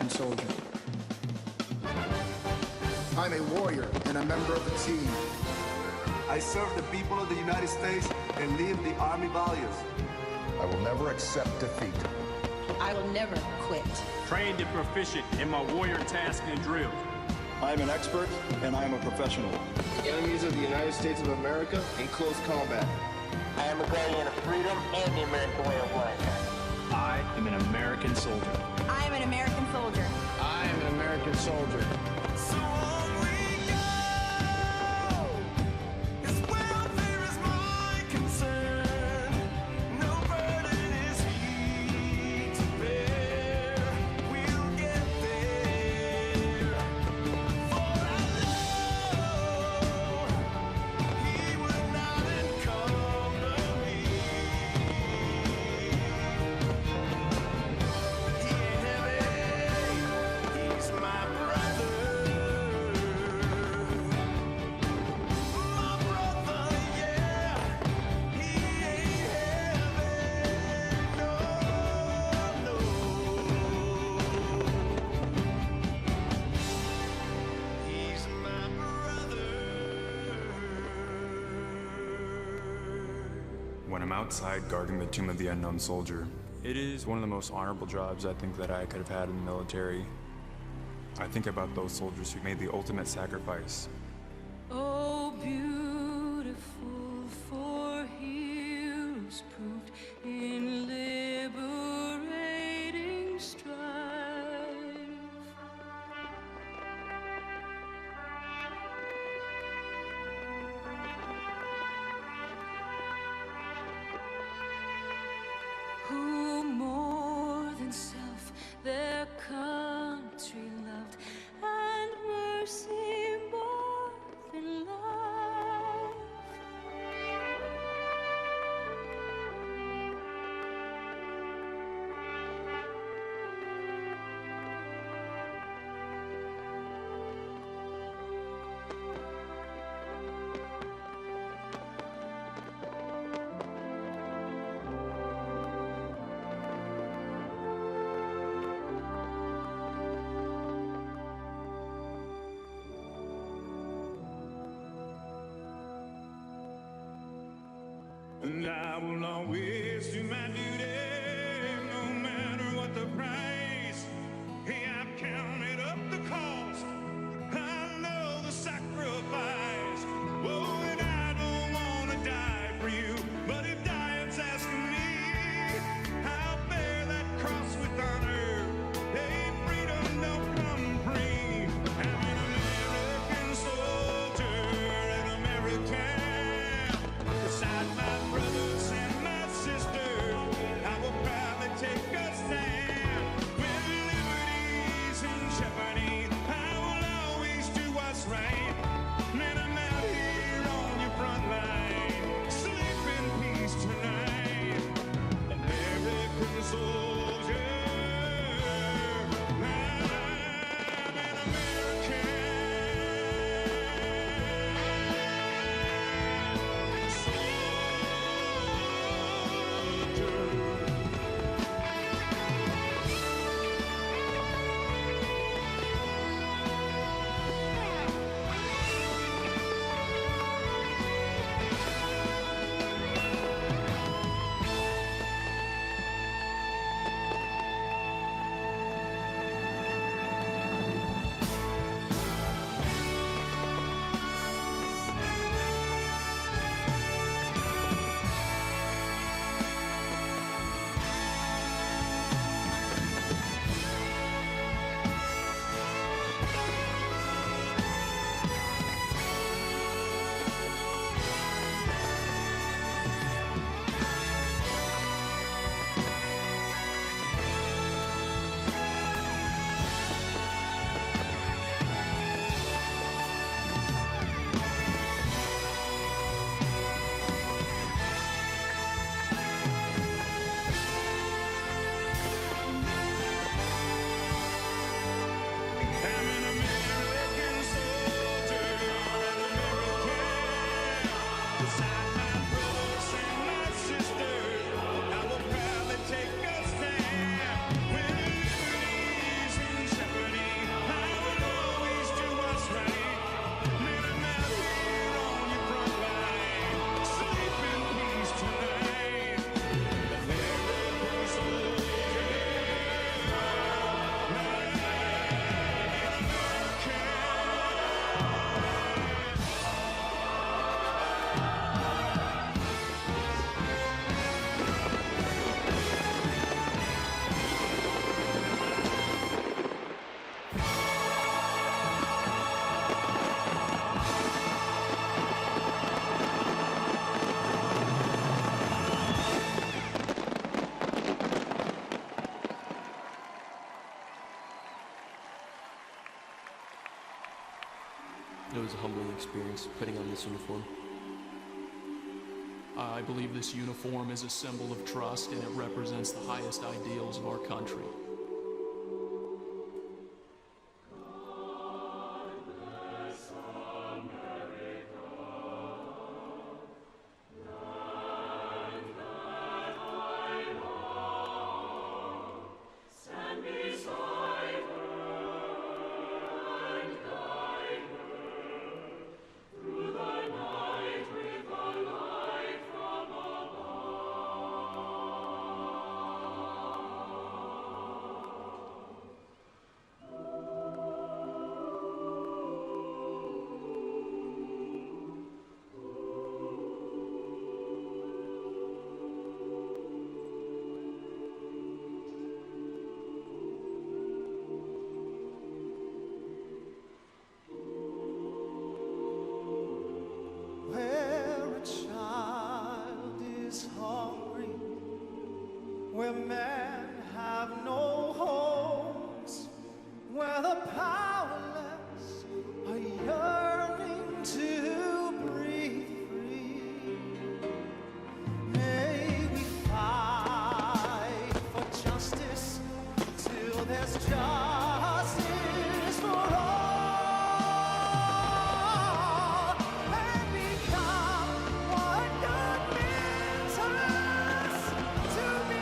Soldier. I'm a warrior and a member of the team. I serve the people of the United States and live the Army values. I will never accept defeat. I will never quit. Trained and proficient in my warrior task and drills. I am an expert and I am a professional. Enemies of the United States of America in close combat. I am a guardian of freedom and the American way of life. I am an American soldier. I am an American soldier. I am an American soldier. So on we go, his welfare is my concern. No burden is he to bear. We'll get there. For I know he would not when I'm outside guarding the tomb of the unknown soldier. It is one of the most honorable jobs I think that I could have had in the military. I think about those soldiers who made the ultimate sacrifice. Oh, beautiful for heroes proved in liberating strife. Who more than self their country loved, and mercy more than life. And I will always do my duty, no matter what the price. Hey, I've counted up the cost, I know the sacrifice. Oh, and I don't want to die for you, but if dying's asking me, I'll bear that cross with honor. Hey, freedom don't come free. I'm an American soldier, an American. Beside my brothers and my sisters, I will proudly take a stand. When liberty's in jeopardy, I will always do what's right. Man, I'm out here on your front line, sleep in peace tonight. American soldier, I'm an American It was a humbling experience putting on this uniform. I believe this uniform is a symbol of trust, and it represents the highest ideals of our country. Through the night with a light from above. where men have no homes, where the powerless are yearning to breathe free. May we fight for justice till there's justice for all, and become what God meant us to be.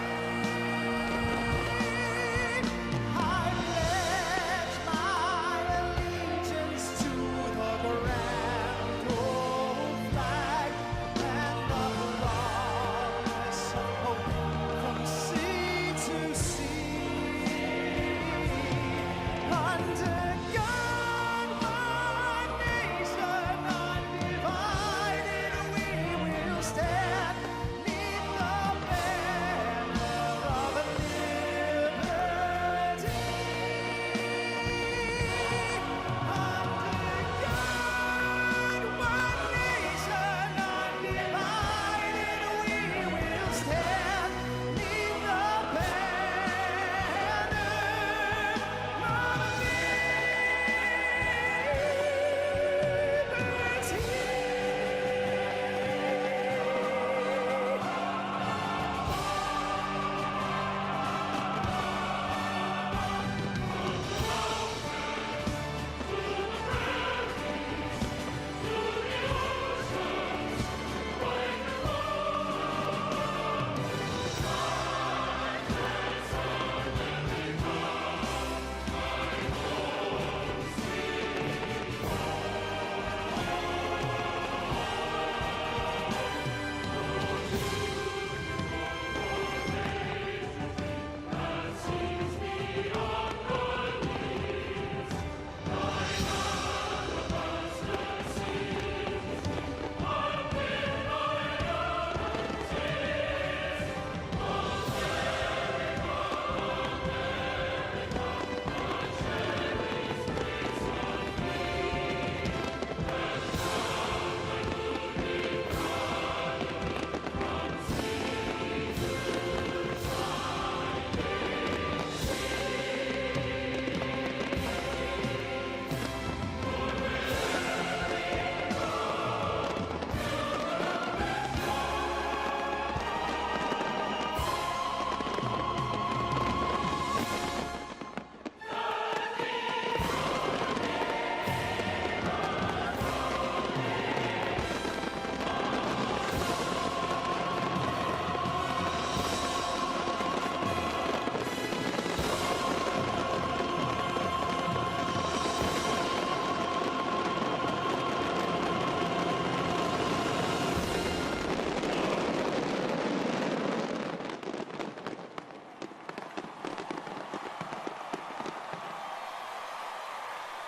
I pledge my allegiance to the grand old flag and the promise of hope from sea to sea. Under God, one nation undivided, we will stand 'neath the banner of liberty. Under God, one nation undivided, we will stand 'neath the banner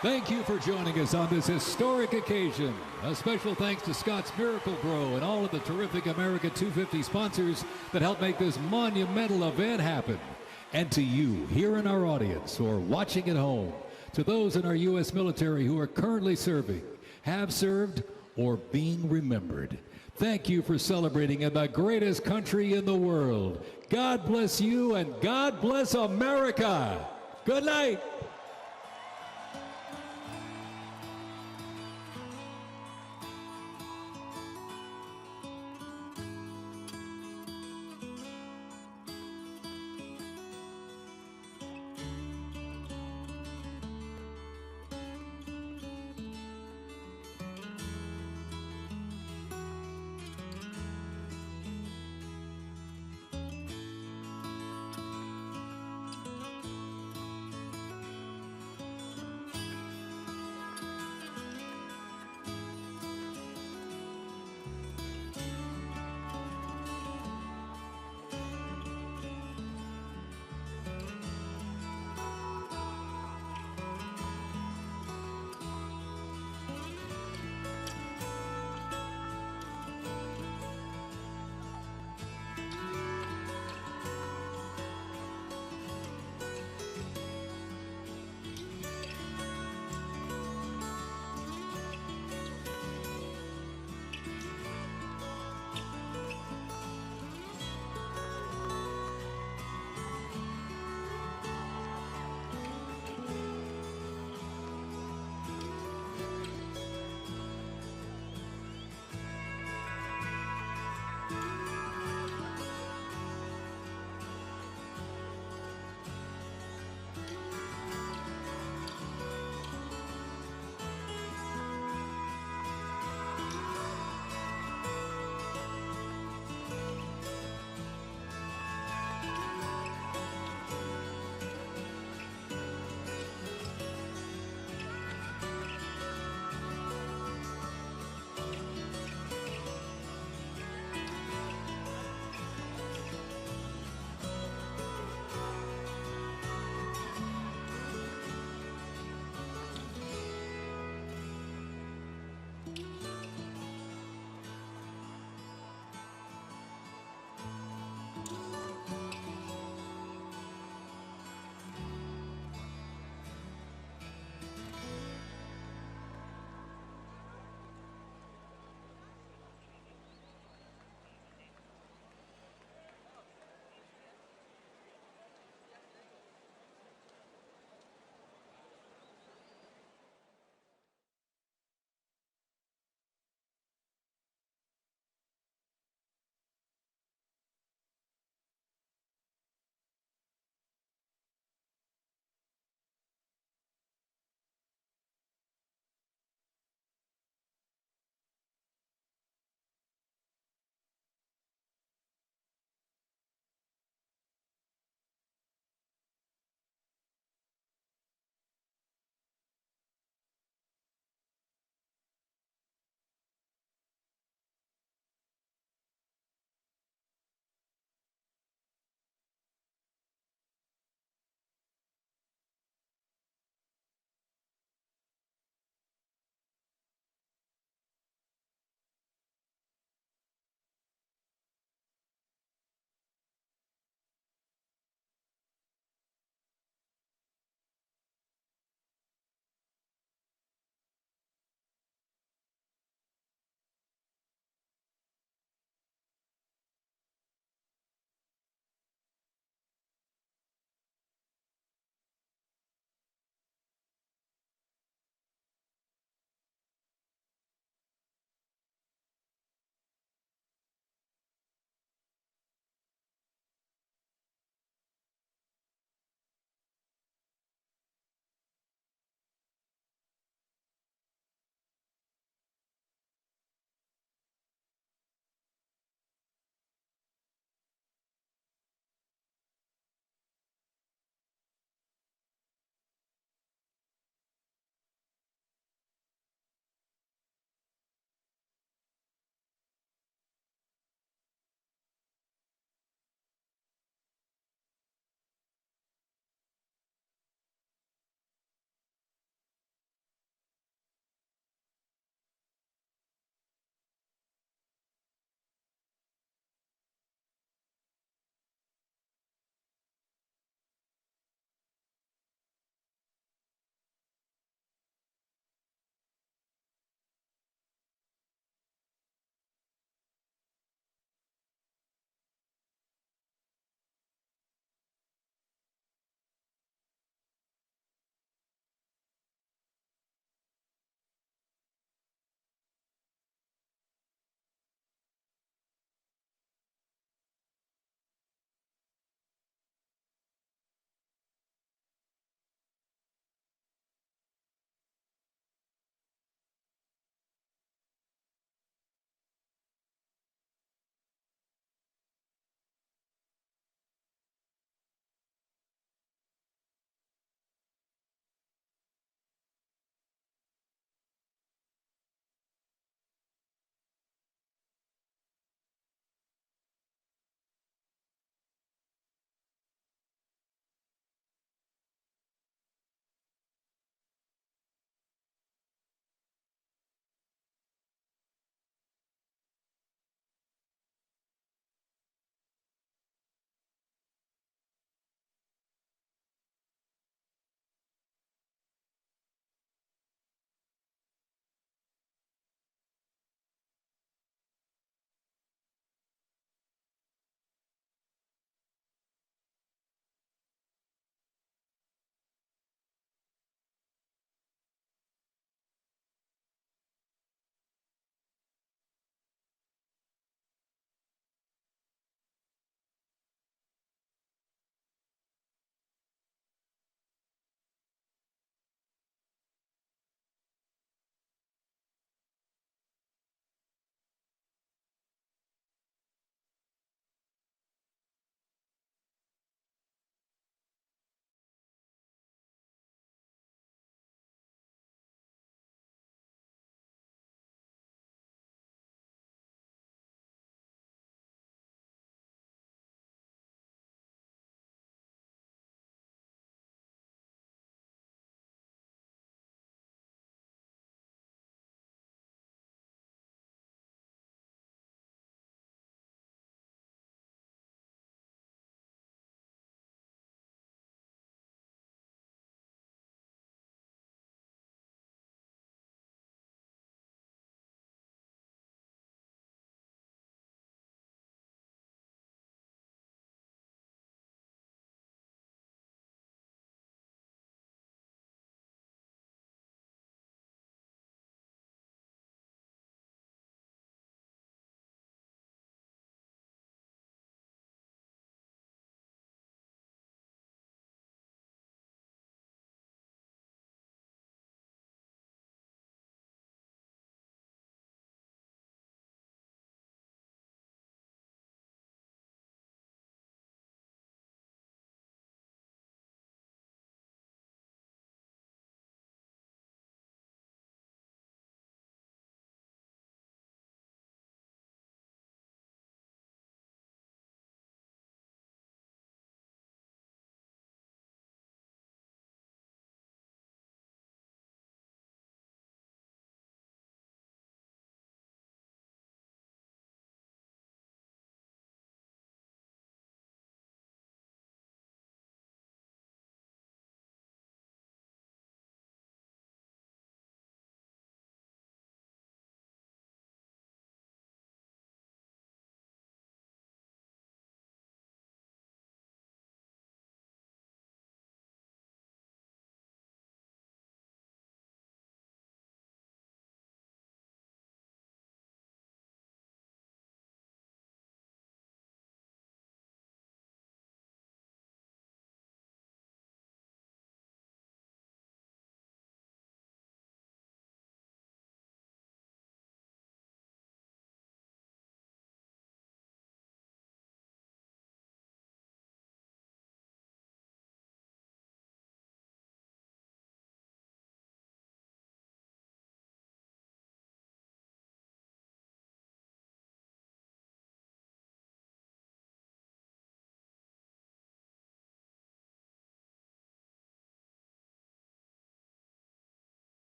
Thank you for joining us on this historic occasion. A special thanks to Scott's Miracle Grow and all of the terrific America 250 sponsors that helped make this monumental event happen. And to you here in our audience or watching at home, to those in our U.S. military who are currently serving, have served, or being remembered. Thank you for celebrating in the greatest country in the world. God bless you and God bless America. Good night.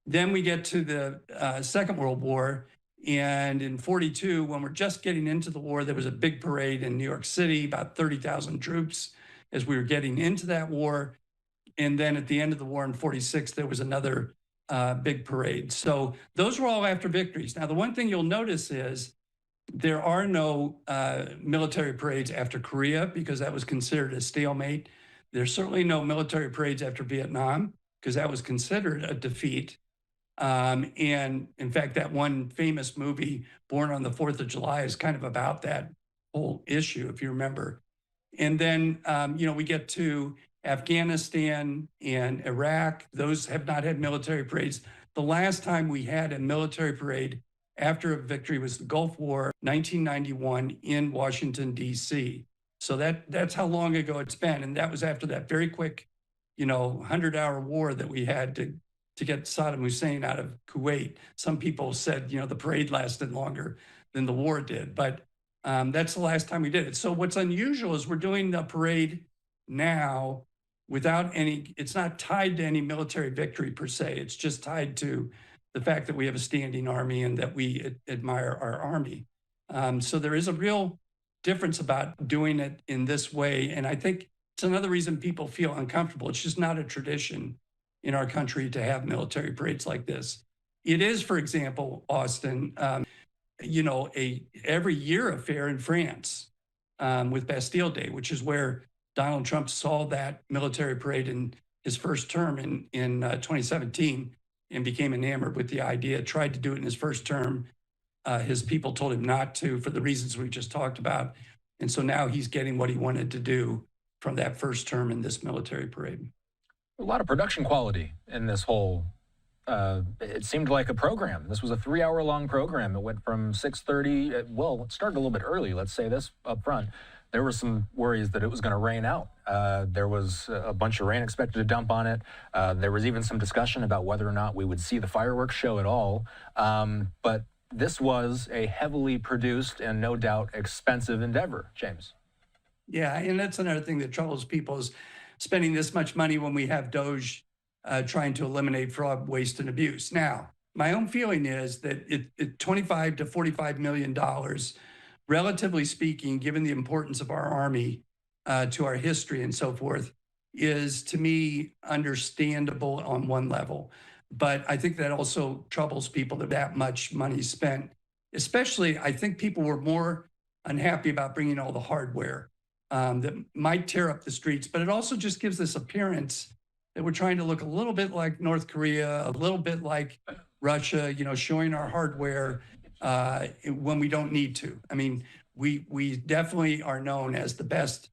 Then we get to the Second World War. And in 42, when we're just getting into the war, there was a big parade in New York City, about 30,000 troops as we were getting into that war. And then at the end of the war in 46, there was another big parade. So those were all after victories. Now, the one thing you'll notice is there are no military parades after Korea because that was considered a stalemate. There's certainly no military parades after Vietnam because that was considered a defeat. And in fact, that one famous movie, Born on the 4th of July, is kind of about that whole issue, if you remember. And then, we get to Afghanistan and Iraq. Those have not had military parades. The last time we had a military parade after a victory was the Gulf War, 1991 in Washington, D.C. So that's how long ago it's been. And that was after that very quick, 100-hour war that we had to get Saddam Hussein out of Kuwait. Some people said, the parade lasted longer than the war did, but that's the last time we did it. So what's unusual is we're doing the parade now without it's not tied to any military victory per se. It's just tied to the fact that we have a standing army and that we admire our army. So there is a real difference about doing it in this way. And I think it's another reason people feel uncomfortable. It's just not a tradition in our country to have military parades like this. It is, for example, Austin, every year affair in France with Bastille Day, which is where Donald Trump saw that military parade in his first term in 2017 and became enamored with the idea, tried to do it in his first term. His people told him not to for the reasons we just talked about. And so now he's getting what he wanted to do from that first term in this military parade. A lot of production quality in this whole, it seemed like a program. This was a 3-hour-long program. It went from 6:30, it started a little bit early, let's say this up front. There were some worries that it was going to rain out. There was a bunch of rain expected to dump on it. There was even some discussion about whether or not we would see the fireworks show at all. But this was a heavily produced and no doubt expensive endeavor, James. Yeah, and that's another thing that troubles people is spending this much money when we have DOJ trying to eliminate fraud, waste, and abuse. Now, my own feeling is that $25 to $45 million, relatively speaking, given the importance of our Army to our history and so forth, is, to me, understandable on one level. But I think that also troubles people that much money is spent. Especially, I think people were more unhappy about bringing all the hardware that might tear up the streets, but it also just gives this appearance that we're trying to look a little bit like North Korea, a little bit like Russia, showing our hardware when we don't need to. I mean, we definitely are known as the best,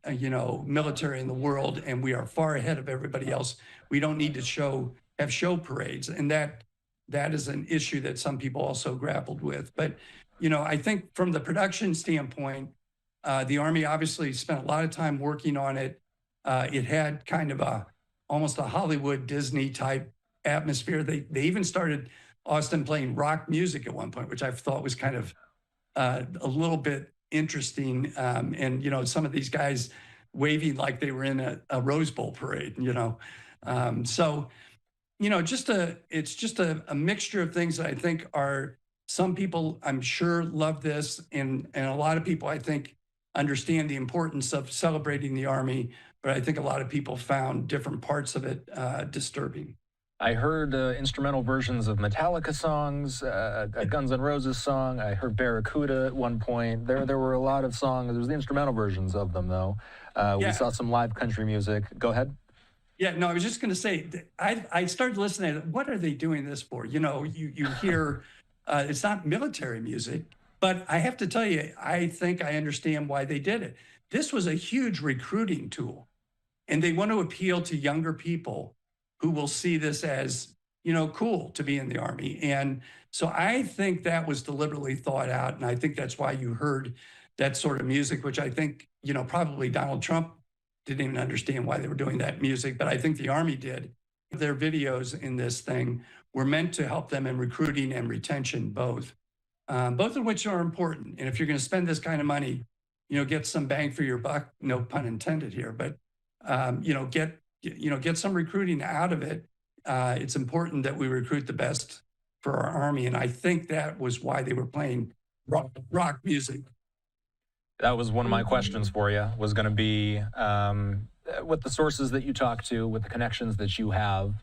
military in the world, and we are far ahead of everybody else. We don't need to have show parades, and that is an issue that some people also grappled with. But, I think from the production standpoint, the Army obviously spent a lot of time working on it. It had kind of almost a Hollywood Disney type atmosphere. They even started, Austin, playing rock music at one point, which I thought was kind of a little bit interesting. And, some of these guys waving like they were in a Rose Bowl parade, So, it's just a mixture of things that I think are, some people, I'm sure, love this. And a lot of people, I think, understand the importance of celebrating the Army, but I think a lot of people found different parts of it disturbing. I heard instrumental versions of Metallica songs, a Guns N' Roses song. I heard Barracuda at one point. There were a lot of songs. There was the instrumental versions of them, though. We saw some live country music. Go ahead. Yeah, no, I was just going to say, I started listening. What are they doing this for? You hear, it's not military music. But I have to tell you, I think I understand why they did it. This was a huge recruiting tool, and they want to appeal to younger people who will see this as, cool to be in the Army. And so I think that was deliberately thought out, and I think that's why you heard that sort of music, which I think, probably Donald Trump didn't even understand why they were doing that music, but I think the Army did. Their videos in this thing were meant to help them in recruiting and retention both. Both of which are important. And if you're going to spend this kind of money, get some bang for your buck, no pun intended here, but, get some recruiting out of it it's important that we recruit the best for our Army. And I think that was why they were playing rock music. That was one of my questions for you, was going to be with the sources that you talk to, with the connections that you have.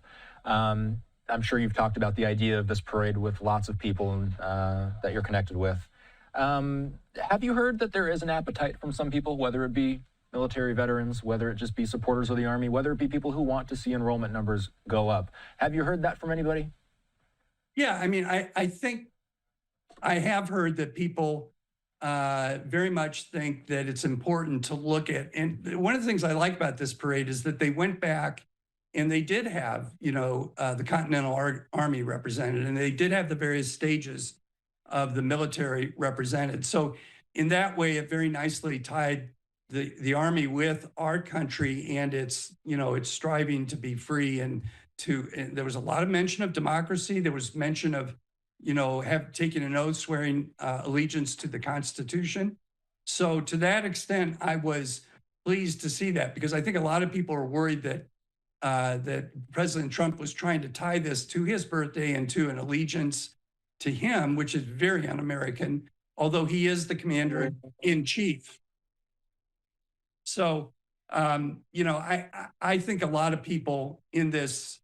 I'm sure you've talked about the idea of this parade with lots of people that you're connected with. Have you heard that there is an appetite from some people, whether it be military veterans, whether it just be supporters of the Army, whether it be people who want to see enrollment numbers go up? Have you heard that from anybody? Yeah, I mean, I think I have heard that people very much think that it's important to look at. And one of the things I like about this parade is that they went back and they did have, the Continental Army represented, and they did have the various stages of the military represented. So in that way, it very nicely tied the Army with our country and its striving to be free and there was a lot of mention of democracy. There was mention of, have taken an oath swearing allegiance to the Constitution. So to that extent, I was pleased to see that, because I think a lot of people are worried that that President Trump was trying to tie this to his birthday and to an allegiance to him, which is very un-American, although he is the commander in chief. So, I think a lot of people in this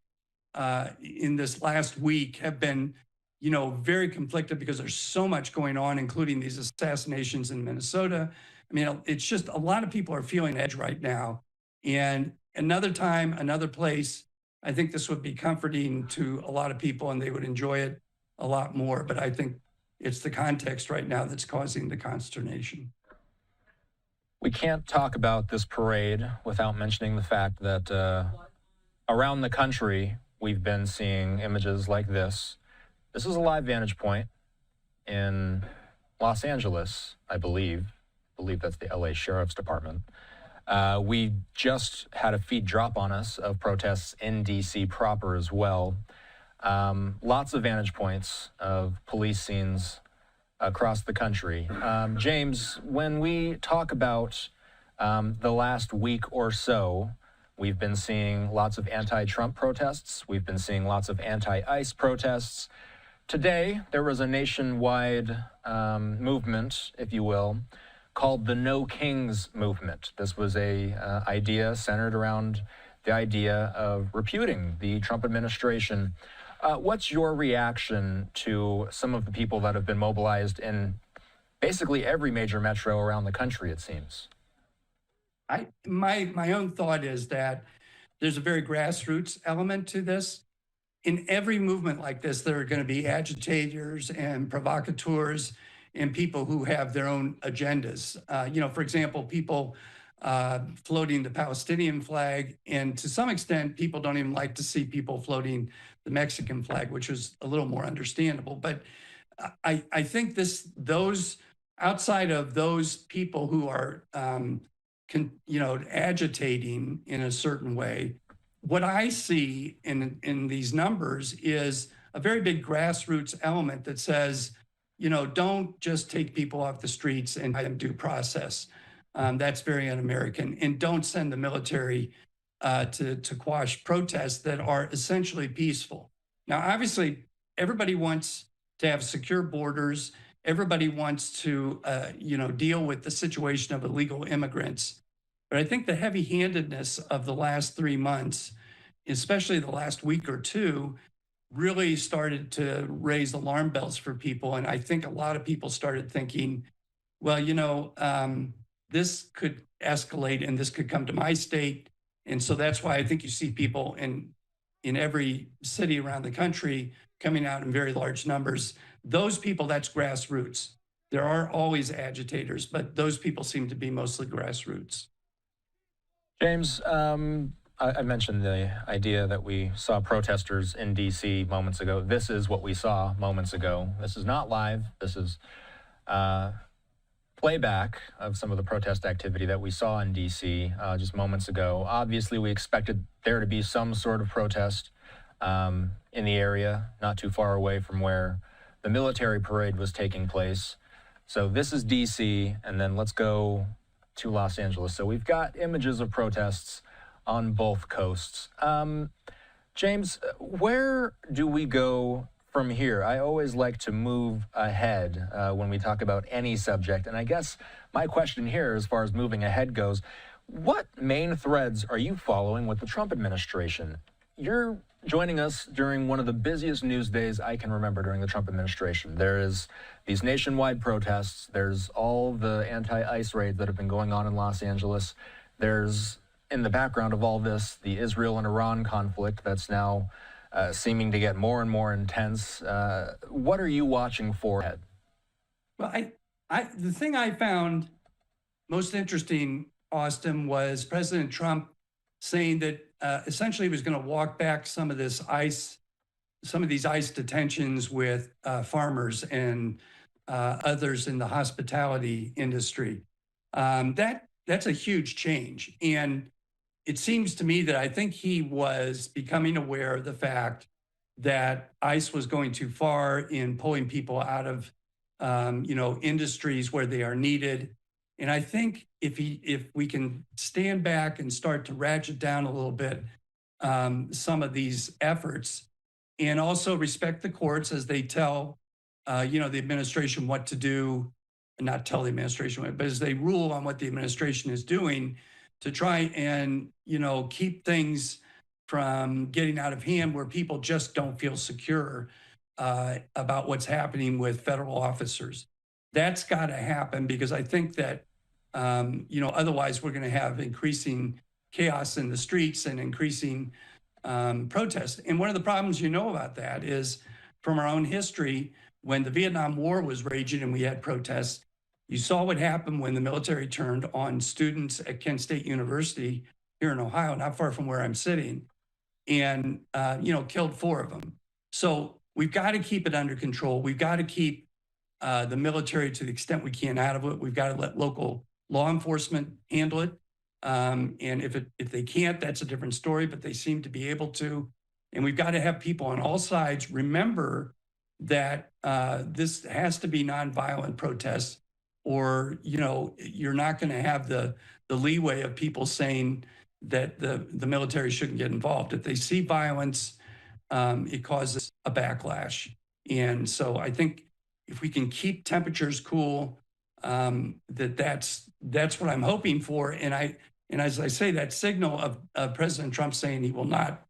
last week have been, very conflicted because there's so much going on, including these assassinations in Minnesota. I mean, it's just a lot of people are feeling edge right now. And another time, another place, I think this would be comforting to a lot of people and they would enjoy it a lot more. But I think it's the context right now that's causing the consternation. We can't talk about this parade without mentioning the fact that around the country, we've been seeing images like this. This is a live vantage point in Los Angeles, I believe. I believe that's the LA Sheriff's Department. We just had a feed drop on us of protests in DC proper as well. Lots of vantage points of police scenes across the country. James, when we talk about the last week or so, we've been seeing lots of anti-Trump protests. We've been seeing lots of anti-ICE protests. Today, there was a nationwide movement, if you will, called the No Kings movement. This was a idea centered around the idea of repudiating the Trump administration. What's your reaction to some of the people that have been mobilized in basically every major metro around the country, it seems? My own thought is that there's a very grassroots element to this. In every movement like this, there are going to be agitators and provocateurs and people who have their own agendas. For example, people floating the Palestinian flag, and to some extent, people don't even like to see people floating the Mexican flag, which is a little more understandable. But I think those outside of those people who are agitating in a certain way, what I see in these numbers is a very big grassroots element that says, don't just take people off the streets and have them due process. That's very un-American. And don't send the military to quash protests that are essentially peaceful. Now, obviously, everybody wants to have secure borders. Everybody wants to, deal with the situation of illegal immigrants. But I think the heavy-handedness of the last 3 months, especially the last week or two, really started to raise alarm bells for people. And I think a lot of people started thinking, well, this could escalate and this could come to my state. And so that's why I think you see people in every city around the country coming out in very large numbers. Those people, that's grassroots. There are always agitators, but those people seem to be mostly grassroots. James, I mentioned the idea that we saw protesters in D.C. moments ago. This is what we saw moments ago. This is not live. This is playback of some of the protest activity that we saw in D.C. Just moments ago. Obviously, we expected there to be some sort of protest in the area, not too far away from where the military parade was taking place. So this is D.C., and then let's go to Los Angeles. So we've got images of protests on both coasts. James, where do we go from here? I always like to move ahead when we talk about any subject. And I guess my question here, as far as moving ahead goes, what main threads are you following with the Trump administration? You're joining us during one of the busiest news days I can remember during the Trump administration. There is these nationwide protests. There's all the anti-ICE raids that have been going on in Los Angeles. There's, in the background of all this, the Israel and Iran conflict that's now seeming to get more and more intense. What are you watching for? Well, the thing I found most interesting, Austin, was President Trump saying that essentially he was going to walk back some of these ICE detentions with farmers and others in the hospitality industry. That's a huge change. And it seems to me that I think he was becoming aware of the fact that ICE was going too far in pulling people out of, industries where they are needed. And I think if we can stand back and start to ratchet down a little bit some of these efforts, and also respect the courts as they tell, the administration what to do, and not tell the administration what, but as they rule on what the administration is doing to try and, keep things from getting out of hand where people just don't feel secure about what's happening with federal officers. That's got to happen, because I think that, otherwise we're going to have increasing chaos in the streets and increasing protests. And one of the problems about that is from our own history, when the Vietnam War was raging and we had protests, you saw what happened when the military turned on students at Kent State University here in Ohio, not far from where I'm sitting, and, killed 4 of them. So we've got to keep it under control. We've got to keep the military, to the extent we can, out of it. We've got to let local law enforcement handle it. And if they can't, that's a different story, but they seem to be able to. And we've got to have people on all sides remember that this has to be nonviolent protests, or, you're not going to have the leeway of people saying that the military shouldn't get involved. If they see violence, it causes a backlash. And so I think if we can keep temperatures cool, that's what I'm hoping for. And as I say, that signal of President Trump saying he will not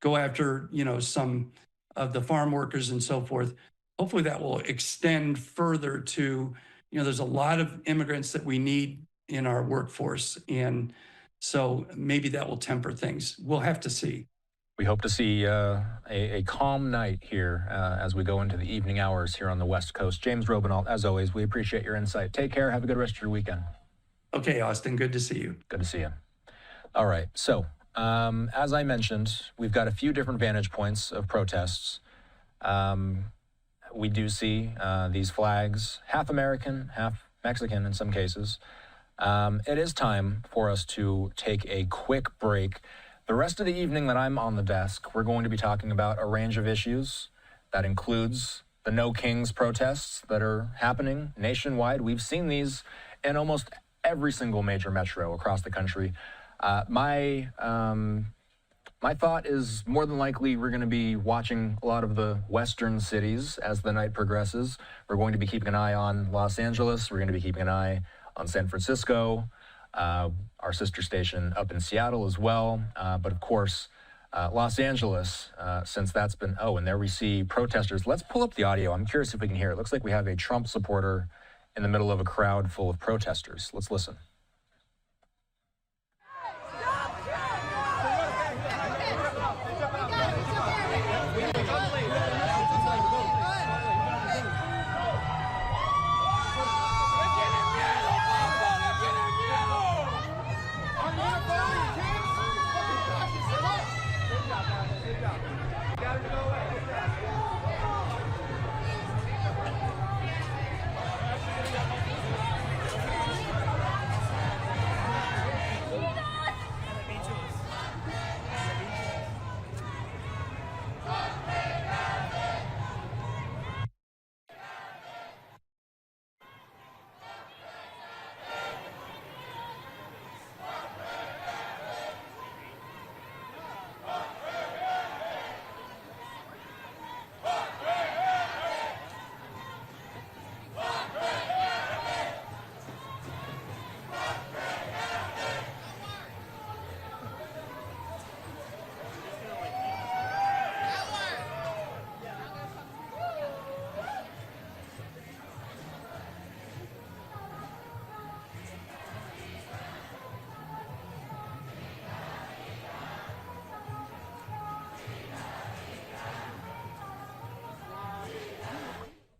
go after, some of the farm workers and so forth, hopefully that will extend further to, there's a lot of immigrants that we need in our workforce. And so maybe that will temper things. We'll have to see. We hope to see a calm night here as we go into the evening hours here on the West Coast. James Robinault, as always, we appreciate your insight. Take care. Have a good rest of your weekend. Okay, Austin. Good to see you. Good to see you. All right. So, as I mentioned, we've got a few different vantage points of protests. We do see these flags, half American, half Mexican in some cases. It is time for us to take a quick break. The rest of the evening that I'm on the desk, we're going to be talking about a range of issues. That includes the No Kings protests that are happening nationwide. We've seen these in almost every single major metro across the country. My thought is more than likely we're going to be watching a lot of the western cities as the night progresses. We're going to be keeping an eye on Los Angeles. We're going to be keeping an eye on San Francisco, our sister station up in Seattle as well. But of course, Los Angeles, since that's been, and there we see protesters. Let's pull up the audio. I'm curious if we can hear it. It looks like we have a Trump supporter in the middle of a crowd full of protesters. Let's listen.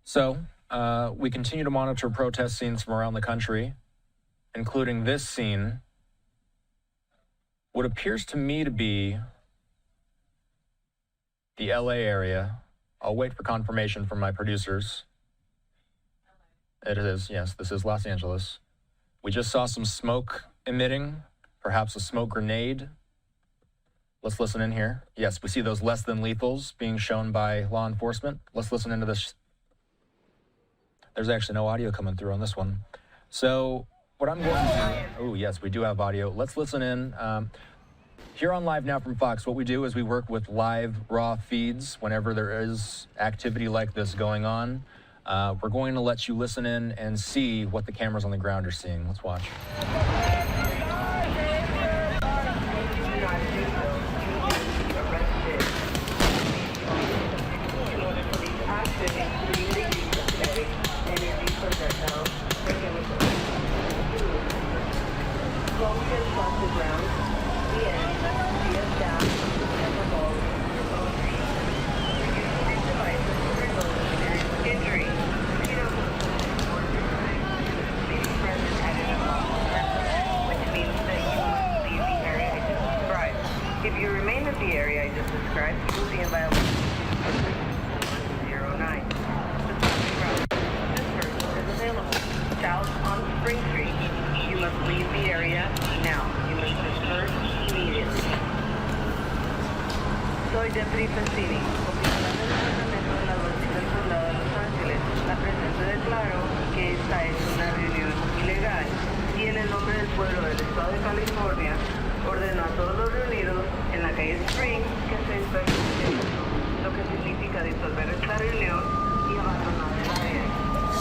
So we continue to monitor protest scenes from around the country, including this scene, what appears to me to be the LA area. I'll wait for confirmation from my producers. It is, yes, this is Los Angeles. We just saw some smoke emitting, perhaps a smoke grenade. Let's listen in here. Yes, we see those less than lethals being shown by law enforcement. Let's listen into this. There's actually no audio coming through on this one. So what I'm going to do, oh yes, we do have audio. Let's listen in. Here on Live Now from Fox, what we do is we work with live raw feeds whenever there is activity like this going on. We're going to let you listen in and see what the cameras on the ground are seeing. Let's watch. If you remain in the area I just described, you will be in violation of 09. This person is available. South on Spring Street. You must leave the area now. You must disperse immediately. Soy Deputy Pacini, oficial del Departamento de la Policía del Condado de Los Ángeles. La presente declaro que esta es una reunión ilegal y en el nombre del pueblo del Estado de California ordeno a todos los reunidos en la calle Spring que se dispersen, lo que significa disolver esta reunión y abandonar el área.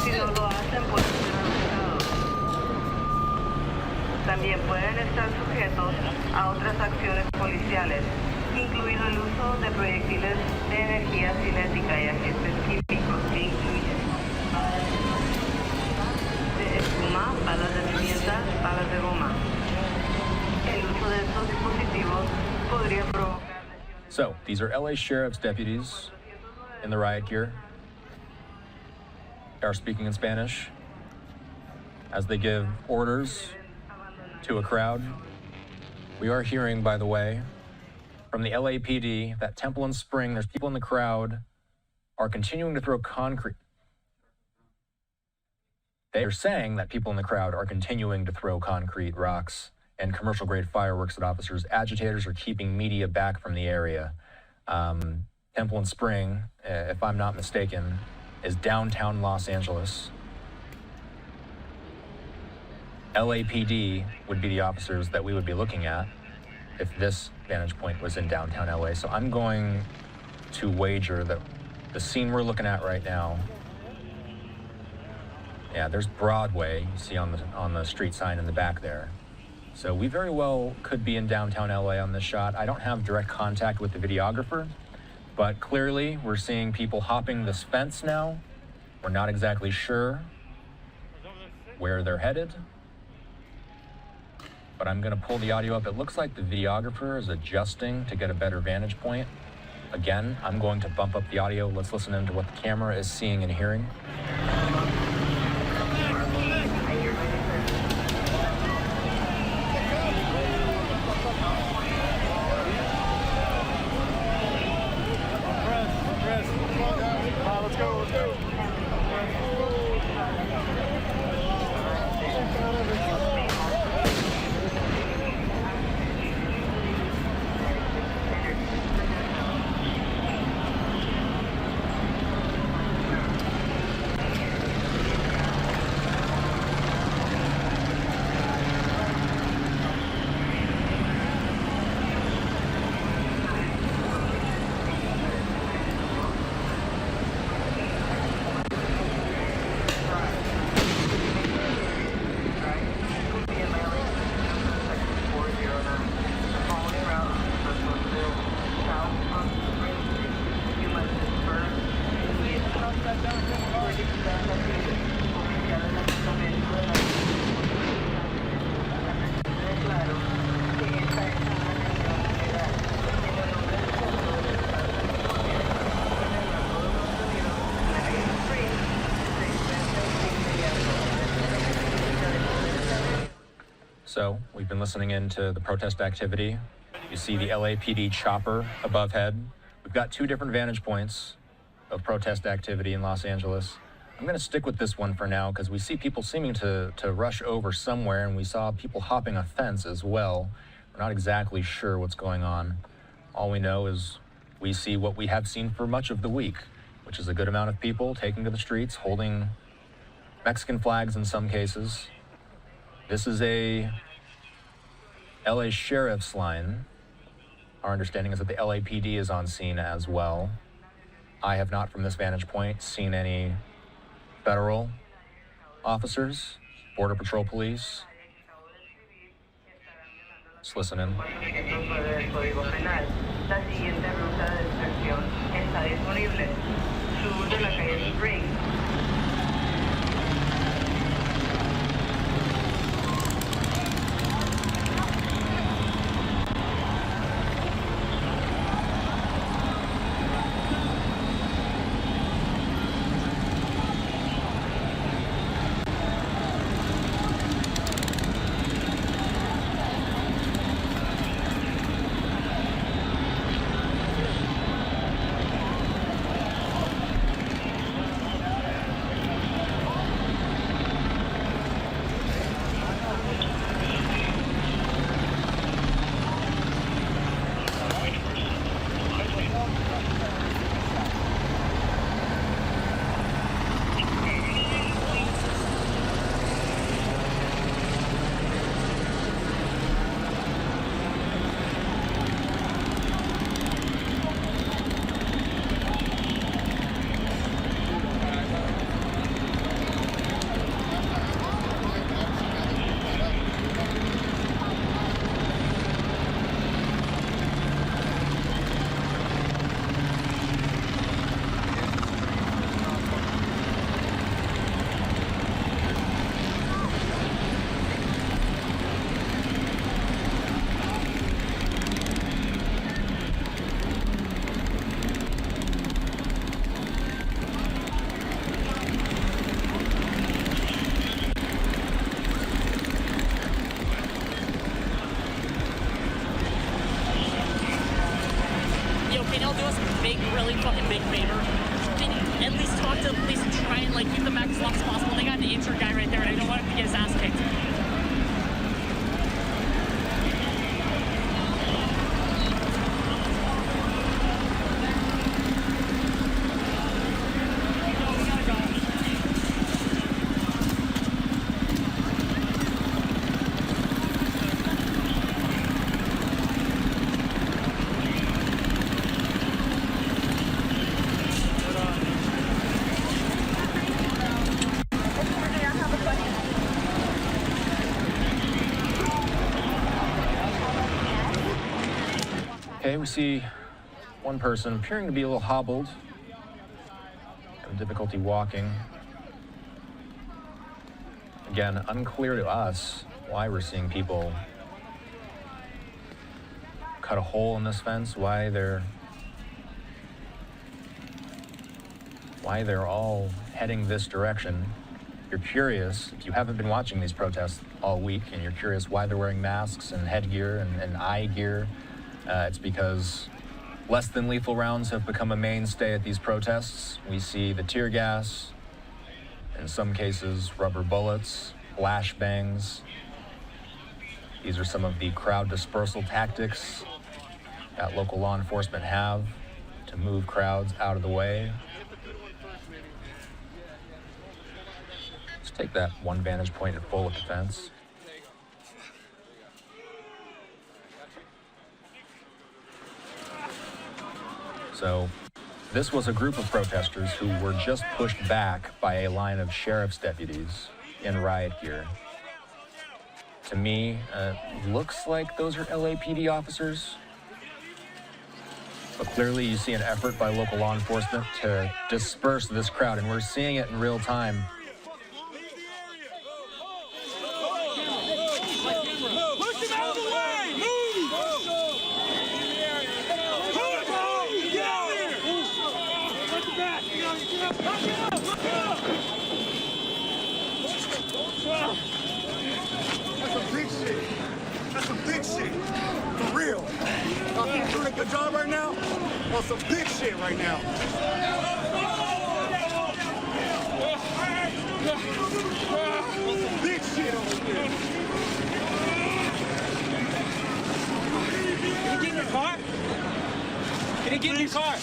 Si no lo hacen, pueden ser arrestados. También pueden estar sujetos a otras acciones policiales, incluido el uso de proyectiles de energía cinética y agentes químicos que incluyen balas de espuma, balas de pimienta, balas de goma. So, these are LA Sheriff's deputies in the riot gear. They are speaking in Spanish as they give orders to a crowd. We are hearing, by the way, from the LAPD that Temple and Spring, there's people in the crowd, are continuing to throw concrete. They are saying that people in the crowd are continuing to throw concrete, rocks, and commercial-grade fireworks at officers. Agitators are keeping media back from the area. Temple and Spring, if I'm not mistaken, is downtown Los Angeles. LAPD would be the officers that we would be looking at if this vantage point was in downtown LA. So I'm going to wager that the scene we're looking at right now, yeah, there's Broadway, you see on the street sign in the back there. So we very well could be in downtown LA on this shot. I don't have direct contact with the videographer, but clearly we're seeing people hopping this fence now. We're not exactly sure where they're headed, but I'm gonna pull the audio up. It looks like the videographer is adjusting to get a better vantage point. Again, I'm going to bump up the audio. Let's listen into what the camera is seeing and hearing. So we've been listening into the protest activity. You see the LAPD chopper above head. We've got two different vantage points of protest activity in Los Angeles. I'm going to stick with this one for now because we see people seeming to rush over somewhere, and we saw people hopping a fence as well. We're not exactly sure what's going on. All we know is we see what we have seen for much of the week, which is a good amount of people taking to the streets, holding Mexican flags in some cases. This is a LA Sheriff's line. Our understanding is that the LAPD is on scene as well. I have not, from this vantage point, seen any federal officers, Border Patrol police. Let's listen in. La siguiente ruta de extracción está disponible. Sur de la calle Spring. Really fucking big favor. At least talk to the police and try and keep them back as long as possible. They got an injured guy right there, and I don't want him to get his ass kicked. Okay, we see one person appearing to be a little hobbled, having difficulty walking. Again, unclear to us why we're seeing people cut a hole in this fence, why they're all heading this direction. If you're curious, if you haven't been watching these protests all week and you're curious why they're wearing masks and headgear and eye gear, it's because less than lethal rounds have become a mainstay at these protests. We see the tear gas, in some cases rubber bullets, flashbangs. These are some of the crowd dispersal tactics that local law enforcement have to move crowds out of the way. Let's take that one vantage point at full with the fence. So this was a group of protesters who were just pushed back by a line of sheriff's deputies in riot gear. To me, looks like those are LAPD officers. But clearly you see an effort by local law enforcement to disperse this crowd, and we're seeing it in real time. That's a big shit. some big shit. For real. Y'all keep doing a good job right now? On some big shit right now. On some big shit over here. Can you get in your car? Can you get in your car?